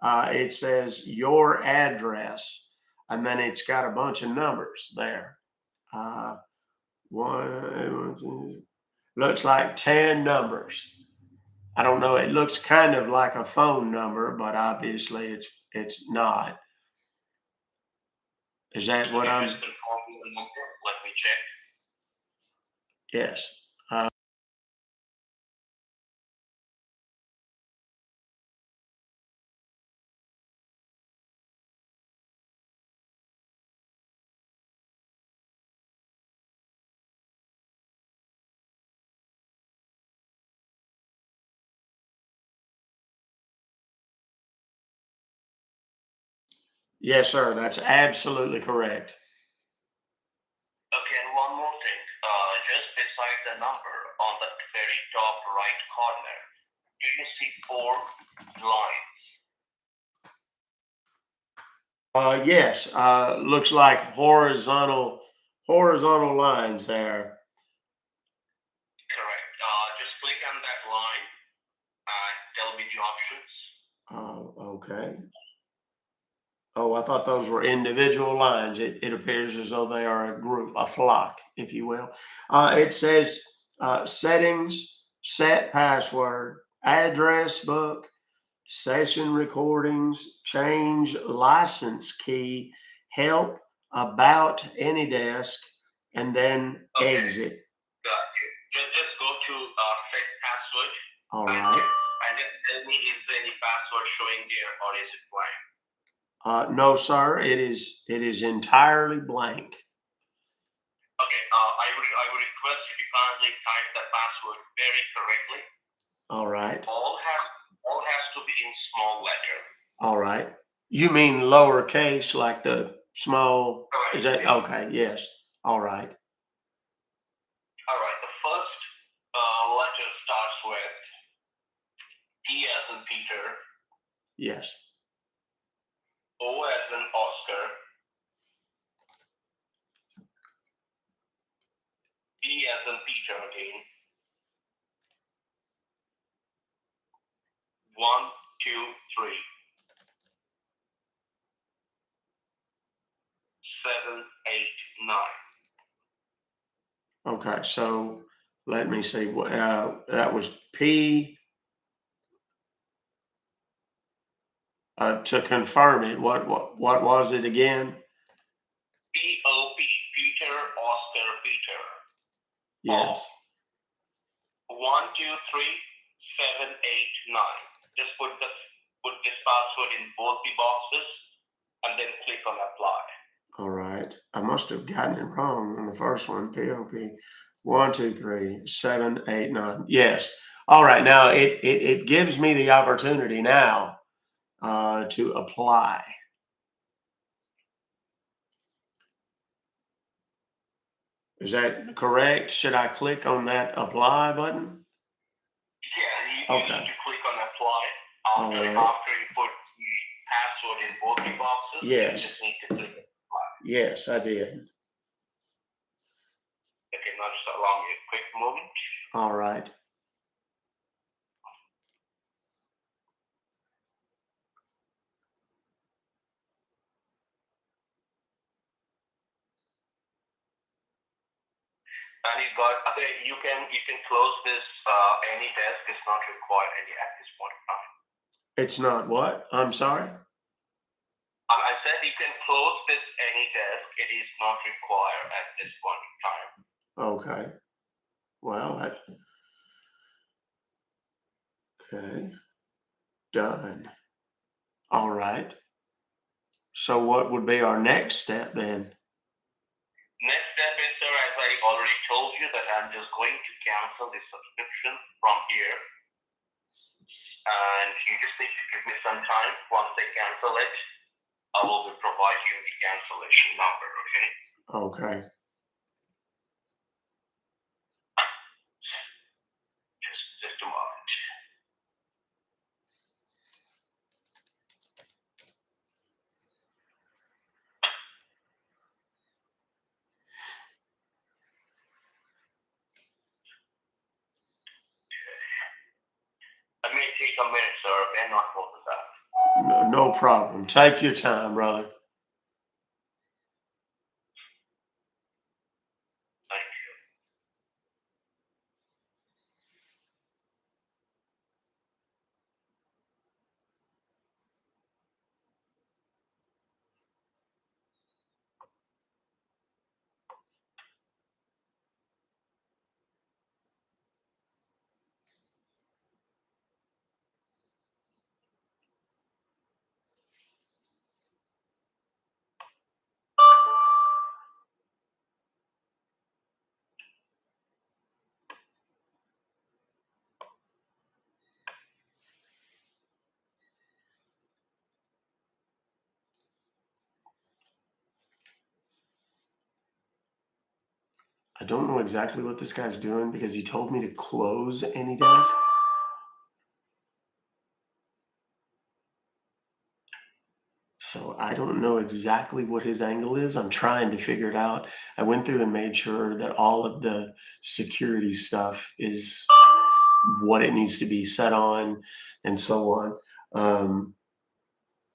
Speaker 1: it says your address, and then it's got a bunch of numbers there. Uh, looks like 10 numbers. I don't know. It looks kind of like a phone number, but obviously it's not. Is that what I'm?
Speaker 4: Just confirm the number. Let me check.
Speaker 1: Yes. Yes, sir. That's absolutely correct.
Speaker 4: Okay, and one more thing. Just beside the number on the very top right corner, do you see 4 lines?
Speaker 1: Yes. Looks like horizontal lines there.
Speaker 4: Correct. Just click on that line and tell me the options.
Speaker 1: Oh, okay. Oh, I thought those were individual lines. It appears as though they are a group, a flock, if you will. It says settings, set password, address book, session recordings, change license key, help, about any desk, and then
Speaker 4: Okay.
Speaker 1: exit.
Speaker 4: Got you. Just go to set password.
Speaker 1: All right.
Speaker 4: And just tell me, is there any password showing there or is it blank?
Speaker 1: No, sir. It is entirely blank.
Speaker 4: Okay. I would request you to kindly type the password very correctly.
Speaker 1: All right.
Speaker 4: All has to be in small letter.
Speaker 1: All right. You mean lowercase, like the small?
Speaker 4: Correct.
Speaker 1: Is that okay? Yes. All right.
Speaker 4: All right. The first letter starts with P as in Peter,
Speaker 1: Yes.
Speaker 4: O as in Oscar, P as in Peter again. 1, 2, 3.
Speaker 3: 789.
Speaker 1: Okay, so let me see. That was P. To confirm it, what was it again?
Speaker 3: POP, Peter Oscar Peter.
Speaker 1: Yes.
Speaker 3: 123789. Just put this password in both the boxes and then click on apply.
Speaker 1: All right. I must have gotten it wrong on the first one. POP 123789. Yes. All right. Now it gives me the opportunity now to apply. Is that correct? Should I click on that apply button?
Speaker 3: Yeah, you
Speaker 1: Okay.
Speaker 3: need to click on apply
Speaker 1: All right.
Speaker 3: after you put the password in both the boxes.
Speaker 1: Yes.
Speaker 3: You just need to click apply.
Speaker 1: Yes, I did.
Speaker 3: Okay, now just allow me a quick moment.
Speaker 1: All right.
Speaker 3: And you can close this. Any desk is not required at this point in time.
Speaker 1: It's not what? I'm sorry?
Speaker 3: I said you can close this any desk. It is not required at this point in time.
Speaker 1: Okay. Well, okay. Done. All right. So what would be our next step then?
Speaker 3: Next step is, sir, as I already told you, that I'm just going to cancel the subscription from here. And you just need to give me some time. Once I cancel it, I will provide you the cancellation number, okay?
Speaker 1: Okay.
Speaker 3: Just a moment. It may take a minute, sir, and not more than that.
Speaker 1: No problem. Take your time, brother.
Speaker 3: Thank you.
Speaker 1: I don't know exactly what this guy's doing because he told me to close any desk. So I don't know exactly what his angle is. I'm trying to figure it out. I went through and made sure that all of the security stuff is what it needs to be set on and so on.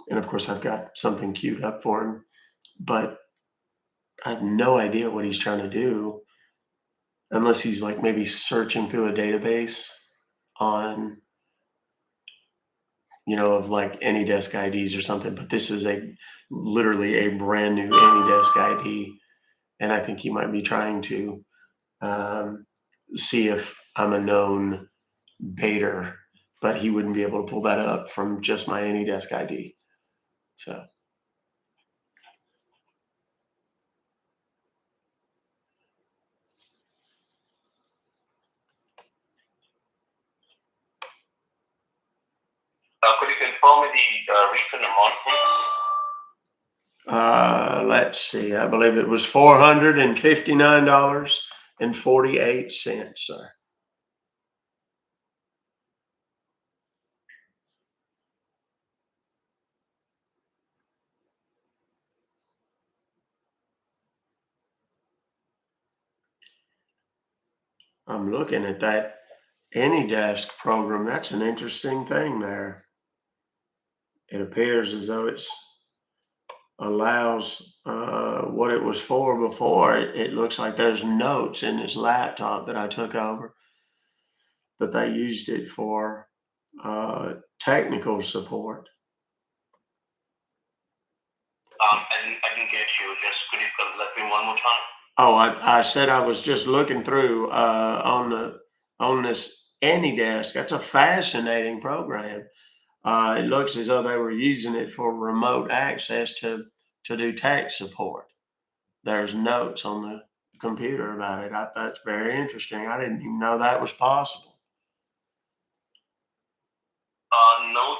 Speaker 1: And of course, I've got something queued up for him, but I have no idea what he's trying to do unless he's like maybe searching through a database on, of like AnyDesk IDs or something. But this is literally a brand new AnyDesk ID. And I think he might be trying to see if I'm a known baiter, but he wouldn't be able to pull that up from just my AnyDesk ID. So.
Speaker 3: Could you confirm me the refund amount, please?
Speaker 1: Let's see. I believe it was $459.48, sir. I'm looking at that AnyDesk program. That's an interesting thing there. It appears as though it's allows what it was for before. It looks like there's notes in this laptop that I took over that they used it for technical support.
Speaker 4: I didn't get you. Just could you let me one more time?
Speaker 1: Oh, I said I was just looking through on this AnyDesk. That's a fascinating program. It looks as though they were using it for remote access to do tech support. There's notes on the computer about it. That's very interesting. I didn't even know that was possible.
Speaker 4: Note,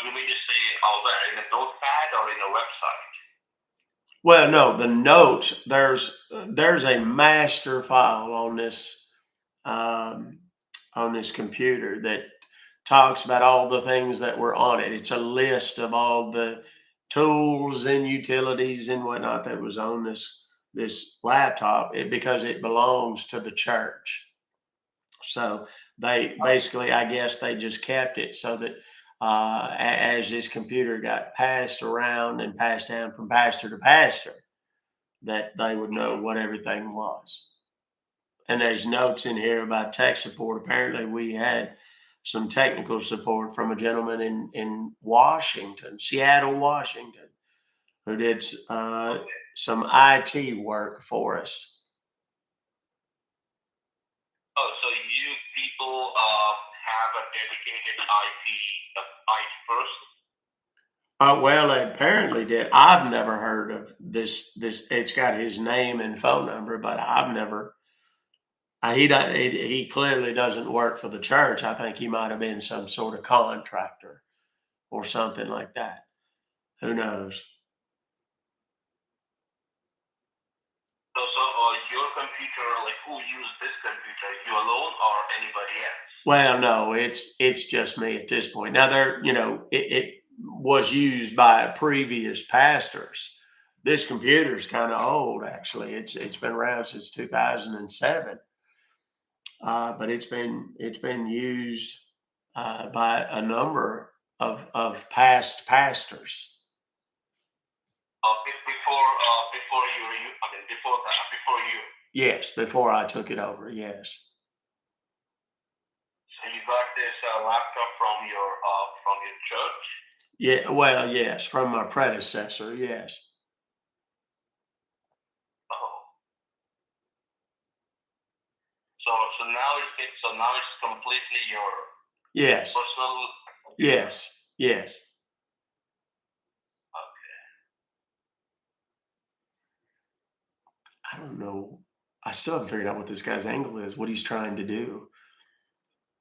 Speaker 4: you mean to say where? In a notepad or in a website?
Speaker 1: Well, no, the notes, there's a master file um, on this computer that talks about all the things that were on it. It's a list of all the tools and utilities and whatnot that was on this laptop, because it belongs to the church. So they basically, I guess, they just kept it so that as this computer got passed around and passed down from pastor to pastor, that they would know what everything was. And there's notes in here about tech support. Apparently, we had some technical support from a gentleman in Washington, Seattle, Washington, who did some IT work for us.
Speaker 4: Oh, so you people have a dedicated IT person?
Speaker 1: Well, they apparently did. I've never heard of this. It's got his name and phone number, but I've never. He clearly doesn't work for the church. I think he might have been some sort of contractor or something like that. Who knows?
Speaker 4: So your computer, like who used this computer? You alone or anybody else?
Speaker 1: Well, no, it's just me at this point. Now it was used by previous pastors. This computer is kind of old, actually. It's been around since 2007, but it's been used by a number of past pastors.
Speaker 4: Before you.
Speaker 1: Yes, before I took it over. Yes.
Speaker 4: So you got this laptop from your church?
Speaker 1: Yeah. Well, yes, from my predecessor. Yes.
Speaker 4: Oh. So now it's completely your
Speaker 1: Yes.
Speaker 4: personal.
Speaker 1: Yes. Yes. I don't know. I still haven't figured out what this guy's angle is, what he's trying to do.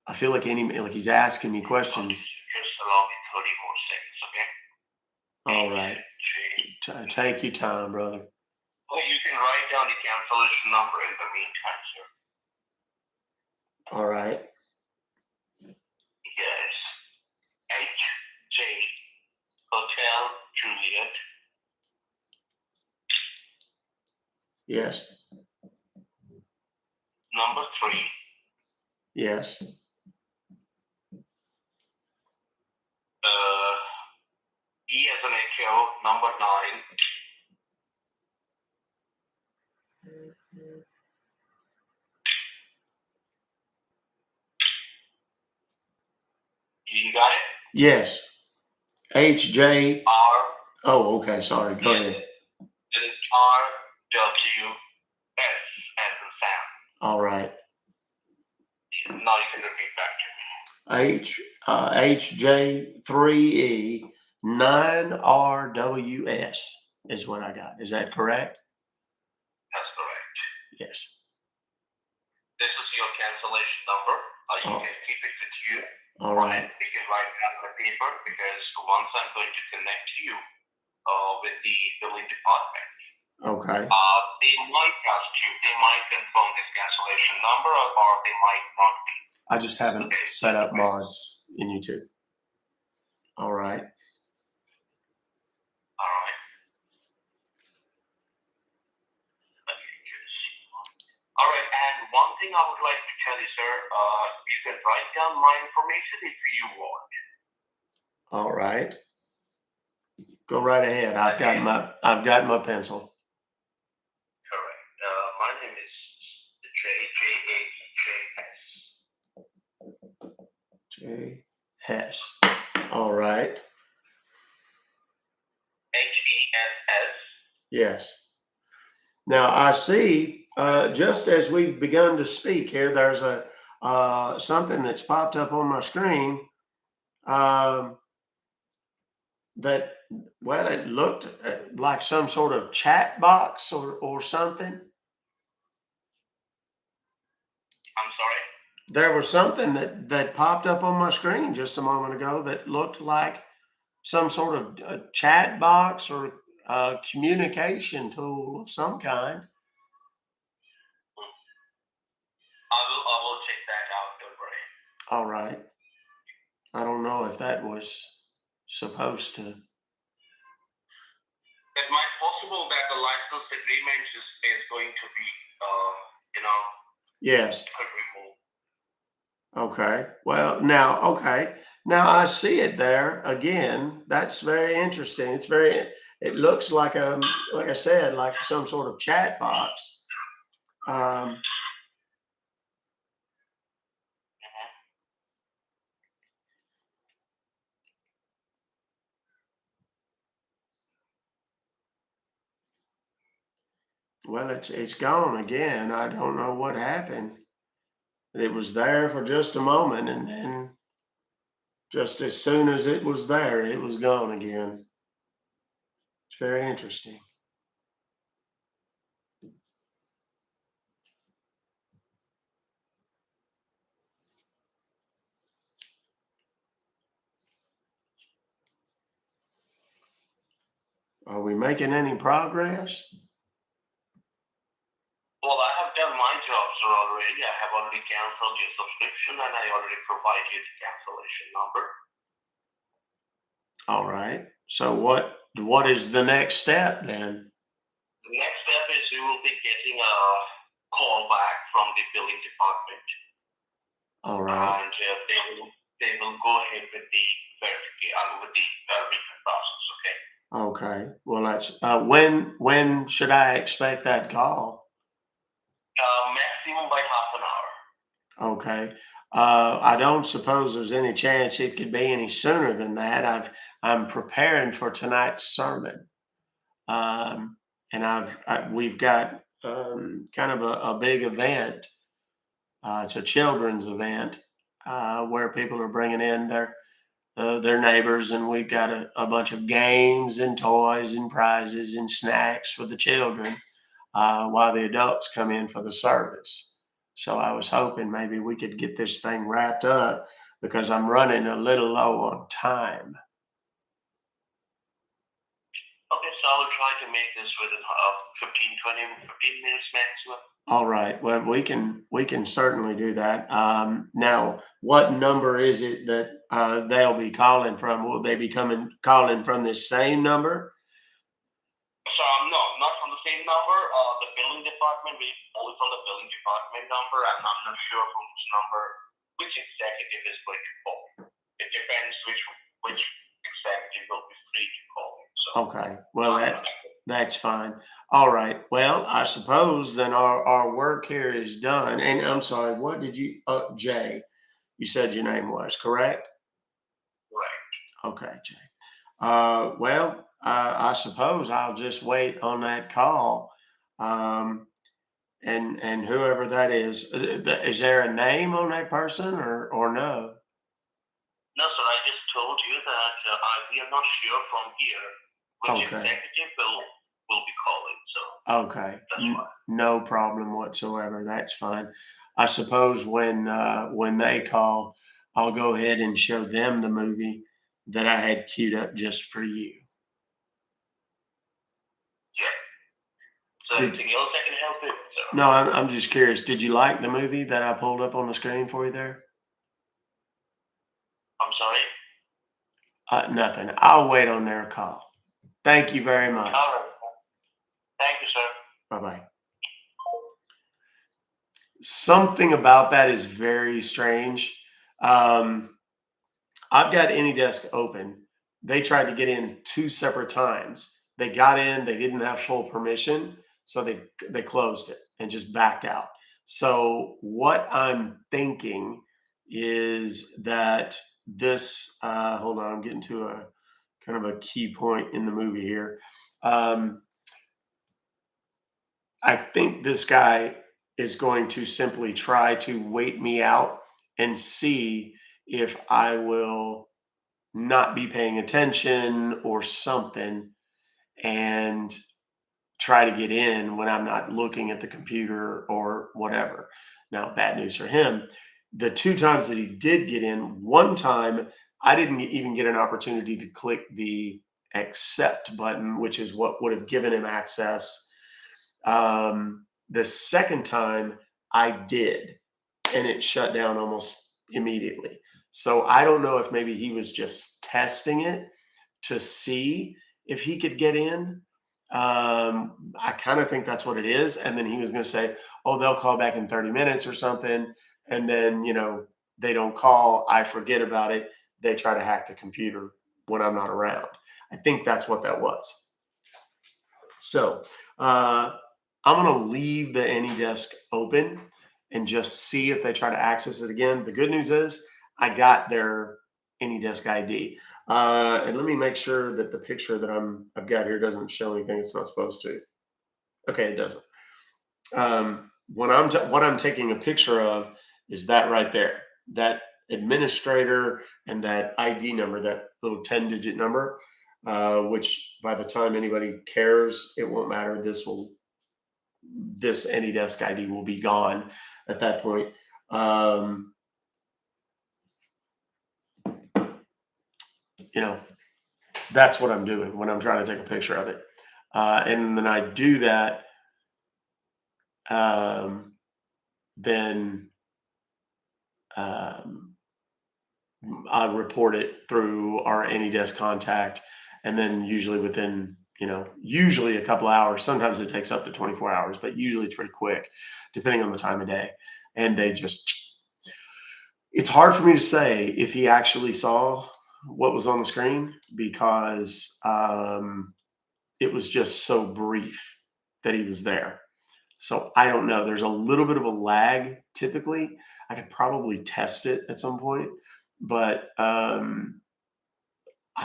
Speaker 1: I feel like he's asking me questions.
Speaker 4: Just allow me 30 more seconds, okay?
Speaker 1: All right. Take your time, brother.
Speaker 4: Well, you can write down the cancellation number in the meantime, sir.
Speaker 1: All right.
Speaker 4: Yes. HJ Hotel Juliet.
Speaker 1: Yes.
Speaker 4: Number 3.
Speaker 1: Yes.
Speaker 4: E as an echo, number 9. You got it?
Speaker 1: Yes. HJ.
Speaker 4: R.
Speaker 1: Oh, okay. Sorry. Go ahead.
Speaker 4: It is RWS as in Sam.
Speaker 1: All right.
Speaker 4: Now you can repeat back to me.
Speaker 1: HJ3E 9RWS is what I got. Is that correct?
Speaker 4: That's correct.
Speaker 1: Yes.
Speaker 4: This is your cancellation number. You can keep it with you.
Speaker 1: All right.
Speaker 4: You can write down on the paper because once I'm going to connect you with the billing department.
Speaker 1: Okay.
Speaker 4: They might ask you, they might confirm this cancellation number or they might not be.
Speaker 1: I just haven't set up mods in YouTube. All right.
Speaker 4: All right. All right, and one thing I would like to tell you, sir, you can write down my information if you want.
Speaker 1: All right. Go right ahead. I've got my pencil.
Speaker 4: Correct. My name is
Speaker 1: J. Hess. All right.
Speaker 4: HESS.
Speaker 1: Yes. Now I see, just as we've begun to speak here, there's a something that's popped up on my screen. That, well, it looked like some sort of chat box or something.
Speaker 4: I'm sorry.
Speaker 1: There was something that popped up on my screen just a moment ago that looked like some sort of chat box or communication tool of some kind.
Speaker 4: I will check that out. Don't worry.
Speaker 1: All right. I don't know if that was supposed to.
Speaker 4: It might possible that the license agreement is going to be,
Speaker 1: Yes.
Speaker 4: removed.
Speaker 1: Okay. Well, now, okay. Now I see it there again. That's very interesting. It looks like like I said, like some sort of chat box. Well, it's gone again. I don't know what happened. It was there for just a moment, and then just as soon as it was there, it was gone again. It's very interesting. Are we making any progress?
Speaker 4: Well, I have done my job, sir, already. I have already canceled your subscription and I already provided you the cancellation number.
Speaker 1: All right. So what is the next step then?
Speaker 4: The next step is you will be getting a call back from the billing department.
Speaker 1: All right.
Speaker 4: And they will go ahead with the refund process, okay?
Speaker 1: Okay. Well, that's when should I expect that call?
Speaker 4: Maximum by half an hour.
Speaker 1: Okay. I don't suppose there's any chance it could be any sooner than that. I'm preparing for tonight's sermon. And we've got kind of a big event. It's a children's event where people are bringing in their neighbors, and we've got a bunch of games and toys and prizes and snacks for the children while the adults come in for the service. So I was hoping maybe we could get this thing wrapped up because I'm running a little low on time.
Speaker 4: Okay, so I will try to make this within 15 minutes maximum.
Speaker 1: All right. Well, we can certainly do that. Now, what number is it that they'll be calling from? Will they be calling from this same number?
Speaker 4: So no, not from the same number. The billing department, we only from the billing department number, and I'm not sure from which executive is going to call. It depends which executive will be free to call. So
Speaker 1: Okay. Well, that's fine. All right. Well, I suppose then our work here is done. And I'm sorry, what did you, Jay, you said your name was, correct?
Speaker 4: right.
Speaker 1: Okay, Jay. Well, I suppose I'll just wait on that call. And whoever that is there a name on that person or no?
Speaker 4: No, sir. I just told you that we are not sure from here which
Speaker 1: Okay.
Speaker 4: executive will be calling. So
Speaker 1: Okay.
Speaker 4: that's fine.
Speaker 1: No problem whatsoever. That's fine. I suppose when they call, I'll go ahead and show them the movie that I had queued up just for you.
Speaker 4: Yeah. So
Speaker 1: Did-
Speaker 4: anything else I can help with, sir?
Speaker 1: No, I'm just curious. Did you like the movie that I pulled up on the screen for you there?
Speaker 4: I'm sorry.
Speaker 1: Nothing. I'll wait on their call. Thank you very much.
Speaker 4: All right. Thank you, sir.
Speaker 1: Bye-bye. Something about that is very strange. I've got AnyDesk open, they tried to get in 2 separate times. They got in, they didn't have full permission, so they closed it and just backed out. So what I'm thinking is that this hold on, I'm getting to a kind of a key point in the movie here. I think this guy is going to simply try to wait me out and see if I will not be paying attention or something, and try to get in when I'm not looking at the computer or whatever. Now, bad news for him. The 2 times that he did get in, one time I didn't even get an opportunity to click the accept button, which is what would have given him access. The second time I did, and it shut down almost immediately. So I don't know if maybe he was just testing it to see if he could get in. I kind of think that's what it is. And then he was going to say, oh, they'll call back in 30 minutes or something. And then, they don't call. I forget about it. They try to hack the computer when I'm not around. I think that's what that was. So I'm going to leave the AnyDesk open and just see if they try to access it again. The good news is I got their AnyDesk ID. And let me make sure that the picture that I've got here doesn't show anything it's not supposed to. Okay, it doesn't. What I'm taking a picture of is that right there, that administrator and that ID number, that little 10-digit number, which by the time anybody cares, it won't matter. This AnyDesk ID will be gone at that point. That's what I'm doing when I'm trying to take a picture of it. And then I do that. Then I report it through our AnyDesk contact. And then usually within, usually a couple hours, sometimes it takes up to 24 hours, but usually it's pretty quick, depending on the time of day. And it's hard for me to say if he actually saw what was on the screen, because it was just so brief that he was there. So I don't know. There's a little bit of a lag typically. I could probably test it at some point, but I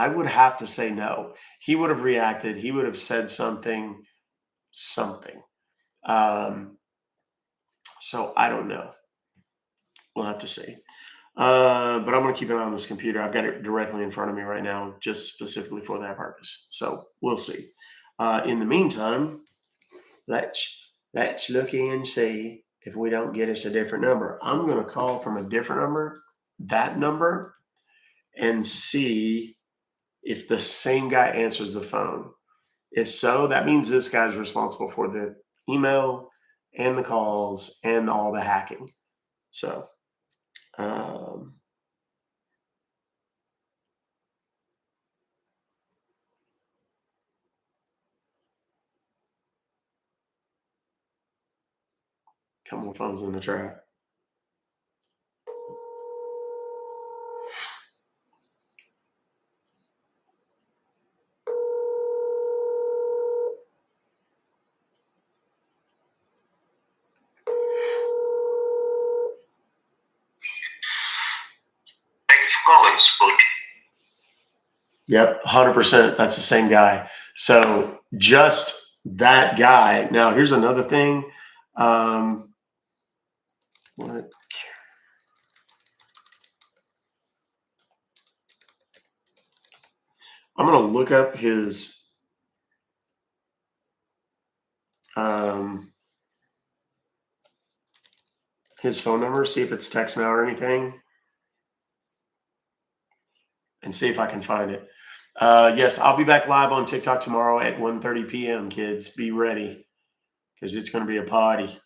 Speaker 1: would have to say no. He would have reacted. He would have said something. So I don't know. We'll have to see. But I'm going to keep an eye on this computer. I've got it directly in front of me right now, just specifically for that purpose. So we'll see. In the meantime, let's look and see if we don't get us a different number. I'm going to call from a different number, that number, and see if the same guy answers the phone. If so, that means this guy's responsible for the email and the calls and all the hacking. So, couple more phones in the trap. Yep, 100%. That's the same guy. So just that guy. Now, here's another thing. What? I'm going to look up his phone number, see if it's text now or anything, and see if I can find it. Yes, I'll be back live on TikTok tomorrow at 1:30 p.m. Kids, be ready, because it's going to be a party.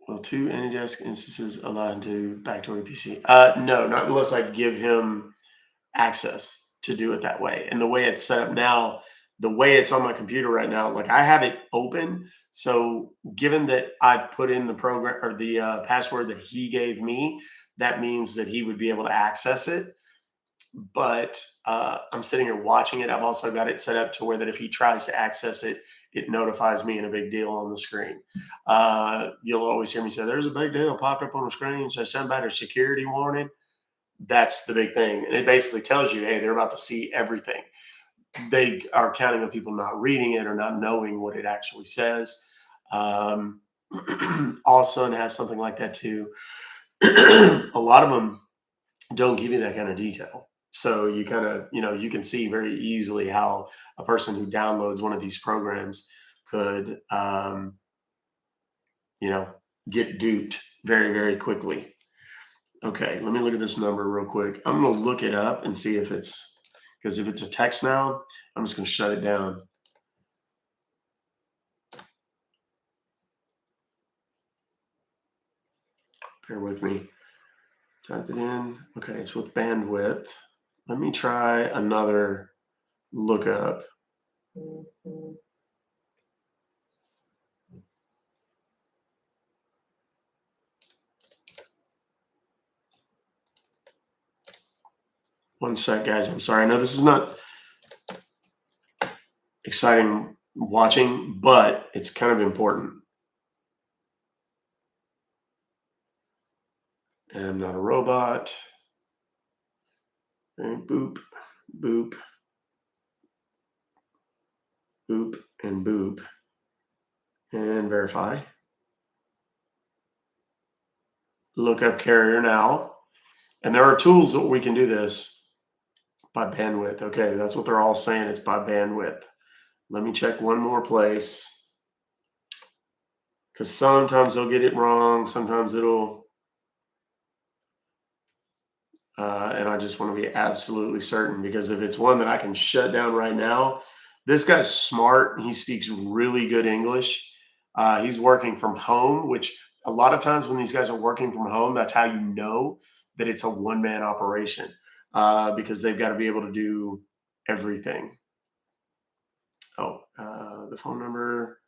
Speaker 1: Will 2 AnyDesk instances allow him to backdoor PC? No, not unless I give him access to do it that way. And the way it's set up now, the way it's on my computer right now, like I have it open. So given that I put in the program or the password that he gave me, that means that he would be able to access it. but I'm sitting here watching it. I've also got it set up to where that if he tries to access it, it notifies me in a big deal on the screen. You'll always hear me say, "There's a big deal popped up on the screen. Says something about a security warning." That's the big thing, and it basically tells you, "Hey, they're about to see everything." They are counting on people not reading it or not knowing what it actually says. Awesome has something like that too. A lot of them don't give you that kind of detail. So you kind of, you can see very easily how a person who downloads one of these programs could, you know, get duped very, very quickly. Okay, let me look at this number real quick. I'm going to look it up and see if because if it's a text now, I'm just going to shut it down. Bear with me. Type it in. Okay, it's with bandwidth. Let me try another lookup. One sec, guys. I'm sorry. I know this is not exciting watching, but it's kind of important. And I'm not a robot. And boop, boop, boop, and boop. And verify. Look up carrier now. And there are tools that we can do this by bandwidth. Okay, that's what they're all saying. It's by bandwidth. Let me check one more place. Because sometimes they'll get it wrong. Sometimes it'll. And I just want to be absolutely certain, because if it's one that I can shut down right now, this guy's smart. He speaks really good English. He's working from home, which a lot of times when these guys are working from home, that's how you know that it's a one-man operation, because they've got to be able to do everything. Oh, the phone number.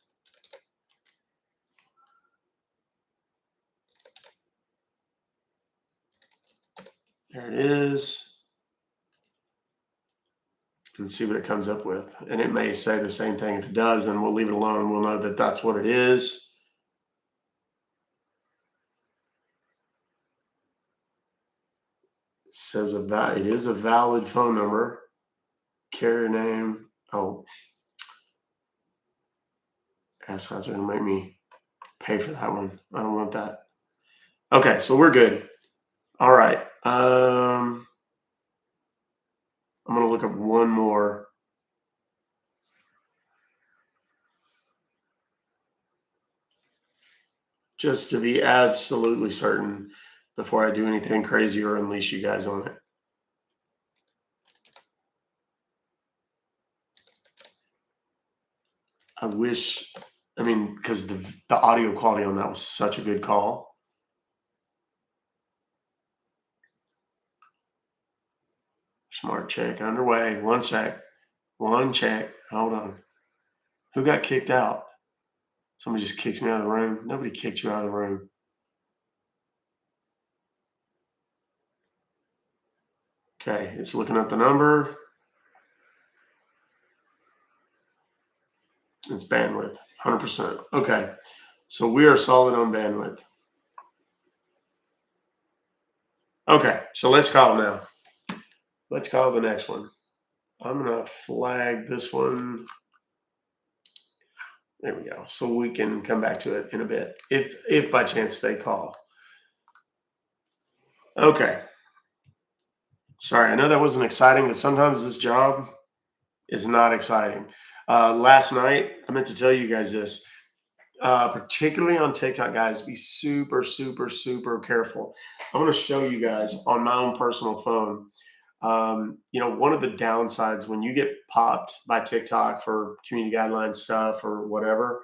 Speaker 1: There it is. And see what it comes up with. And it may say the same thing. If it does, then we'll leave it alone. We'll know that that's what it is. It says it is a valid phone number. Carrier name. Oh, assholes are gonna make me pay for that one. I don't want that. Okay, so we're good. All right. I'm gonna look up one more. Just to be absolutely certain before I do anything crazy or unleash you guys on it. I wish, because the audio quality on that was such a good call. Smart check underway. One sec. One check. Hold on. Who got kicked out? Somebody just kicked me out of the room. Nobody kicked you out of the room. Okay, it's looking up the number. It's bandwidth, 100%. Okay, so we are solid on bandwidth. Okay, so let's call now. Let's call the next one. I'm gonna flag this one. There we go. So we can come back to it in a bit, if by chance they call. Okay. Sorry, I know that wasn't exciting, but sometimes this job is not exciting. Last night, I meant to tell you guys this. Particularly on TikTok, guys, be super, super, super careful. I'm going to show you guys on my own personal phone. One of the downsides when you get popped by TikTok for community guidelines stuff or whatever,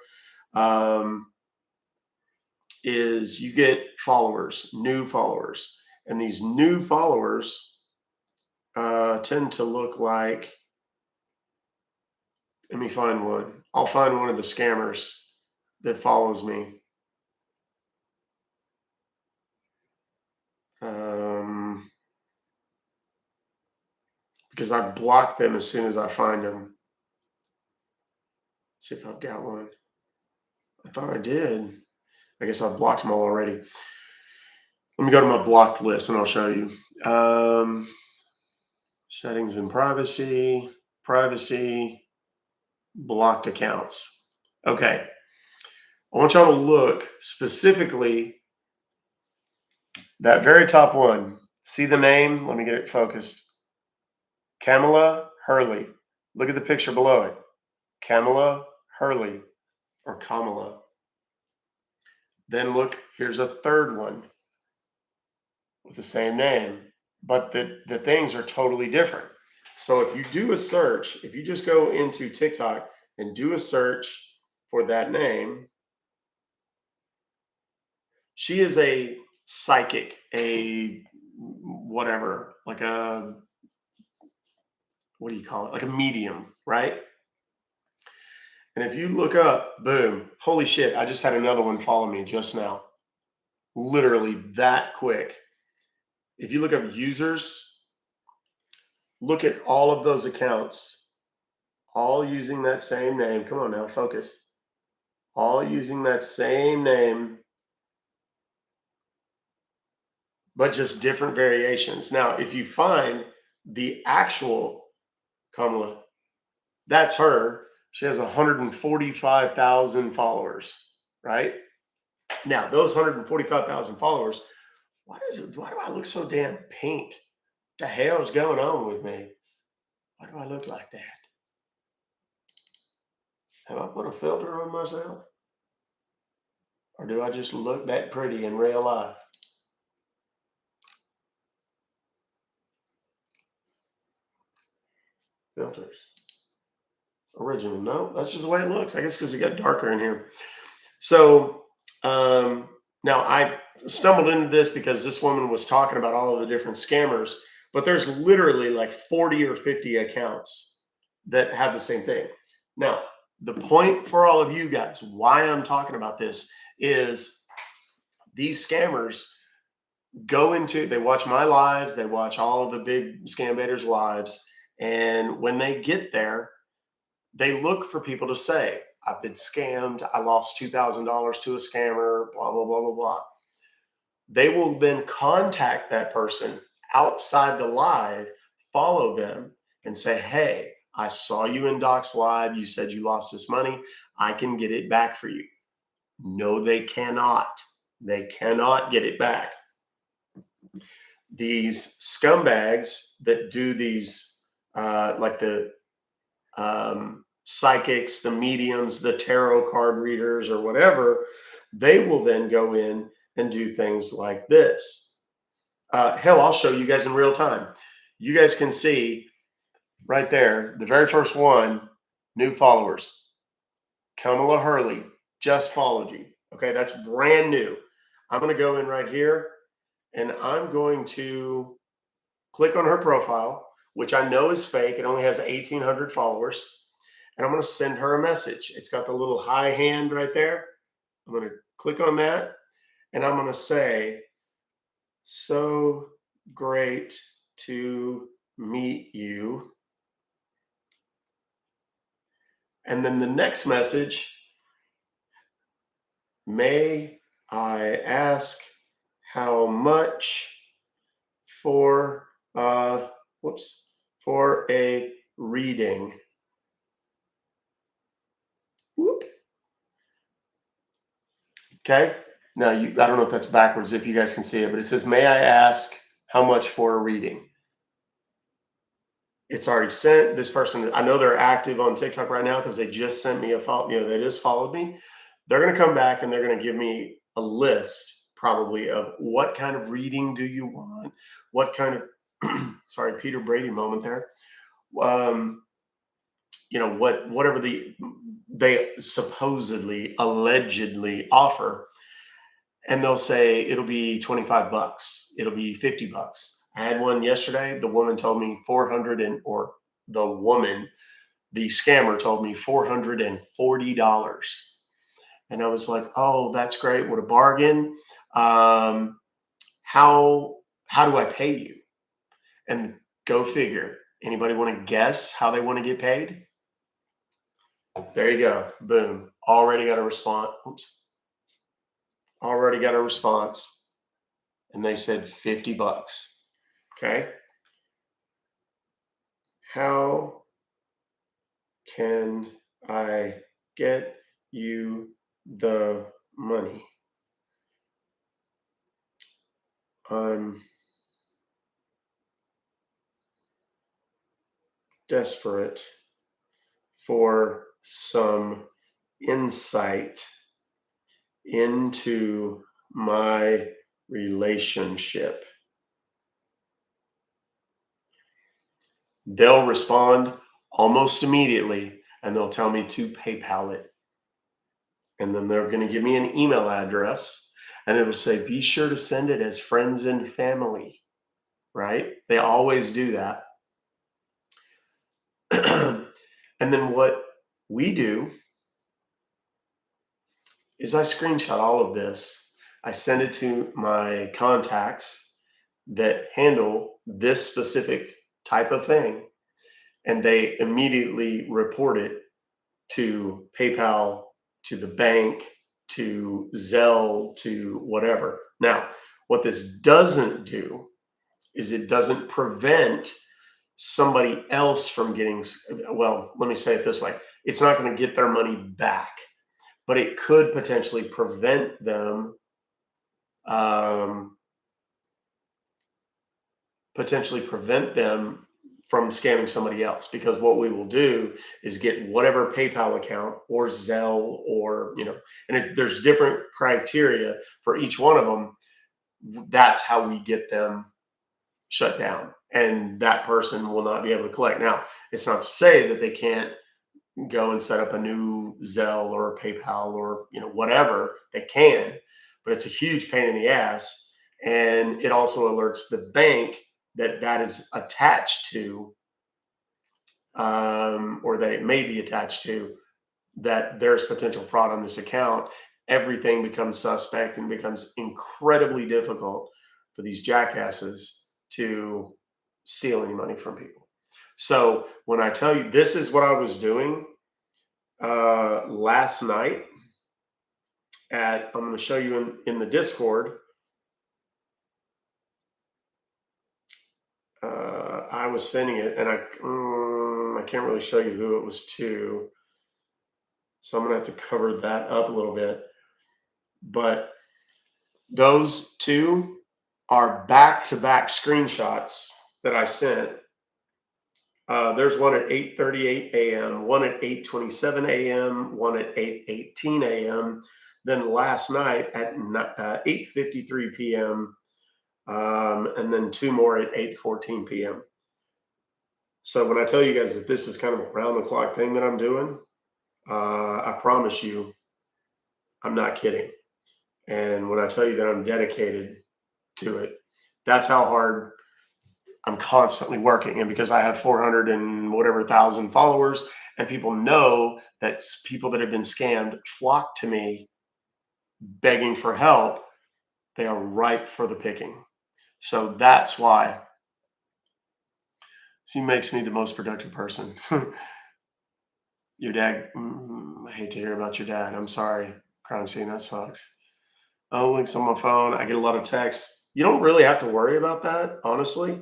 Speaker 1: is you get followers, new followers, and these new followers tend to look like. Let me find one. I'll find one of the scammers that follows me. because I block them as soon as I find them. See if I've got one. I thought I did. I guess I've blocked them all already. Let me go to my blocked list and I'll show you. Settings and privacy, blocked accounts. Okay. I want y'all to look specifically that very top one. See the name? Let me get it focused. Kamala Hurley. Look at the picture below it. Kamala Hurley or Kamala. Then look, here's a third one with the same name, but the things are totally different. So if you do a search, if you just go into TikTok and do a search for that name, she is a psychic, a whatever, like a, what do you call it? Like a medium, right? And if you look up, boom, holy shit, I just had another one follow me just now. Literally that quick. If you look up users, look at all of those accounts, all using that same name. Come on now, focus. All using that same name, but just different variations. Now, if you find the actual Kamala, that's her. She has 145,000 followers, right? Now, those 145,000 followers, why do I look so damn pink? The hell's going on with me? Why do I look like that? Have I put a filter on myself? Or do I just look that pretty in real life? Filters. Original. No, that's just the way it looks. I guess because it got darker in here. So now I stumbled into this because this woman was talking about all of the different scammers, but there's literally like 40 or 50 accounts that have the same thing. Now, the point for all of you guys, why I'm talking about this is these scammers they watch my lives, they watch all of the big Scambaiters lives. And when they get there, they look for people to say, I've been scammed. I lost $2,000 to a scammer, blah, blah, blah, blah, blah. They will then contact that person outside the live, follow them and say, hey, I saw you in Doc's live. You said you lost this money. I can get it back for you. No, they cannot. They cannot get it back. These scumbags that do these, like the psychics, the mediums, the tarot card readers, or whatever, they will then go in and do things like this. Hell, I'll show you guys in real time. You guys can see right there, the very first one, new followers. Kamala Hurley just followed you. Okay, that's brand new. I'm going to go in right here and I'm going to click on her profile, which I know is fake. It only has 1,800 followers. And I'm going to send her a message. It's got the little high hand right there. I'm going to click on that. And I'm going to say, so great to meet you. And then the next message, may I ask how much for a reading? Whoop. Okay. Now I don't know if that's backwards, if you guys can see it, but it says, may I ask how much for a reading? It's already sent. This person, I know they're active on TikTok right now because they just sent me a follow, they just followed me. They're going to come back and they're going to give me a list probably of what kind of reading do you want? What kind of, sorry, Peter Brady moment there. Whatever they supposedly, allegedly offer. And they'll say, it'll be $25. It'll be $50. I had one yesterday. The woman told me the scammer told me $440. And I was like, oh, that's great. What a bargain. How do I pay you? And go figure. Anybody want to guess how they want to get paid? There you go. Boom. Already got a response. Oops. Already got a response. And they said $50. Okay. How can I get you the money? I'm desperate for some insight into my relationship. They'll respond almost immediately and they'll tell me to PayPal it. And then they're going to give me an email address and it will say, be sure to send it as friends and family, right? They always do that. And then what we do is I screenshot all of this. I send it to my contacts that handle this specific type of thing, and they immediately report it to PayPal, to the bank, to Zelle, to whatever. Now, what this doesn't do is it doesn't prevent somebody else from getting, well, let me say it this way. It's not going to get their money back, but it could potentially prevent them from scamming somebody else, because what we will do is get whatever PayPal account or Zelle or, and there's different criteria for each one of them. That's how we get them shut down, and that person will not be able to collect. Now, it's not to say that they can't go and set up a new Zelle or a PayPal or whatever. They can, but it's a huge pain in the ass, and it also alerts the bank that is attached to, or that it may be attached to, that there's potential fraud on this account. Everything becomes suspect and becomes incredibly difficult for these jackasses to steal any money from people. So when I tell you this is what I was doing last night I'm going to show you in the Discord. I was sending it, and I can't really show you who it was to, so I'm going to have to cover that up a little bit. But those two are back-to-back screenshots that I sent. There's one at 8:38 a.m., one at 8:27 a.m., one at 8:18 a.m., then last night at 8:53 p.m., and then two more at 8:14 p.m. So when I tell you guys that this is kind of a round-the-clock thing that I'm doing, I promise you, I'm not kidding. And when I tell you that I'm dedicated to it, that's how hard I'm constantly working. And because I have 400 and whatever thousand followers, and people know that people that have been scammed flock to me begging for help, they are ripe for the picking. So that's why she makes me the most productive person. Your dad, I hate to hear about your dad. I'm sorry. Crime scene, that sucks. Oh, links on my phone. I get a lot of texts. You don't really have to worry about that, honestly.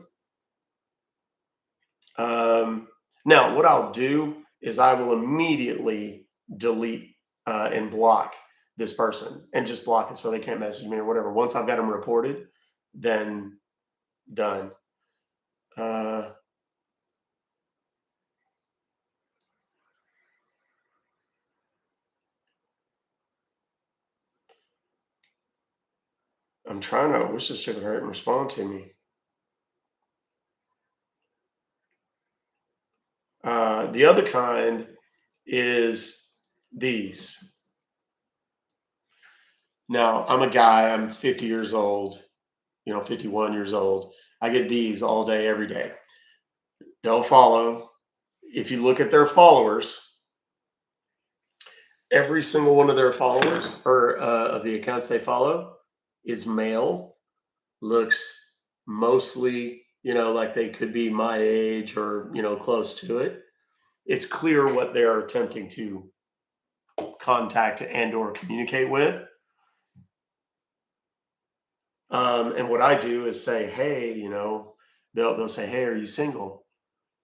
Speaker 1: Now, what I'll do is I will immediately delete and block this person, and just block it so they can't message me or whatever. Once I've got them reported, then done. I'm trying to, I wish this chick would hurry and respond to me. The other kind is these. Now, I'm a guy, I'm 50 years old, 51 years old. I get these all day, every day. They'll follow. If you look at their followers, every single one of their followers, or of the accounts they follow, is male, looks mostly like they could be my age or, close to it. It's clear what they're attempting to contact and or communicate with. And what I do is say, hey, they'll say, hey, are you single?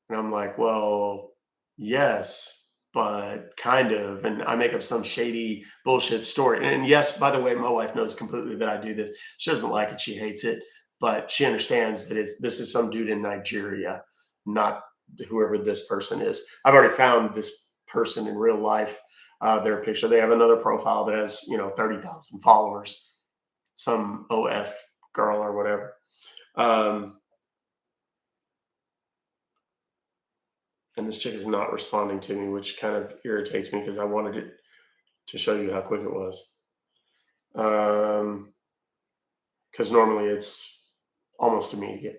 Speaker 1: And I'm like, well, yes, but kind of. And I make up some shady bullshit story. And yes, by the way, my wife knows completely that I do this. She doesn't like it. She hates it, but she understands that this is some dude in Nigeria, not whoever this person is. I've already found this person in real life. Their picture. They have another profile that has 30,000 followers. Some OF girl or whatever. And this chick is not responding to me, which kind of irritates me because I wanted it to show you how quick it was. Because normally it's almost immediate.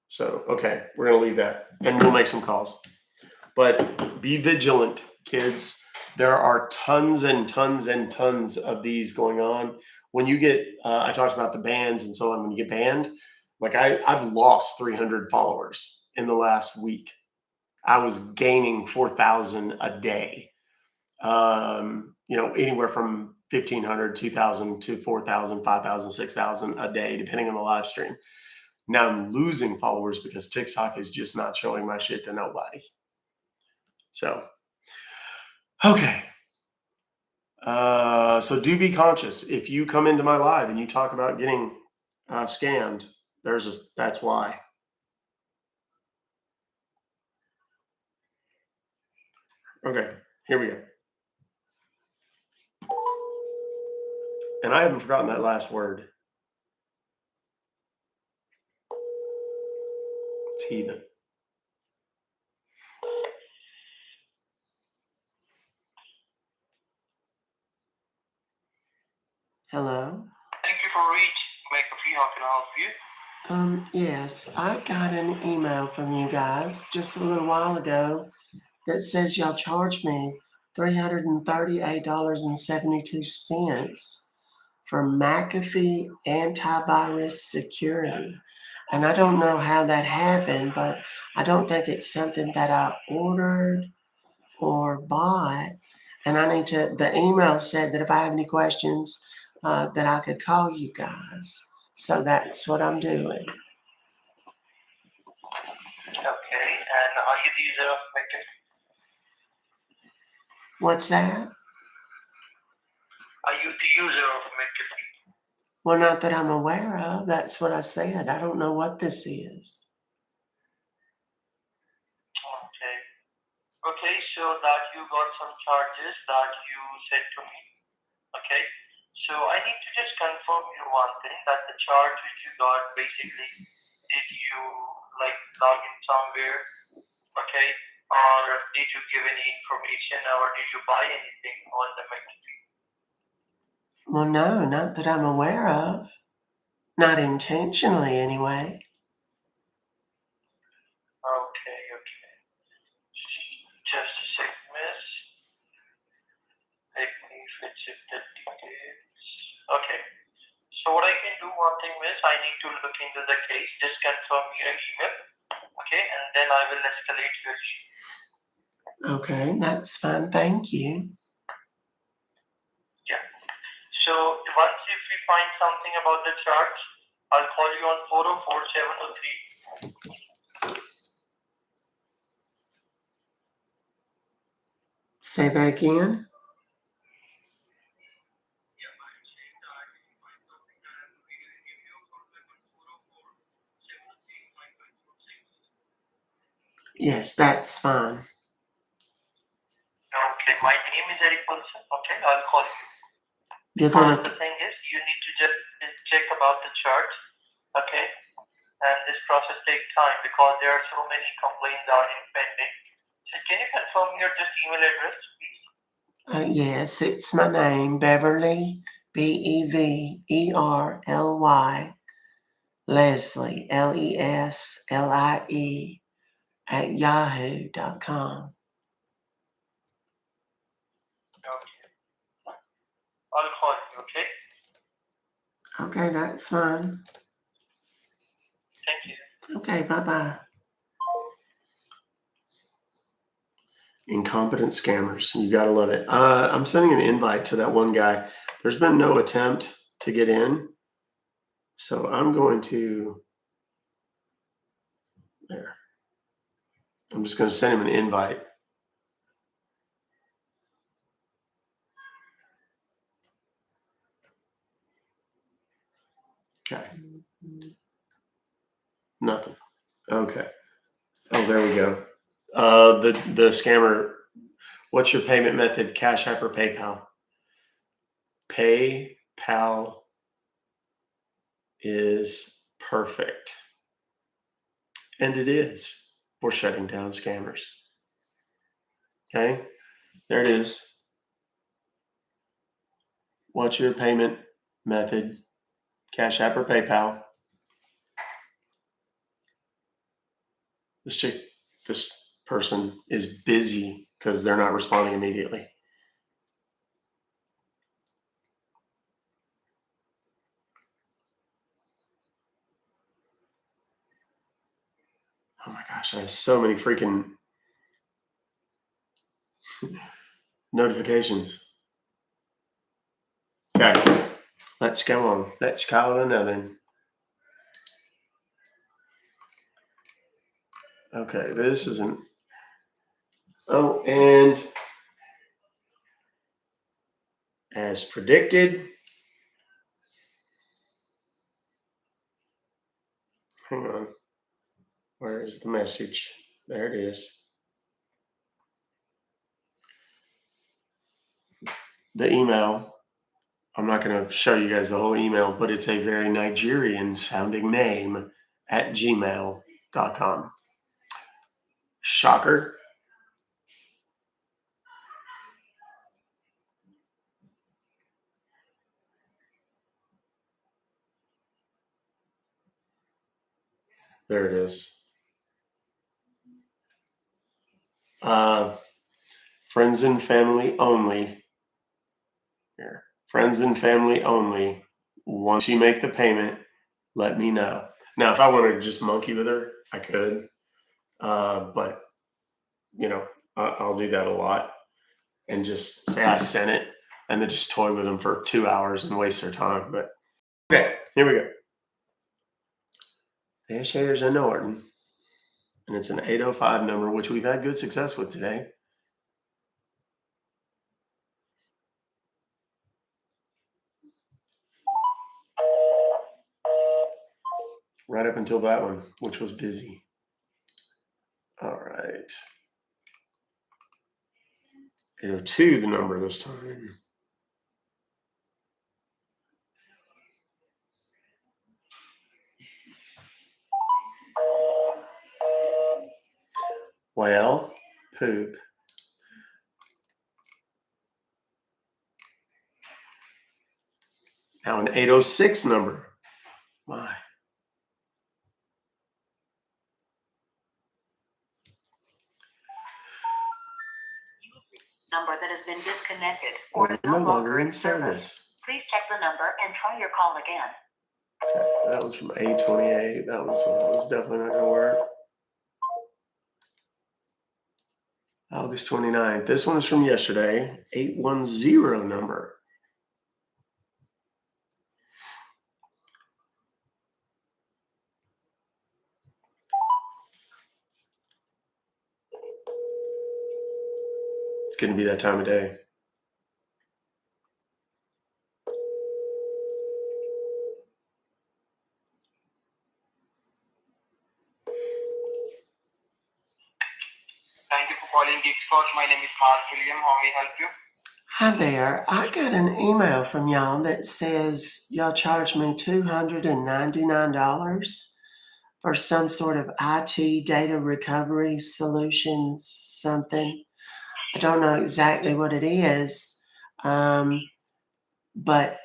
Speaker 1: So, okay, we're going to leave that and we'll make some calls. But be vigilant, kids. There are tons and tons and tons of these going on. When you get, I talked about the bans and so on. When you get banned, like I've lost 300 followers in the last week. I was gaining 4,000 a day. Anywhere from 1,500, 2,000 to 4,000, 5,000, 6,000 a day, depending on the live stream. Now I'm losing followers because TikTok is just not showing my shit to nobody. So, okay. So do be conscious. If you come into my live and you talk about getting scammed, that's why. Okay, here we go. And I haven't forgotten that last word. It's heathen. Hello?
Speaker 3: Thank you for McAfee. How can I help you?
Speaker 1: Yes, I got an email from you guys just a little while ago that says y'all charged me $338.72 for McAfee antivirus security. And I don't know how that happened, but I don't think it's something that I ordered or bought. And the email said that if I have any questions, that I could call you guys. So that's what I'm doing.
Speaker 3: Okay, and are you the user of McAfee?
Speaker 1: What's that?
Speaker 3: Are you the user of McAfee?
Speaker 1: Well, not that I'm aware of. That's what I said. I don't know what this is.
Speaker 3: Okay. Okay, so that you got some charges that you said to me. Okay. So I need to just confirm you one thing, that the charge which you got, basically, did you log in somewhere? Okay. Or did you give any information, or did you buy anything on the McAfee?
Speaker 1: Well, no, not that I'm aware of. Not intentionally, anyway.
Speaker 3: Okay. Just a sec, miss. Let me fetch it the details. Okay. So what I can do, one thing, miss, I need to look into the case. Just confirm your email. Okay, and then I will escalate your issue.
Speaker 1: Okay, that's fine. Thank you.
Speaker 3: Yeah. So once if we find something about the charge, I'll call you on 404-703.
Speaker 1: Say that again. Yes, that's fine.
Speaker 3: Okay, my name is Eric Wilson. Okay, I'll call you.
Speaker 1: You're gonna.
Speaker 3: The thing is, you need to just check about the charge. Okay, and this process takes time because there are so many complaints are in pending. So can you confirm your just email address, please?
Speaker 1: Yes, it's my name, Beverly, Beverly, Leslie, Leslie, @yahoo.com.
Speaker 3: Okay. I'll call you, okay?
Speaker 1: Okay, that's fine.
Speaker 3: Thank you.
Speaker 1: Okay, bye-bye. Incompetent scammers. You gotta love it. I'm sending an invite to that one guy. There's been no attempt to get in. So I'm going to, there. I'm just going to send him an invite. Okay. Nothing. Okay. Oh, there we go. The scammer, what's your payment method? Cash App or PayPal? PayPal is perfect. And it is for shutting down scammers. Okay. There it is. What's your payment method? Cash App or PayPal? This person is busy because they're not responding immediately. Oh my gosh, I have so many freaking notifications. Okay, let's go on. Let's call another. Okay, this isn't. Oh, and as predicted, hang on. Where is the message? There it is. The email. I'm not going to show you guys the whole email, but it's a very Nigerian sounding name at gmail.com. Shocker. There it is. Friends and family only. Here. Friends and family only. Once you make the payment, let me know. Now, if I wanted to just monkey with her, I could. But, you know, I'll do that a lot and just say I sent it and then just toy with them for 2 hours and waste their time. But, okay, here we go. Ash Ayers and Norton. And it's an 805 number, which we've had good success with today. Right up until that one, which was busy. All right. 802, the number this time. Well, poop. Now an 806 number. My.
Speaker 5: Number that has been disconnected
Speaker 1: Or
Speaker 5: or
Speaker 1: no longer in service.
Speaker 5: Please check the number and try your call again.
Speaker 1: Okay, that was from 828. That was definitely not going to work. August 29th. This one is from yesterday. 810 number. It's going to be that time of day.
Speaker 3: Thank you for calling Geek Scout. My name is Mark William. How may I help you?
Speaker 1: Hi there. I got an email from y'all that says y'all charged me $299 for some sort of IT data recovery solutions, something. I don't know exactly what it is, but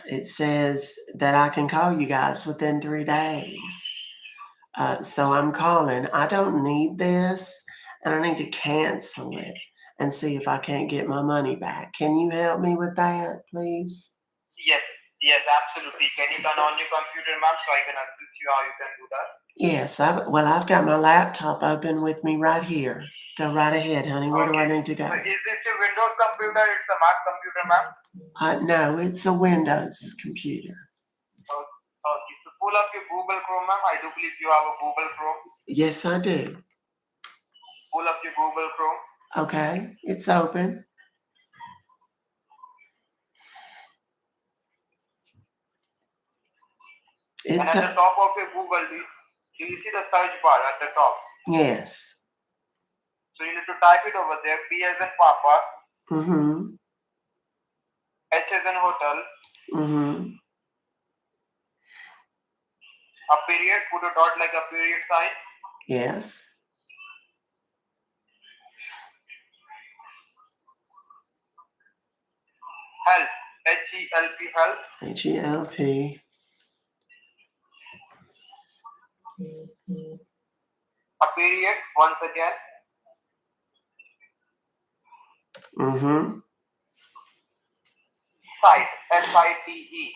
Speaker 1: it says that I can call you guys within 3 days. So I'm calling. I don't need this, and I need to cancel it and see if I can't get my money back. Can you help me with that, please?
Speaker 3: Yes, absolutely. Can you turn on your computer, ma'am, so I can assist you how you can do that?
Speaker 1: Yes, I've got my laptop open with me right here. Go right ahead, honey. Where do I need to go?
Speaker 3: So is this a Windows computer? It's a Mac computer, ma'am?
Speaker 1: No, it's a Windows computer.
Speaker 3: Okay, so pull up your Google Chrome, ma'am. I do believe you have a Google Chrome.
Speaker 1: Yes, I do.
Speaker 3: Pull up your Google Chrome.
Speaker 1: Okay, it's open.
Speaker 3: And
Speaker 1: It's
Speaker 3: at the top of your Google, do you see the search bar at the top?
Speaker 1: yes.
Speaker 3: So you need to type it over there. P as in Papa,
Speaker 1: Mm-hmm.
Speaker 3: H as in Hotel,
Speaker 1: Mm-hmm.
Speaker 3: a period, put a dot like a period sign.
Speaker 1: Yes.
Speaker 3: Help, H-E-L-P, help.
Speaker 1: H-E-L-P.
Speaker 3: A period, once again.
Speaker 1: Mm-hmm.
Speaker 3: Site, S-I-T-E.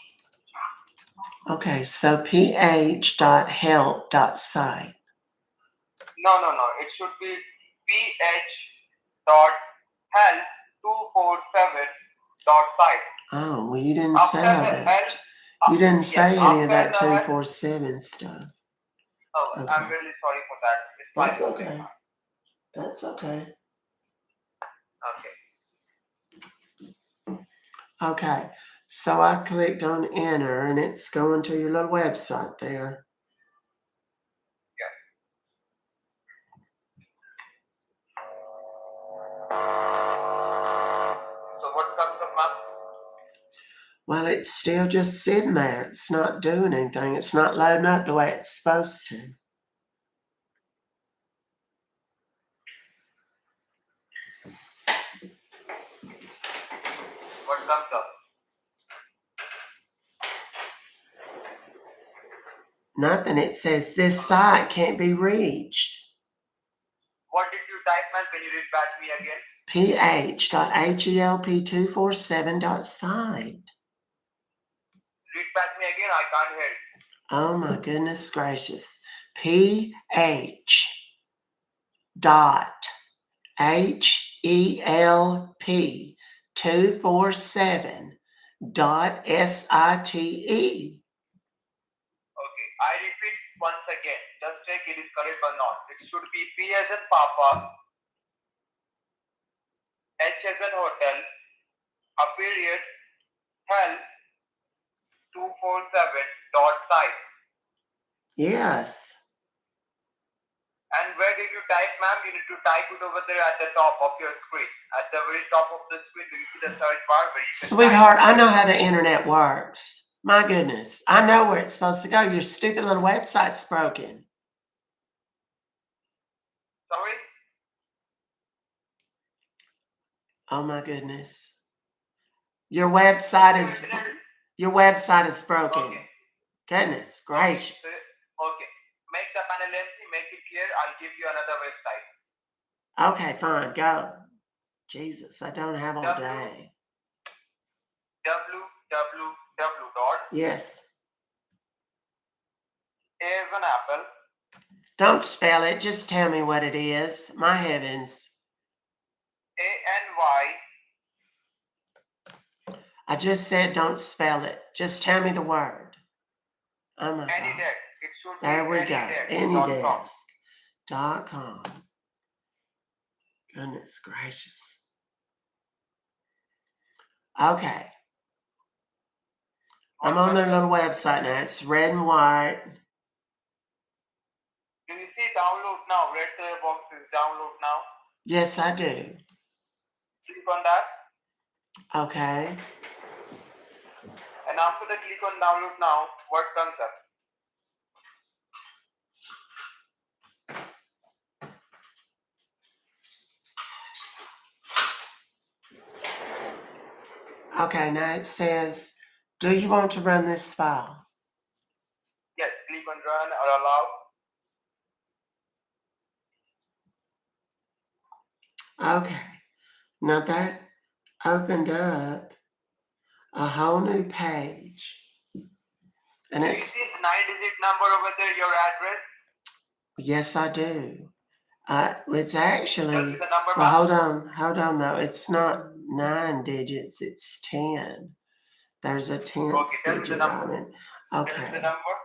Speaker 1: Okay, so ph.help.site.
Speaker 3: No. It should be ph.help247.site.
Speaker 1: Oh, well, you didn't say all
Speaker 3: After the
Speaker 1: that.
Speaker 3: L,
Speaker 1: You didn't say any of that
Speaker 3: after the
Speaker 1: 247 stuff.
Speaker 3: Oh,
Speaker 1: Okay.
Speaker 3: I'm really sorry for that. It's my
Speaker 1: That's
Speaker 3: mistake.
Speaker 1: okay. That's okay.
Speaker 3: Okay.
Speaker 1: Okay, so I clicked on enter and it's going to your little website there.
Speaker 3: So what comes up, ma'am?
Speaker 1: Well, it's still just sitting there. It's not doing anything. It's not loading up the way it's supposed to.
Speaker 3: What comes up?
Speaker 1: Nothing. It says this site can't be reached.
Speaker 3: What did you type, ma'am? Can you read back to me again?
Speaker 1: ph.help247.site.
Speaker 3: Read back to me again. I can't hear you.
Speaker 1: Oh my goodness gracious. ph.help247.site.
Speaker 3: Okay. I repeat once again. Just check it is correct or not. It should be P as in Papa, H as in Hotel, a period, help 247.site.
Speaker 1: Yes.
Speaker 3: And where did you type, ma'am? You need to type it over there at the top of your screen. At the very top of the screen, do you see the search bar where you can
Speaker 1: Sweetheart,
Speaker 3: type?
Speaker 1: I know how the internet works. My goodness. I know where it's supposed to go. Your stupid little website's broken.
Speaker 3: Sorry?
Speaker 1: Oh my goodness. Your website is broken.
Speaker 3: Okay.
Speaker 1: Goodness gracious.
Speaker 3: Okay. Make the panel empty, make it clear. I'll give you another website.
Speaker 1: Okay, fine, go. Jesus, I don't have all day.
Speaker 3: www.
Speaker 1: Yes.
Speaker 3: A as an apple.
Speaker 1: Don't spell it, just tell me what it is. My heavens.
Speaker 3: ANY.
Speaker 1: I just said don't spell it. Just tell me the word. Oh my God.
Speaker 3: AnyDesk. It should
Speaker 1: There
Speaker 3: be
Speaker 1: we go.
Speaker 3: AnyDesk.com.
Speaker 1: Anydesk.com. Goodness gracious. Okay. I'm on their little website now. It's red and white.
Speaker 3: Do you see download now? Red color box is download now.
Speaker 1: Yes, I do.
Speaker 3: Click on that.
Speaker 1: Okay.
Speaker 3: And after the click on download now, what comes up?
Speaker 1: Okay, now it says, do you want to run this file?
Speaker 3: Yes, click on run or allow.
Speaker 1: Okay. Now that opened up a whole new page. And
Speaker 3: Do you
Speaker 1: it's
Speaker 3: see 9-digit number over there, your address?
Speaker 1: Yes, I do. It's
Speaker 3: Tell me
Speaker 1: actually,
Speaker 3: the number,
Speaker 1: well,
Speaker 3: ma'am.
Speaker 1: hold on though. It's not 9 digits, it's 10. There's a 10th
Speaker 3: Okay, tell me the
Speaker 1: digit
Speaker 3: number.
Speaker 1: on it.
Speaker 3: Tell me the
Speaker 1: Okay.
Speaker 3: number.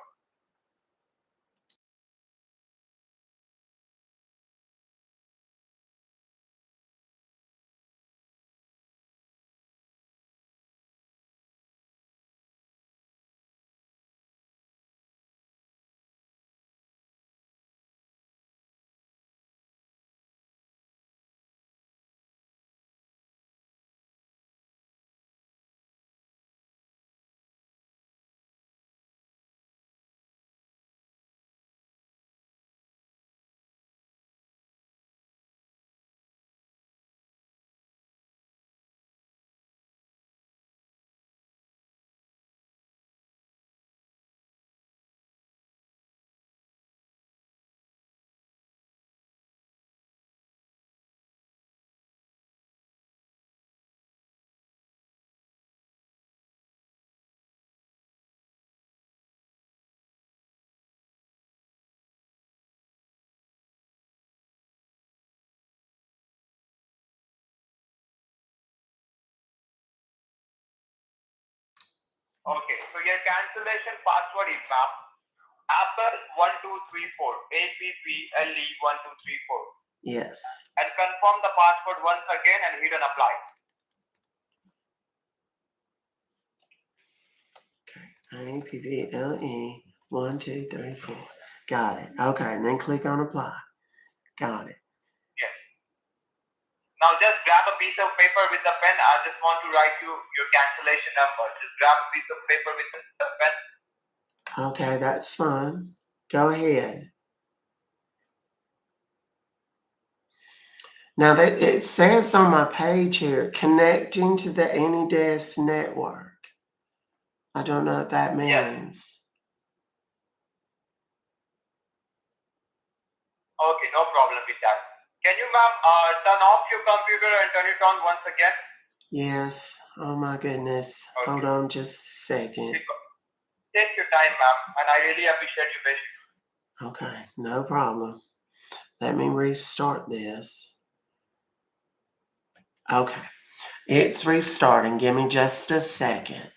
Speaker 3: Okay, so your cancellation password is ma'am Apple 1234 APPLE 1234.
Speaker 1: Yes.
Speaker 3: And confirm the password once again and hit on apply.
Speaker 1: APPLE 1, 2, 3, 4. Got it. Okay, and then click on apply. Got it.
Speaker 3: Yes. Now just grab a piece of paper with a pen. I just want to write you your cancellation number. Just grab a piece of paper with a pen.
Speaker 1: Okay, that's fine. Go ahead. Now it says on my page here, connecting to the AnyDesk network. I don't know what that means.
Speaker 3: Yes. Okay, no problem with that. Can you ma'am turn off your computer and turn it on once again?
Speaker 1: Yes. Oh my goodness.
Speaker 3: Okay.
Speaker 1: Hold on just a second.
Speaker 3: Take your time, ma'am, and I really appreciate your patience.
Speaker 1: Okay, no problem. Let me restart this. Okay, it's restarting. Give me just a second.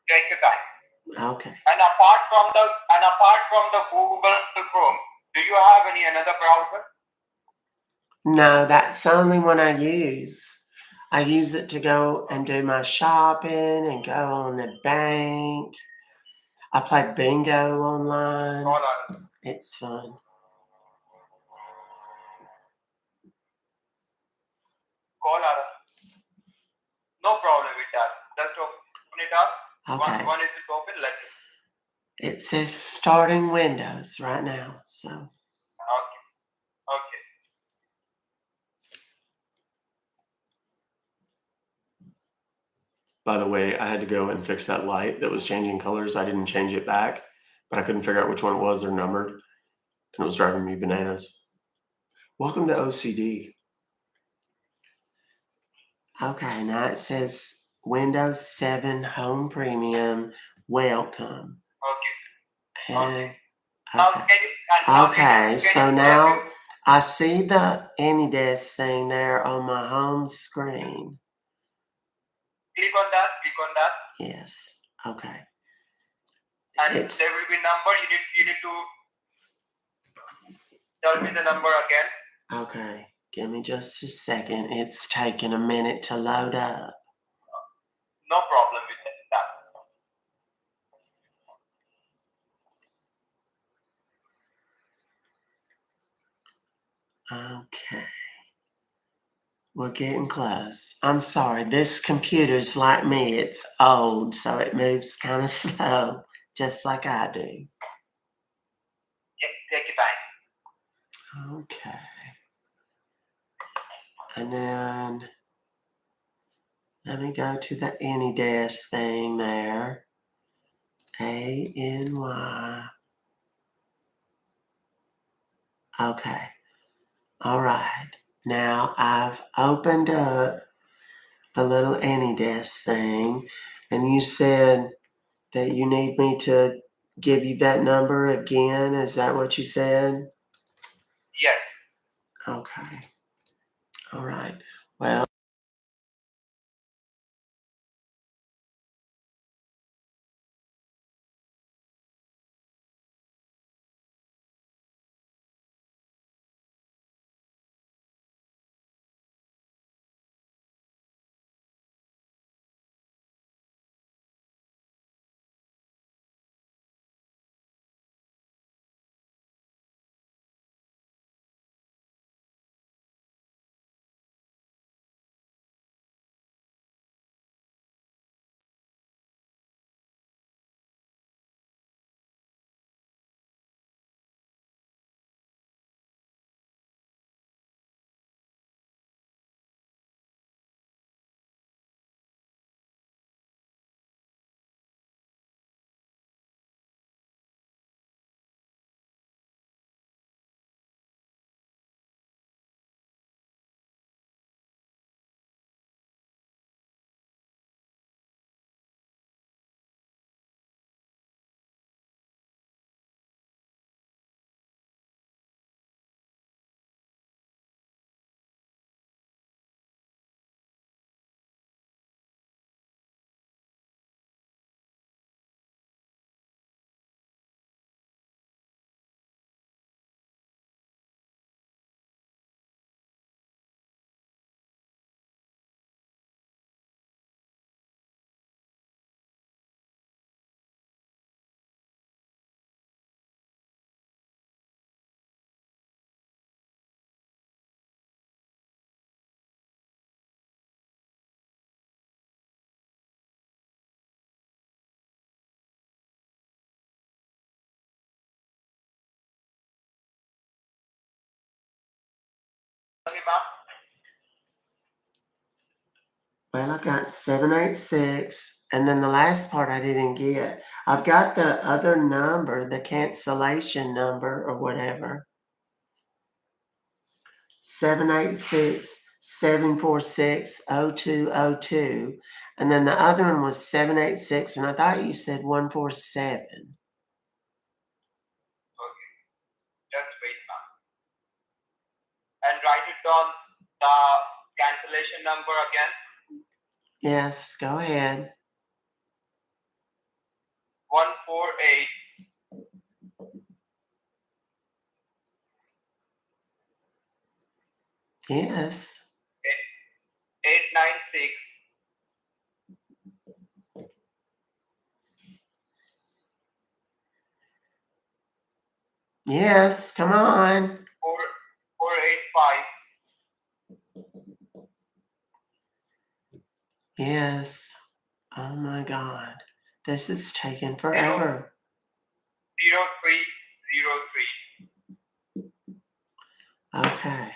Speaker 3: Take your time.
Speaker 1: Okay.
Speaker 3: And apart from the Google Chrome, do you have any another browser?
Speaker 1: No, that's the only one I use. I use it to go and do my shopping and go on the bank. I play bingo online.
Speaker 3: Hold on.
Speaker 1: It's fun.
Speaker 3: Call us. No problem with that. Just open it up.
Speaker 1: Okay.
Speaker 3: One is open. Let's.
Speaker 1: It says starting Windows right now. So.
Speaker 3: Okay. Okay.
Speaker 1: By the way, I had to go and fix that light that was changing colors. I didn't change it back, but I couldn't figure out which one it was or numbered, and it was driving me bananas. Welcome to OCD. Okay, now it says Windows 7 Home Premium. Welcome.
Speaker 3: Okay.
Speaker 1: And,
Speaker 3: okay.
Speaker 1: So now I see the AnyDesk thing there on my home screen.
Speaker 3: Click on that. Click on that.
Speaker 1: Yes. Okay.
Speaker 3: And there will be number. You need to tell me the number again.
Speaker 1: Okay. Give me just a second. It's taking a minute to load up.
Speaker 3: No problem with that.
Speaker 1: Okay. We're getting close. I'm sorry. This computer's like me. It's old, so it moves kind of slow, just like I do.
Speaker 3: Take your time.
Speaker 1: Okay. And then let me go to the AnyDesk thing there. ANY. Okay. All right. Now I've opened up the little AnyDesk thing, and you said that you need me to give you that number again? Is that what you said?
Speaker 3: Yes.
Speaker 1: Okay. All right. Well, I've got 786, and then the last part I didn't get. I've got the other number, the cancellation number or whatever. 786-746-0202. And then the other one was 786, and I thought you said 147.
Speaker 3: Okay. Just wait, ma'am. And write it down the cancellation number again.
Speaker 1: Yes, go ahead.
Speaker 3: 148.
Speaker 1: Yes.
Speaker 3: 896.
Speaker 1: Yes, come on.
Speaker 3: 485.
Speaker 1: Yes. Oh my God. This is taking forever.
Speaker 3: 0303.
Speaker 1: Okay.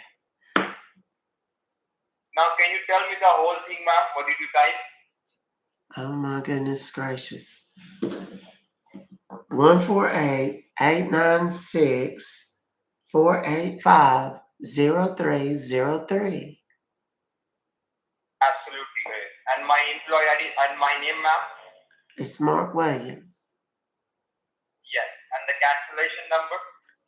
Speaker 3: Now, can you tell me the whole thing, ma'am? What did you type?
Speaker 1: Oh my goodness gracious. 148-896-485-0303.
Speaker 3: Absolutely great. And my employee ID and my name, ma'am?
Speaker 1: It's Mark Williams.
Speaker 3: Yes. And the cancellation number?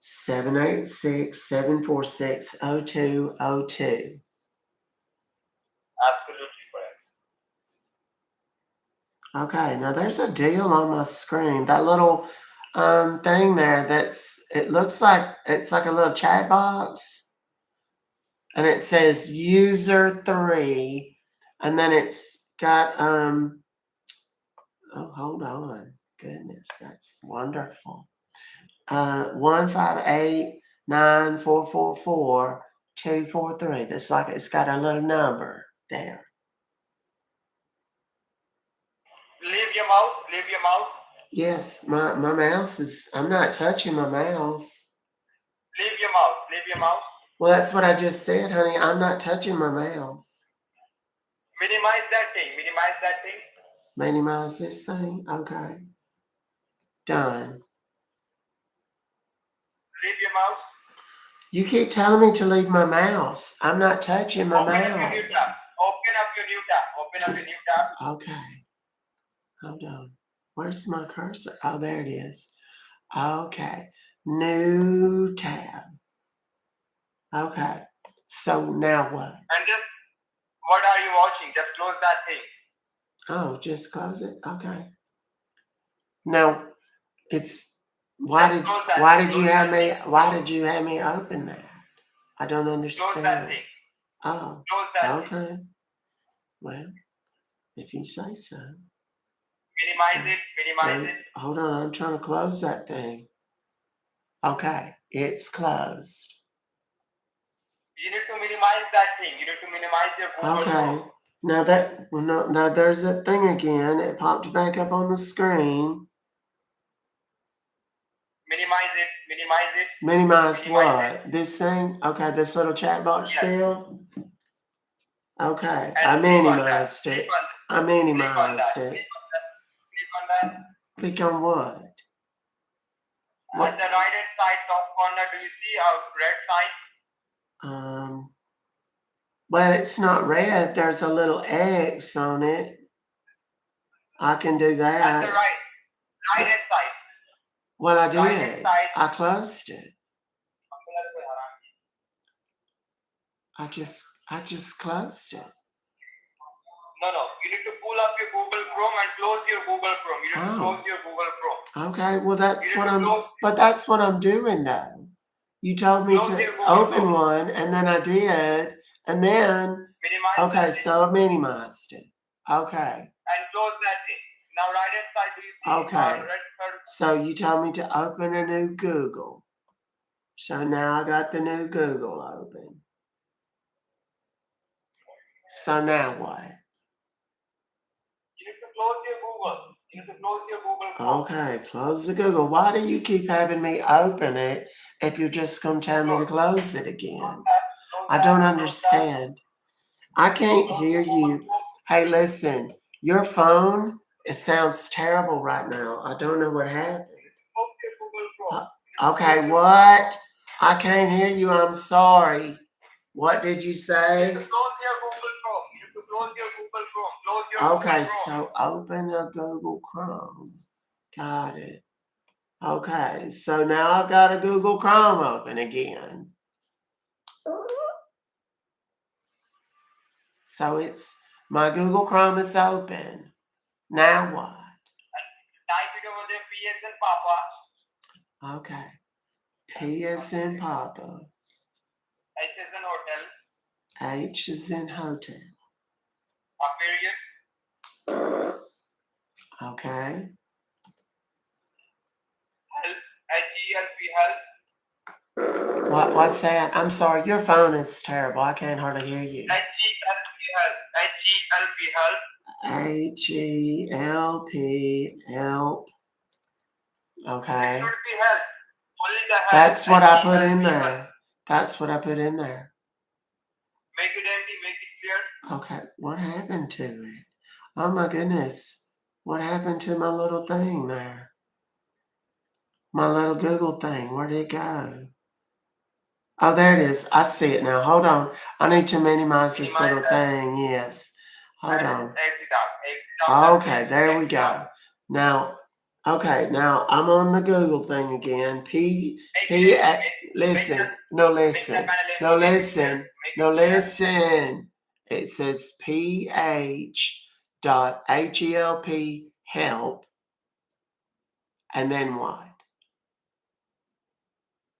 Speaker 1: 786-746-0202.
Speaker 3: Absolutely correct.
Speaker 1: Okay, now there's a deal on my screen. That little thing there, it looks like it's like a little chat box. And it says user 3. And then it's got oh, hold on. Goodness, that's wonderful. 158-944-243. That's like it's got a little number there.
Speaker 3: Leave your mouse. Leave your mouse.
Speaker 1: Yes, my mouse is, I'm not touching my mouse.
Speaker 3: Leave your mouse. Leave your mouse.
Speaker 1: Well, that's what I just said, honey. I'm not touching my mouse.
Speaker 3: Minimize that thing. Minimize that thing.
Speaker 1: Minimize this thing? Okay. Done.
Speaker 3: Leave your mouse.
Speaker 1: You keep telling me to leave my mouse. I'm not touching my
Speaker 3: Open up your new
Speaker 1: mouse.
Speaker 3: tab. Open up your new tab. Open up your new tab.
Speaker 1: Okay. Hold on. Where's my cursor? Oh, there it is. Okay. New tab. Okay. So now what?
Speaker 3: And just, what are you watching? Just close that thing.
Speaker 1: Oh, just close it. Okay. Now it's why did you have me open that? I don't
Speaker 3: Close that
Speaker 1: understand.
Speaker 3: thing.
Speaker 1: Oh,
Speaker 3: Close that thing.
Speaker 1: okay. Well, if you say so.
Speaker 3: Minimize it. Minimize
Speaker 1: Wait,
Speaker 3: it.
Speaker 1: hold on, I'm trying to close that thing. Okay, it's closed.
Speaker 3: You need to minimize that thing. You need to minimize your Google
Speaker 1: Okay.
Speaker 3: Chrome.
Speaker 1: Now that now there's that thing again. It popped back up on the screen.
Speaker 3: Minimize it. Minimize it.
Speaker 1: Minimize
Speaker 3: Minimize
Speaker 1: what? This thing? Okay, this little chat box
Speaker 3: Yes.
Speaker 1: still? Okay,
Speaker 3: And
Speaker 1: I
Speaker 3: click on that.
Speaker 1: minimized
Speaker 3: Click
Speaker 1: it.
Speaker 3: on,
Speaker 1: I
Speaker 3: click on
Speaker 1: minimized
Speaker 3: that.
Speaker 1: it.
Speaker 3: Click on that.
Speaker 1: Click on what?
Speaker 3: At the right hand side top corner, do you see a red sign?
Speaker 1: Well, it's not red. There's a little X on it. I can do
Speaker 3: At the
Speaker 1: that.
Speaker 3: right hand side.
Speaker 1: Well, I
Speaker 3: Right hand
Speaker 1: did.
Speaker 3: side.
Speaker 1: I closed it. I just closed it.
Speaker 3: No. You need to pull up your Google Chrome and close your Google Chrome. You need to close your Google Chrome.
Speaker 1: Okay, well that's
Speaker 3: You
Speaker 1: what
Speaker 3: need to
Speaker 1: I'm but that's what I'm doing though. You told me
Speaker 3: Close
Speaker 1: to
Speaker 3: your Google
Speaker 1: open
Speaker 3: Chrome.
Speaker 1: one and then I did and then
Speaker 3: Minimize
Speaker 1: okay,
Speaker 3: that thing
Speaker 1: so I minimized it. Okay.
Speaker 3: and close that thing. Now right hand side, do you see
Speaker 1: Okay.
Speaker 3: red circle?
Speaker 1: So you told me to open a new Google. So now I got the new Google open. So now what?
Speaker 3: You need to close your Google. You need to close your Google Chrome.
Speaker 1: Okay, close the Google. Why do you keep having me open it if you're just going to tell me to close it again? I don't understand. I can't hear you. Hey, listen, your phone, it sounds terrible right now. I don't know what happened.
Speaker 3: Close your Google Chrome.
Speaker 1: Okay, what? I can't hear you. I'm sorry. What did you
Speaker 3: You
Speaker 1: say?
Speaker 3: need to close your Google Chrome. You need to close your Google Chrome. Close your
Speaker 1: Okay,
Speaker 3: Google Chrome.
Speaker 1: so open a Google Chrome. Got it. Okay, so now I've got a Google Chrome open again. So it's my Google Chrome is open. Now what?
Speaker 3: Type it over there, P as in Papa,
Speaker 1: Okay. P is in Papa.
Speaker 3: H is in hotel,
Speaker 1: H is in hotel.
Speaker 3: a period,
Speaker 1: Okay.
Speaker 3: help, H-E-L-P, help,
Speaker 1: What's that? I'm sorry, your phone is terrible. I can't hardly hear you.
Speaker 3: H-E-L-P, help,
Speaker 1: H-E-L-P, help. Okay.
Speaker 3: It should be help. Only the help.
Speaker 1: That's what I put in
Speaker 3: H-E-L-P,
Speaker 1: there. That's what I put in there.
Speaker 3: Make it empty, make it clear.
Speaker 1: Okay, what happened to it? Oh my goodness. What happened to my little thing there? My little Google thing, where'd it go? Oh, there it is. I see it now. Hold on. I need to minimize this little thing. Yes. Hold on.
Speaker 3: Exit out.
Speaker 1: Okay, there we go. Now, okay, now I'm on the Google thing again. Listen. It says ph.help, help, and then what?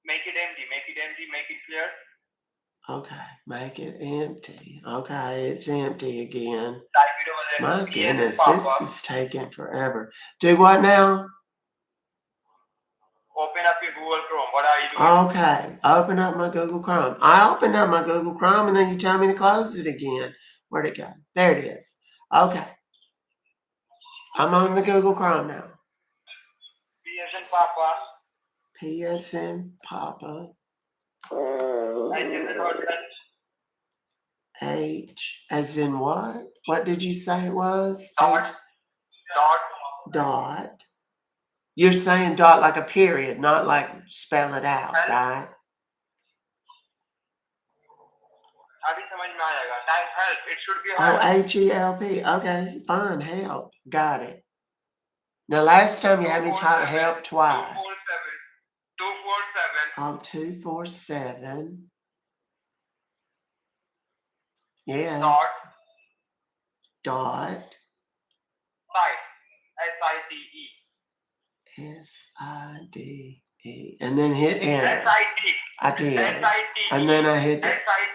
Speaker 3: Make it empty, make it clear.
Speaker 1: Okay, make it empty. Okay, it's empty again.
Speaker 3: Type it over there.
Speaker 1: My
Speaker 3: P as in
Speaker 1: goodness,
Speaker 3: Papa.
Speaker 1: this is taking forever. Do what now?
Speaker 3: Open up your Google Chrome. What are you doing?
Speaker 1: Okay, open up my Google Chrome. I opened up my Google Chrome and then you tell me to close it again. Where'd it go? There it is. Okay. I'm on the Google Chrome now.
Speaker 3: P as in Papa.
Speaker 1: P as in Papa.
Speaker 3: H as in hotel.
Speaker 1: H as in what? What did you say it was?
Speaker 3: Dot.
Speaker 1: Dot. You're saying dot like a period, not like spell it out, right?
Speaker 3: अभी समझ में आएगा. Type help. It should be
Speaker 1: Oh,
Speaker 3: help.
Speaker 1: H-E-L-P. Okay, fine. Help. Got it. Now, last time you had me type help
Speaker 3: 247
Speaker 1: twice.
Speaker 3: 247
Speaker 1: Oh, 247. Yes. Dot.
Speaker 3: site, SITE.
Speaker 1: SIDE. And then hit enter.
Speaker 3: SIT.
Speaker 1: I did.
Speaker 3: SITE.
Speaker 1: And then I hit the,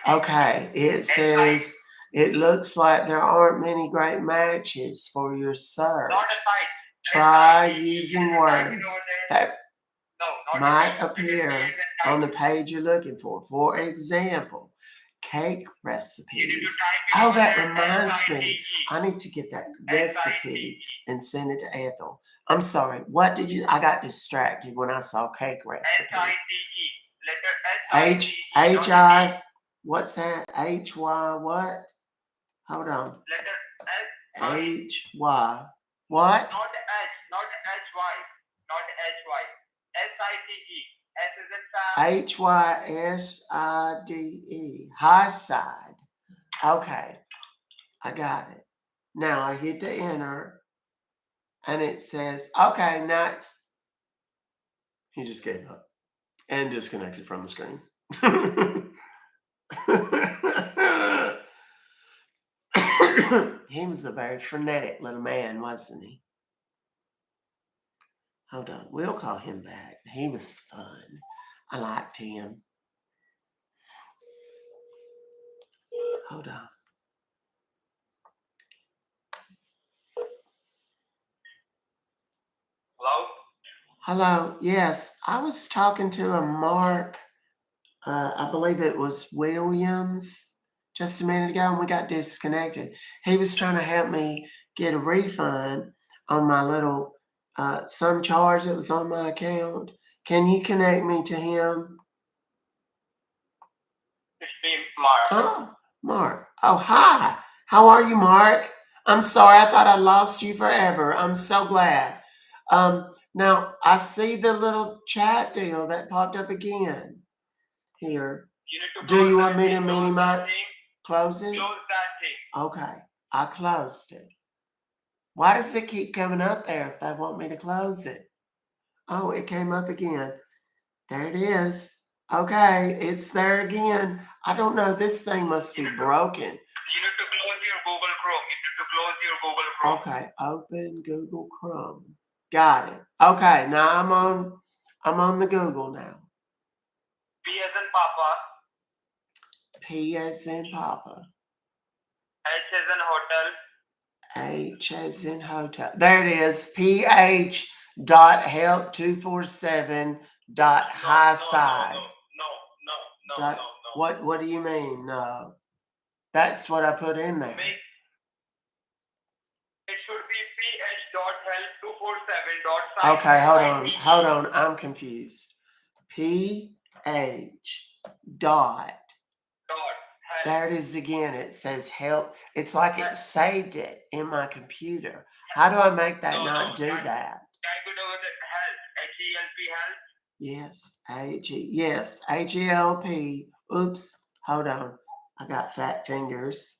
Speaker 1: okay. It says, it looks like there aren't many great matches for your search.
Speaker 3: Not a site.
Speaker 1: Try
Speaker 3: SITE.
Speaker 1: using
Speaker 3: Is it
Speaker 1: words
Speaker 3: typing over there?
Speaker 1: that
Speaker 3: No, not
Speaker 1: might
Speaker 3: a
Speaker 1: appear on the page you're looking for. For example, cake
Speaker 3: You need to
Speaker 1: recipes.
Speaker 3: type it
Speaker 1: Oh,
Speaker 3: over
Speaker 1: that
Speaker 3: there,
Speaker 1: reminds me.
Speaker 3: SITE.
Speaker 1: I need to get that recipe and send it to Ethel. I'm sorry. What did you? I got distracted when I saw cake recipes.
Speaker 3: SITE. Letter
Speaker 1: H
Speaker 3: SITE.
Speaker 1: H I. What's that? H Y what? Hold on.
Speaker 3: Letter
Speaker 1: H Y. What?
Speaker 3: Not H, not HY, not HY. SITE. S is in Sam.
Speaker 1: HYSIDE. High side. Okay. I got it. Now I hit the enter and it says, okay, now it's. He just gave up and disconnected from the screen. He was a very frenetic little man, wasn't he? Hold on, we'll call him back. He was fun. I liked him. Hold on.
Speaker 3: Hello?
Speaker 1: Hello. Yes, I was talking to a Mark. I believe it was Williams just a minute ago, and we got disconnected. He was trying to help me get a refund on my little some charge that was on my account. Can you connect me to him?
Speaker 3: It's me, Mark.
Speaker 1: Oh, Mark. Oh, hi. How are you, Mark? I'm sorry. I thought I lost you forever. I'm so glad. Now I see the little chat deal that popped up again here.
Speaker 3: You need to
Speaker 1: Do you
Speaker 3: close
Speaker 1: want
Speaker 3: that
Speaker 1: me to
Speaker 3: thing, close
Speaker 1: minimize?
Speaker 3: that thing,
Speaker 1: Close it?
Speaker 3: close that thing.
Speaker 1: Okay, I closed it. Why does it keep coming up there if they want me to close it? Oh, it came up again. There it is. Okay, it's there again. I don't know. This thing must be broken.
Speaker 3: You need to close your Google Chrome. You need to close your Google Chrome.
Speaker 1: Okay, open Google Chrome. Got it. Okay, now I'm on the Google now.
Speaker 3: P as in Papa.
Speaker 1: P as in Papa.
Speaker 3: H as in Hotel.
Speaker 1: H as in hotel. There it is. ph.help247.highside.
Speaker 3: No.
Speaker 1: What do you mean? No. That's what I put in there.
Speaker 3: It should be ph.help247.site.
Speaker 1: Okay, hold on. I'm confused. ph dot. There it is again. It says help. It's like it saved it in my computer. How do I make that not do that?
Speaker 3: Type it over there. Help. H-E-L-P help.
Speaker 1: Yes, H-E-L-P. Oops, hold on. I got fat fingers.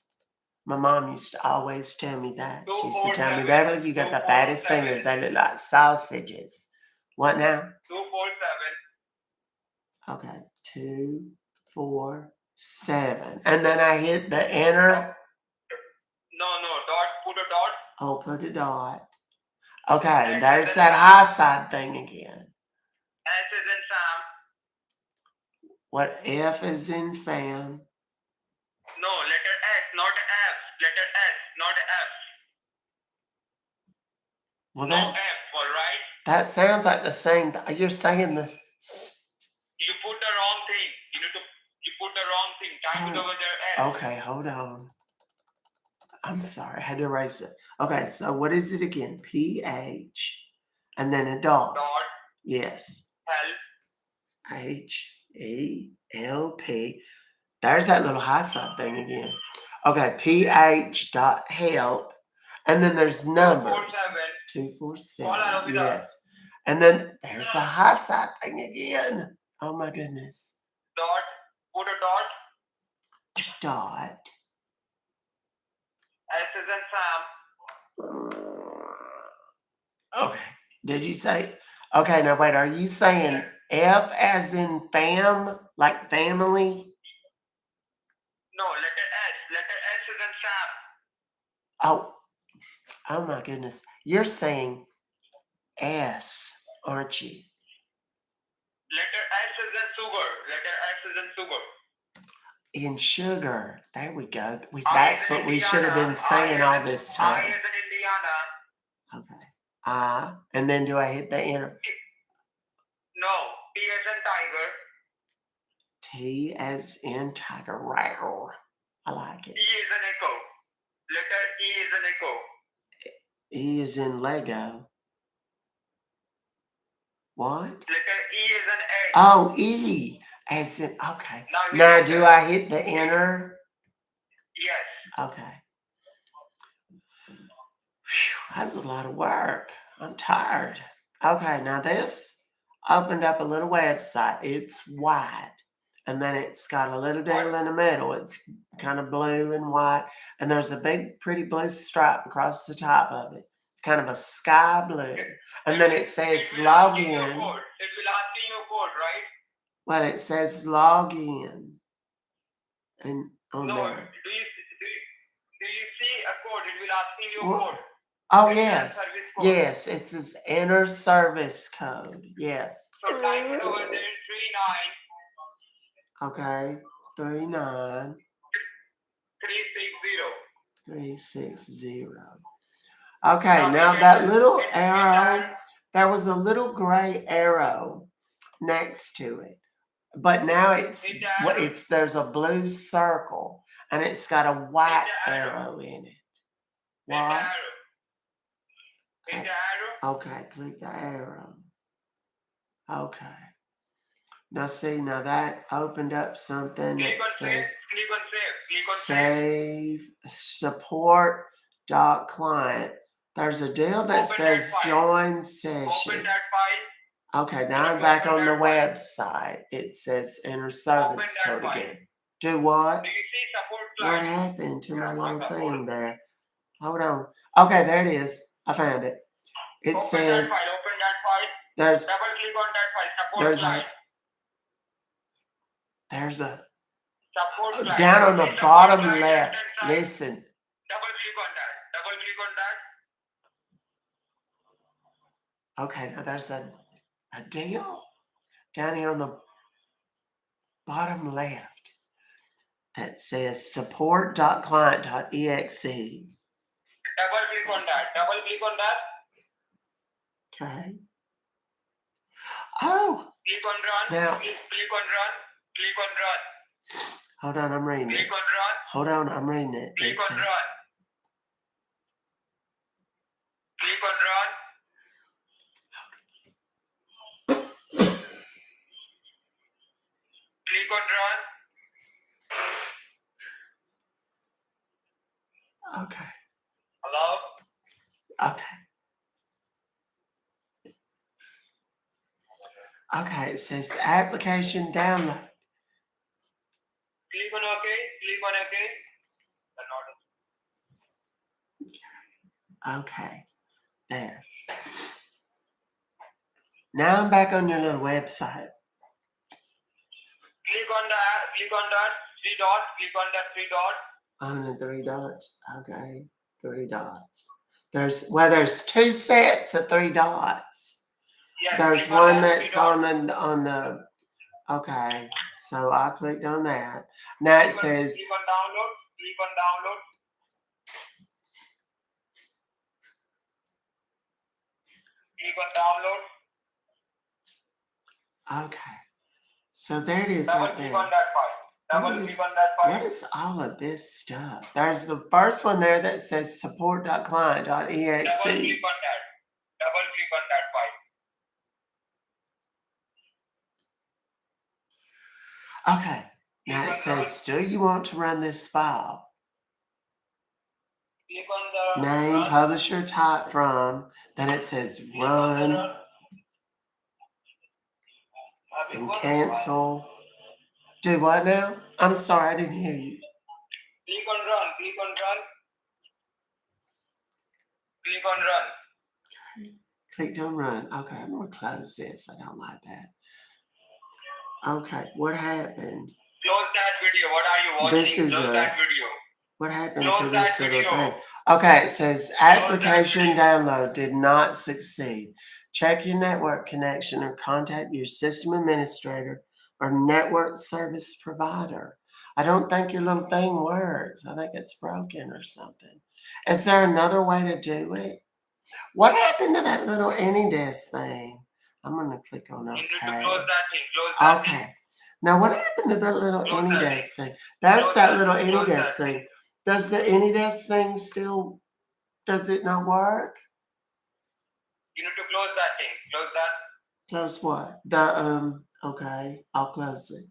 Speaker 1: My mom used to always tell me that. She used to tell me, Beverly, you got the fattest fingers. They look like sausages. What now?
Speaker 3: 247.
Speaker 1: Okay, 247. And then I hit the enter.
Speaker 3: No, dot, put a dot.
Speaker 1: Oh, put a dot. Okay, there's that high side thing again.
Speaker 3: S is in Sam.
Speaker 1: What F is in fam?
Speaker 3: No, letter S, not F. Letter S, not F.
Speaker 1: Well,
Speaker 3: No F, alright?
Speaker 1: that sounds like the same. You're saying this.
Speaker 3: You put the wrong thing. You put the wrong thing. Type it over there, S.
Speaker 1: Okay, hold on. I'm sorry, I had to erase it. Okay, so what is it again? PH and then a dot.
Speaker 3: Dot.
Speaker 1: Yes.
Speaker 3: Help.
Speaker 1: H-E-L-P. There's that little high side thing again. Okay, PH dot help. And then there's numbers. 247. Yes. And then there's the high side thing again. Oh my goodness.
Speaker 3: Dot. Put a dot.
Speaker 1: Dot.
Speaker 3: S is in Sam.
Speaker 1: Okay. Did you say? Okay, now wait, are you saying F as in fam, like family?
Speaker 3: No, letter S. Letter S is in Sam.
Speaker 1: Oh my goodness. You're saying S, aren't you?
Speaker 3: Letter S is in sugar. Letter S is in sugar.
Speaker 1: In sugar. There we go.
Speaker 3: I
Speaker 1: That's
Speaker 3: is in
Speaker 1: what we should have been
Speaker 3: Indiana.
Speaker 1: saying all this
Speaker 3: I
Speaker 1: time.
Speaker 3: is in Indiana.
Speaker 1: Okay. And then do I hit the enter?
Speaker 3: No, T is in tiger.
Speaker 1: T as in tiger. Rawr. I like it.
Speaker 3: E is in echo. Letter E is in echo.
Speaker 1: E is in Lego. What?
Speaker 3: Letter E is in egg.
Speaker 1: Oh, E as in, okay.
Speaker 3: Now
Speaker 1: Now,
Speaker 3: hit
Speaker 1: do
Speaker 3: enter.
Speaker 1: I hit the enter?
Speaker 3: Yes.
Speaker 1: Okay. Phew, that's a lot of work. I'm tired. Okay, now this opened up a little website. It's white. And then it's got a little deal in the middle. It's kind of blue and white. And there's a big, pretty blue stripe across the top of it. Kind of a sky blue. And then it says log in.
Speaker 3: It will ask you your code, right?
Speaker 1: Well, it says log in. And on
Speaker 3: No,
Speaker 1: there.
Speaker 3: do you see a code? It will ask you your
Speaker 1: What?
Speaker 3: code.
Speaker 1: Oh,
Speaker 3: Enter
Speaker 1: yes.
Speaker 3: service code.
Speaker 1: Yes, it says enter service code. Yes.
Speaker 3: So type it over there, 39
Speaker 1: Okay. 39
Speaker 3: 360.
Speaker 1: 360. Okay, now that little arrow, there was a little gray arrow next to it. But now there's a blue circle and it's got a white arrow in it. What?
Speaker 3: Hit the arrow.
Speaker 1: Okay, click the arrow. Okay. Now see, now that opened up something that says
Speaker 3: Click on save.
Speaker 1: save support dot client. There's a deal that says join session.
Speaker 3: Open that file.
Speaker 1: Okay, now I'm back on the website. It says enter service code again. Do what?
Speaker 3: Do you see support
Speaker 1: What
Speaker 3: client?
Speaker 1: happened to my little thing there? Hold on. Okay, there it is. I found it. It
Speaker 3: Open
Speaker 1: says
Speaker 3: that file. Open that file.
Speaker 1: there's
Speaker 3: Double click on that file. Support
Speaker 1: there's
Speaker 3: client.
Speaker 1: there's a
Speaker 3: Support client.
Speaker 1: down on the
Speaker 3: Support
Speaker 1: bottom
Speaker 3: client,
Speaker 1: left.
Speaker 3: left-hand side.
Speaker 1: Listen.
Speaker 3: Double click on that. Double click on that.
Speaker 1: Okay, now there's a deal down here on the bottom left that says support.client.exe.
Speaker 3: Double click on that. Double click on that.
Speaker 1: Okay. Oh,
Speaker 3: Click on run.
Speaker 1: now
Speaker 3: Click on run. Click on run.
Speaker 1: hold on, I'm reading it.
Speaker 3: Click on run.
Speaker 1: Hold on, I'm reading it. It
Speaker 3: Click on
Speaker 1: says,
Speaker 3: run. Click on run. Click on run.
Speaker 1: okay,
Speaker 3: Hello?
Speaker 1: okay. Okay, it says application download.
Speaker 3: Click on OK. Click on OK.
Speaker 1: Okay, there. Now I'm back on your little website.
Speaker 3: Click on that three dots. Click on that three dots.
Speaker 1: On the three dots. Okay, three dots. There's two sets of three dots.
Speaker 3: Yes,
Speaker 1: There's
Speaker 3: click on
Speaker 1: one
Speaker 3: that
Speaker 1: that's
Speaker 3: three dots.
Speaker 1: on the okay. So I clicked on that. Now it says
Speaker 3: Click on download. Click on download. Click on download.
Speaker 1: okay. So there it is
Speaker 3: Double
Speaker 1: right
Speaker 3: click
Speaker 1: there.
Speaker 3: on that file. Double click on that file.
Speaker 1: What is all of this stuff? There's the first one there that says support.client.exe.
Speaker 3: Double click on that. Double click on that file.
Speaker 1: Okay. Now it says, do you want to run this file?
Speaker 3: Click on the
Speaker 1: Name,
Speaker 3: run.
Speaker 1: publisher, type from. Then it says run and cancel. Do what now? I'm sorry, I didn't hear you.
Speaker 3: Click on run. Click on run. Click on run.
Speaker 1: Click don't run. Okay, I'm gonna close this. I don't like that. Okay, what happened?
Speaker 3: Close that video. What are you watching?
Speaker 1: This is
Speaker 3: Close that video.
Speaker 1: what happened
Speaker 3: Close
Speaker 1: to this
Speaker 3: that
Speaker 1: little
Speaker 3: video.
Speaker 1: thing? Okay, it says application download did not succeed. Check your network connection or contact your system administrator or network service provider. I don't think your little thing works. I think it's broken or something. Is there another way to do it? What happened to that little AnyDesk thing? I'm gonna click on
Speaker 3: You need to
Speaker 1: OK.
Speaker 3: close that thing. Close that thing.
Speaker 1: Okay. Now what happened to that little
Speaker 3: Close that
Speaker 1: AnyDesk thing? There's
Speaker 3: Close
Speaker 1: that
Speaker 3: that-
Speaker 1: little
Speaker 3: close
Speaker 1: AnyDesk
Speaker 3: that
Speaker 1: thing. Does the AnyDesk thing still, does it not work?
Speaker 3: You need to close that thing. Close that.
Speaker 1: Close what? Okay, I'll close it.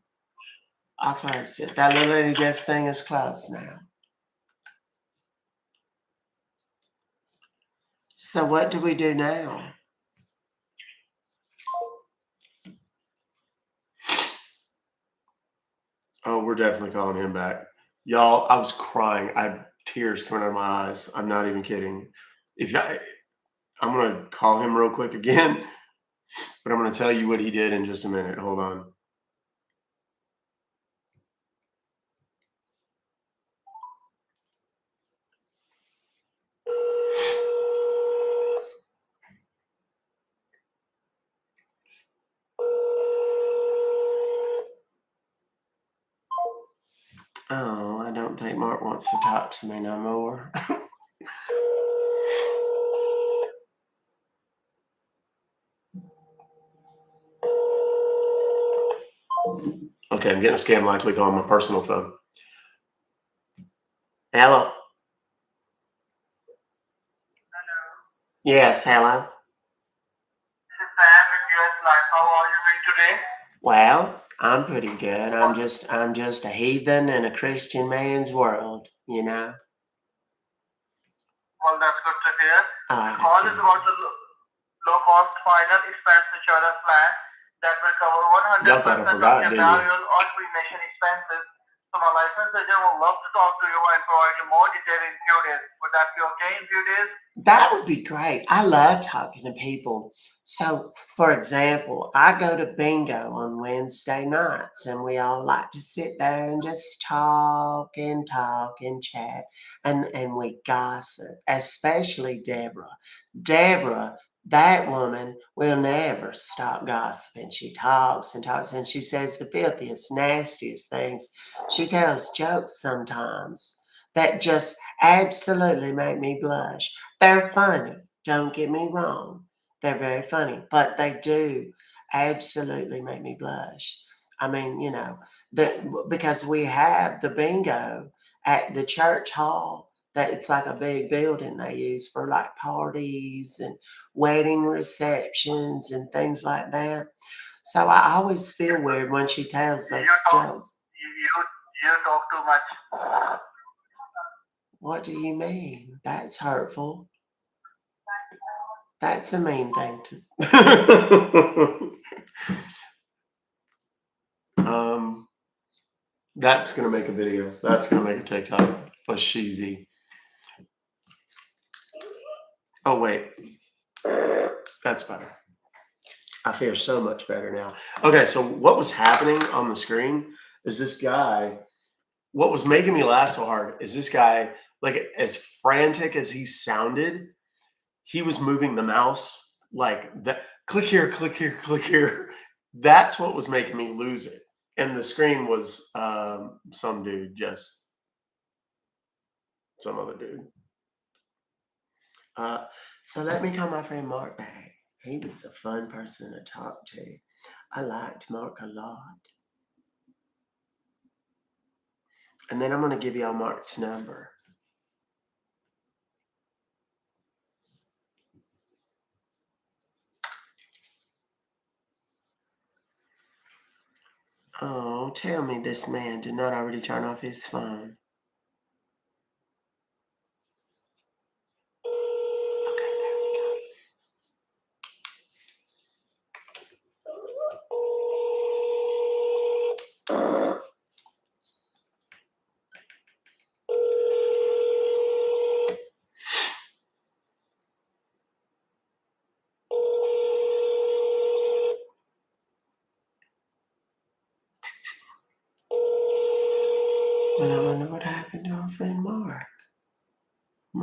Speaker 1: I closed it. That little AnyDesk thing is closed now. So what do we do now? Oh, we're definitely calling him back. Y'all, I was crying. I had tears coming out of my eyes. I'm not even kidding. I'm gonna call him real quick again, but I'm gonna tell you what he did in just a minute. Hold on. Oh, I don't think Mark wants to talk to me no more. Okay, I'm getting a scam likely on my personal phone. Hello. Yes, hello.
Speaker 3: This is Sam with US Life. How are you doing today?
Speaker 1: Well, I'm pretty good. I'm just a heathen in a Christian man's world, you know.
Speaker 3: Well, that's good to hear.
Speaker 1: All
Speaker 3: The
Speaker 1: right,
Speaker 3: call is
Speaker 1: good.
Speaker 3: about the low-cost final expense insurance plan that will cover 100%
Speaker 1: Y'all thought I forgot,
Speaker 3: of your
Speaker 1: didn't you?
Speaker 3: burial or cremation expenses. So my licensed agent would love to talk to you and provide you more detail in few days. Would that be okay in few days?
Speaker 1: That would be great. I love talking to people. So, for example, I go to bingo on Wednesday nights, and we all like to sit there and just talk and chat, and we gossip, especially Deborah. Deborah, that woman will never stop gossiping. She talks and talks, and she says the filthiest, nastiest things. She tells jokes sometimes that just absolutely make me blush. They're funny, don't get me wrong. They're very funny, but they do absolutely make me blush. I mean, you know, because we have the bingo at the church hall, that it's like a big building they use for like parties and wedding receptions and things like that. So I always feel weird when she tells those jokes.
Speaker 3: You talk too much.
Speaker 1: What do you mean? That's hurtful. That's a mean thing to. That's gonna make a video. That's gonna make a TikTok for Sheezy. Oh wait, that's better. I feel so much better now. Okay, so what was happening on the screen is this guy. What was making me laugh so hard is this guy, like as frantic as he sounded, he was moving the mouse like that. Click here, click here, click here. That's what was making me lose it. And the screen was some dude, just some other dude. So let me call my friend Mark back. He was a fun person to talk to. I liked Mark a lot. And then I'm going to give y'all Mark's number. Oh, tell me this man did not already turn off his phone. Okay, there we go.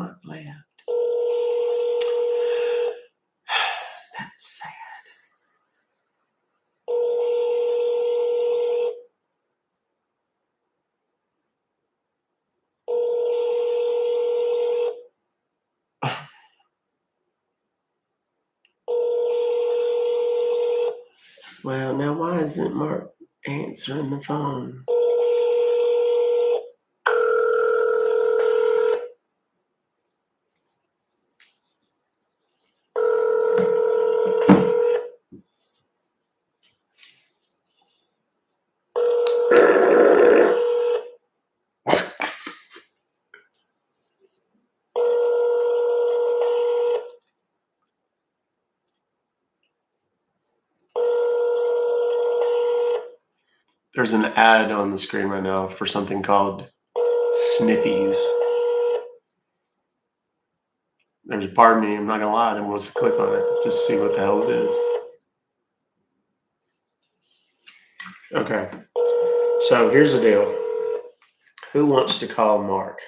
Speaker 1: Mark left. That's sad. Well, now why isn't Mark answering the phone? There's an ad on the screen right now for something called Sniffies. There's a part of me, I'm not gonna lie, that wants to click on it just to see what the hell it is. Okay, so here's the deal. Who wants to call Mark?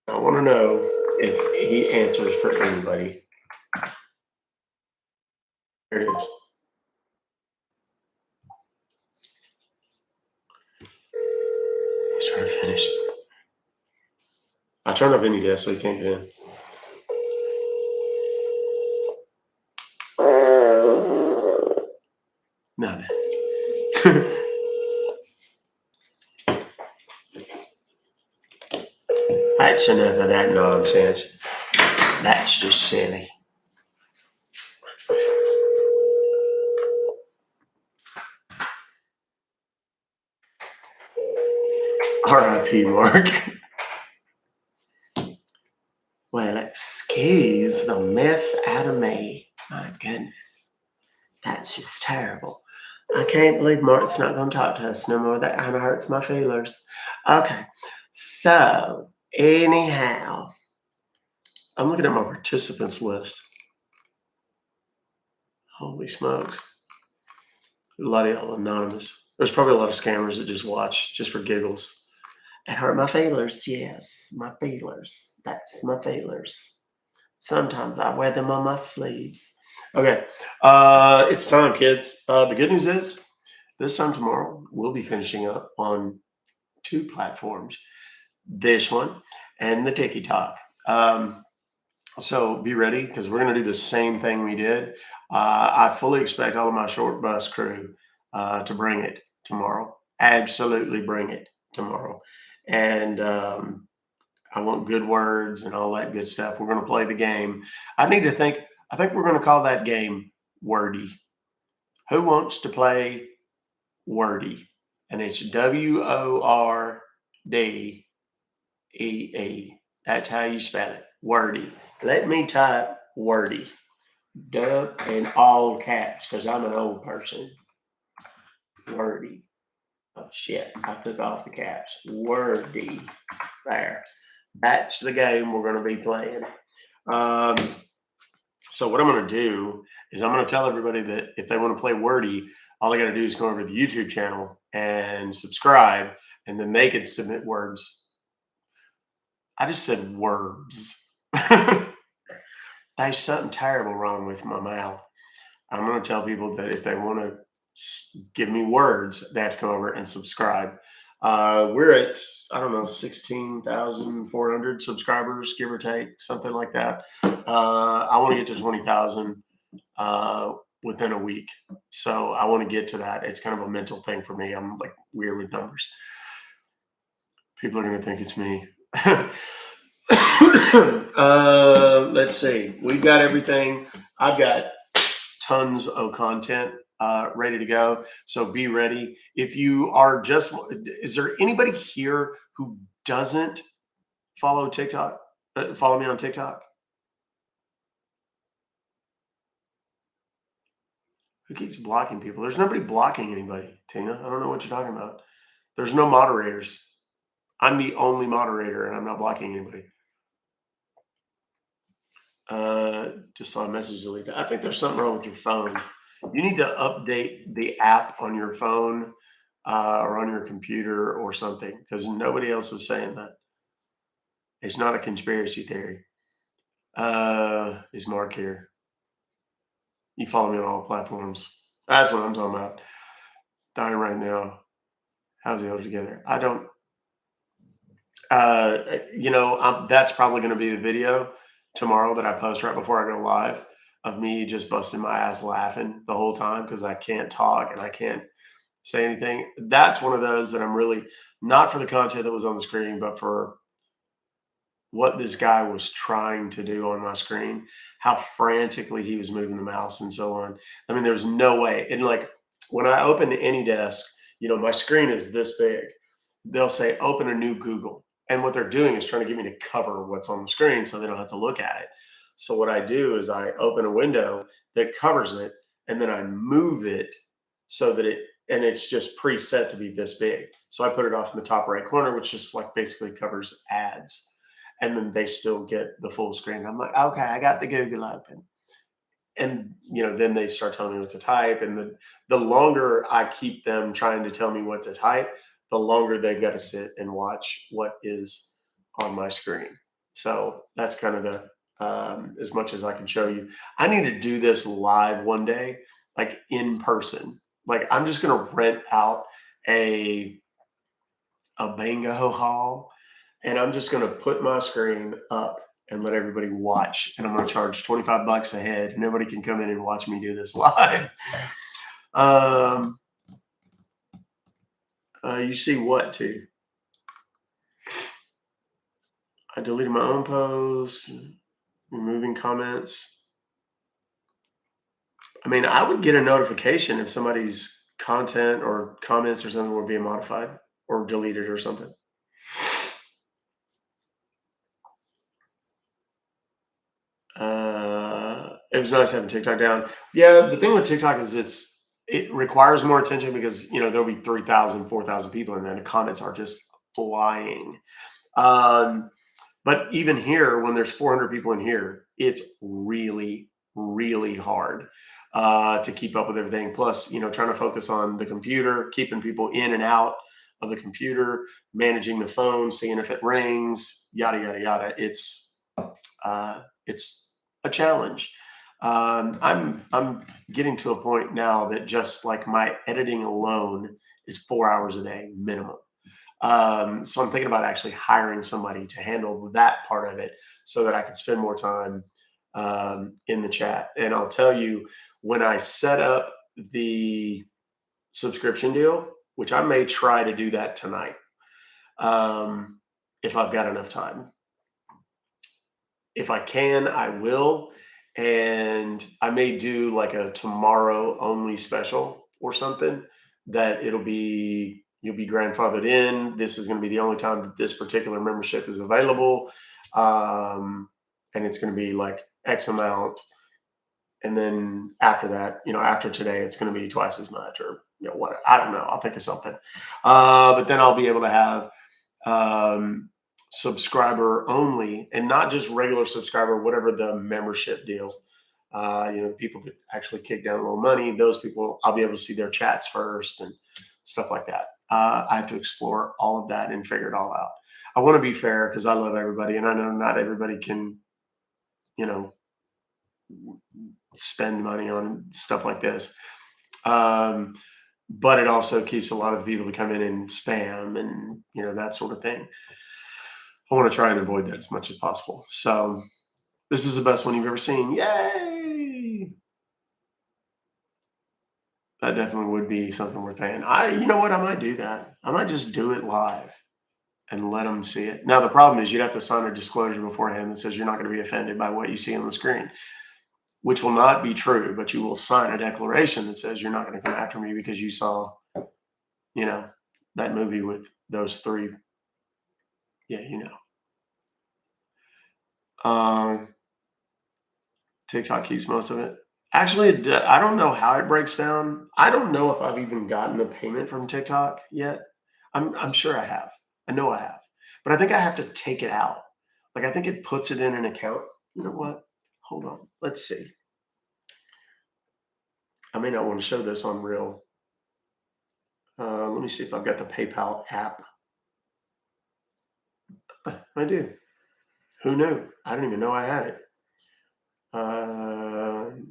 Speaker 1: I want to know if he answers for anybody. There it is. He's trying to finish. I turned off any desk so he can't get in. Nothing. That's enough of that nonsense. That's just silly. R.I.P. Mark. Well, excuse the mess out of me. My goodness. That's just terrible. I can't believe Mark's not going to talk to us no more. That kind of hurts my feelers. Okay. So, anyhow, I'm looking at my participants list. Holy smokes. A lot of y'all anonymous. There's probably a lot of scammers that just watch just for giggles. It hurt my feelers, yes. My feelers. That's my feelers. Sometimes I wear them on my sleeves. Okay. It's time, kids. The good news is this time tomorrow, we'll be finishing up on 2 platforms. This one and the TikTok. So be ready because we're going to do the same thing we did. I fully expect all of my short bus crew to bring it tomorrow. Absolutely bring it tomorrow. And I want good words and all that good stuff. We're going to play the game. I think we're going to call that game Wordy. Who wants to play Wordy? And it's WORDEE. That's how you spell it. Wordy. Let me type Wordy. In all caps because I'm an old person. Wordy. Oh shit, I took off the caps. Wordy. There. That's the game we're going to be playing. So what I'm going to do is I'm going to tell everybody that if they want to play Wordy, all they got to do is go over to the YouTube channel and subscribe, and then they can submit words. I just said words. There's something terrible wrong with my mouth. I'm going to tell people that if they want to give me words, they have to come over and subscribe. We're at, 16,400 subscribers, give or take, something like that. I want to get to 20,000 within a week. So I want to get to that. It's kind of a mental thing for me. I'm like weird with numbers. People are going to think it's me. Let's see. We've got everything. I've got tons of content ready to go. So be ready. If you are is there anybody here who doesn't follow TikTok? Follow me on TikTok? Who keeps blocking people? There's nobody blocking anybody, Tina. I don't know what you're talking about. There's no moderators. I'm the only moderator and I'm not blocking anybody. Just saw a message deleted. I think there's something wrong with your phone. You need to update the app on your phone or on your computer or something, because nobody else is saying that. It's not a conspiracy theory. Is Mark here? You follow me on all platforms. That's what I'm talking about. Dying right now. How's he held together? I don't. That's probably going to be the video tomorrow that I post right before I go live of me just busting my ass laughing the whole time because I can't talk and I can't say anything. That's one of those that I'm really not for the content that was on the screen, but for what this guy was trying to do on my screen, how frantically he was moving the mouse and so on. I mean, there's no way. And like when I open AnyDesk, my screen is this big. They'll say open a new Google. And what they're doing is trying to get me to cover what's on the screen so they don't have to look at it. So what I do is I open a window that covers it and then I move it so that it's just preset to be this big. So I put it off in the top right corner, which just like basically covers ads. And then they still get the full screen. I'm like, okay, I got the Google open. And then they start telling me what to type. And the longer I keep them trying to tell me what to type, the longer they've got to sit and watch what is on my screen. So that's kind of the as much as I can show you. I need to do this live one day, like in person. Like I'm just gonna rent out a bingo hall and I'm just going to put my screen up and let everybody watch. And I'm going to charge $25 a head. And nobody can come in and watch me do this live. You see what too? I deleted my own post, removing comments. I mean, I would get a notification if somebody's content or comments or something were being modified or deleted or something. It was nice having TikTok down. Yeah, the thing with TikTok is it requires more attention because there'll be 3,000, 4,000 people in there. And the comments are just flying. But even here, when there's 400 people in here, it's really, really hard to keep up with everything. Plus, trying to focus on the computer, keeping people in and out of the computer, managing the phone, seeing if it rings, yada yada yada. It's a challenge. I'm getting to a point now that just like my editing alone is 4 hours a day minimum. So I'm thinking about actually hiring somebody to handle that part of it so that I can spend more time in the chat. And I'll tell you, when I set up the subscription deal, which I may try to do that tonight, if I've got enough time. If I can, I will. And I may do like a tomorrow only special or something that you'll be grandfathered in. This is going to be the only time that this particular membership is available. And it's going to be like X amount. And then after that, after today, it's going to be twice as much or, what, I don't know. I'll think of something. But then I'll be able to have, subscriber only and not just regular subscriber, whatever the membership deal. People that actually kick down a little money, those people, I'll be able to see their chats first and stuff like that. I have to explore all of that and figure it all out. I want to be fair because I love everybody and I know not everybody can, spend money on stuff like this. But it also keeps a lot of the people to come in and spam and, that sort of thing. I want to try and avoid that as much as possible. So this is the best one you've ever seen. Yay! That definitely would be something worth paying. You know what? I might do that. I might just do it live and let them see it. Now, the problem is you'd have to sign a disclosure beforehand that says you're not going to be offended by what you see on the screen, which will not be true, but you will sign a declaration that says you're not going to come after me because you saw, that movie with those three. Yeah, TikTok keeps most of it. Actually, I don't know how it breaks down. I don't know if I've even gotten a payment from TikTok yet. I'm sure I have. I know I have. But I think I have to take it out. Like I think it puts it in an account. You know what? Hold on. Let's see. I may not want to show this on real. Let me see if I've got the PayPal app. I do. Who knew? I didn't even know I had it.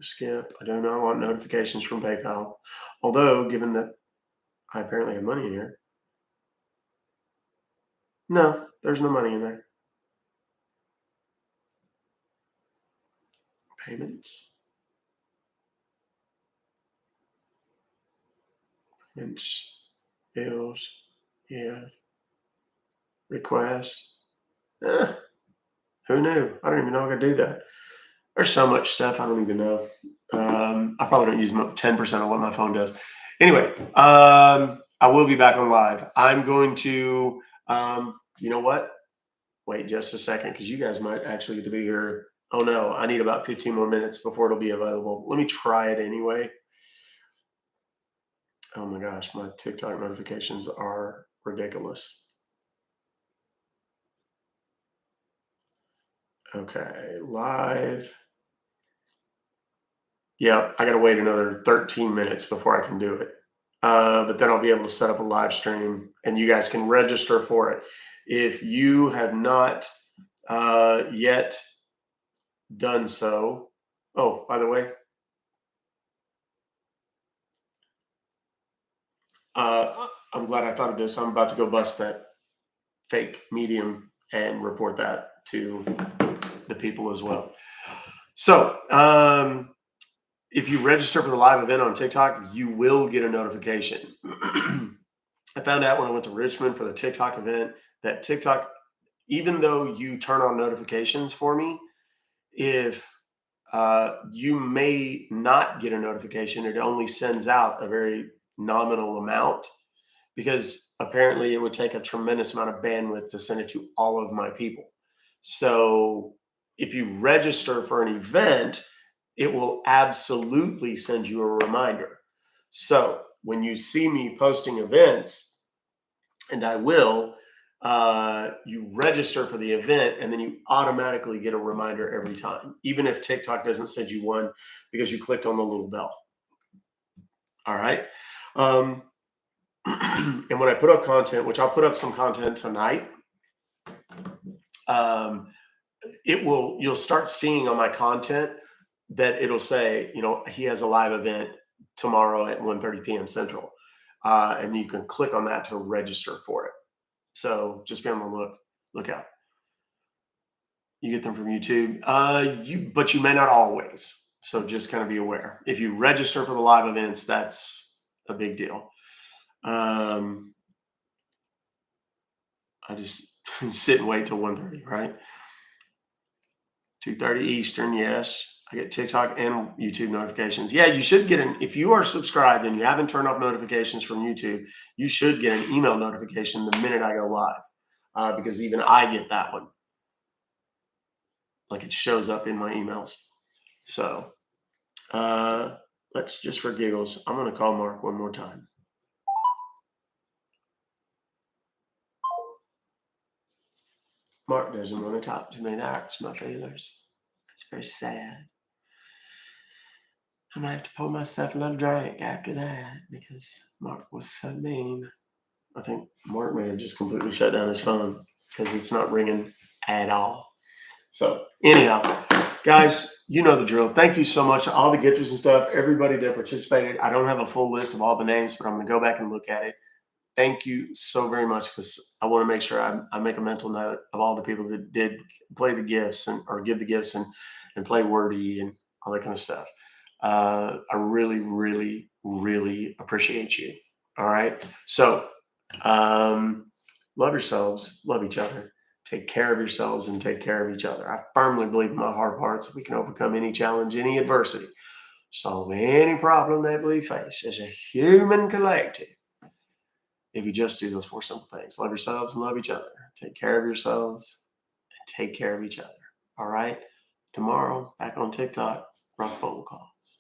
Speaker 1: Skip. I do not want notifications from PayPal. Although, given that I apparently have money in here. No, there's no money in there. Payments. Payments. Bills. Yeah. Request. Who knew? I don't even know I could do that. There's so much stuff I don't even know. I probably don't use 10% of what my phone does. Anyway, I will be back on live. I'm going to, you know what? Wait just a second, because you guys might actually get to be here. Oh no, I need about 15 more minutes before it'll be available. Let me try it anyway. Oh my gosh, my TikTok notifications are ridiculous. Okay, live. Yeah, I got to wait another 13 minutes before I can do it. But then I'll be able to set up a live stream and you guys can register for it. If you have not yet done so, oh, by the way, I'm glad I thought of this. I'm about to go bust that fake medium and report that to the people as well. So, if you register for the live event on TikTok, you will get a notification. I found out when I went to Richmond for the TikTok event that TikTok, even though you turn on notifications for me, if you may not get a notification, it only sends out a very nominal amount because apparently it would take a tremendous amount of bandwidth to send it to all of my people. So if you register for an event, it will absolutely send you a reminder. So when you see me posting events, and I will, you register for the event and then you automatically get a reminder every time, even if TikTok doesn't send you one because you clicked on the little bell. All right. And when I put up content, which I'll put up some content tonight, you'll start seeing on my content that it'll say, he has a live event tomorrow at 1:30 p.m. Central. And you can click on that to register for it. So just be on the lookout. You get them from YouTube. But you may not always. So just kind of be aware. If you register for the live events, that's a big deal. I just sit and wait till 1:30, right? 2:30 Eastern, yes. I get TikTok and YouTube notifications. Yeah, you should get if you are subscribed and you haven't turned off notifications from YouTube, you should get an email notification the minute I go live, because even I get that one. Like it shows up in my emails. So let's just for giggles, I'm going to call Mark one more time. Mark doesn't want to talk to me. That hurts my feelings. It's very sad. I might have to pour myself a little drink after that because Mark was so mean. I think Mark may have just completely shut down his phone because it's not ringing at all. So anyhow, guys, you know the drill. Thank you so much. All the gifters and stuff, everybody that participated. I don't have a full list of all the names, but I'm going to go back and look at it. Thank you so very much because I want to make sure I make a mental note of all the people that did play the gifts or give the gifts and play wordy and all that kind of stuff. I really, really, really appreciate you. All right. So love yourselves, love each other, take care of yourselves and take care of each other. I firmly believe in my heart of hearts that we can overcome any challenge, any adversity, solve any problem that we face as a human collective. If you just do those 4 simple things, love yourselves and love each other, take care of yourselves and take care of each other. All right. Tomorrow, back on TikTok, Ruck Fobocalls.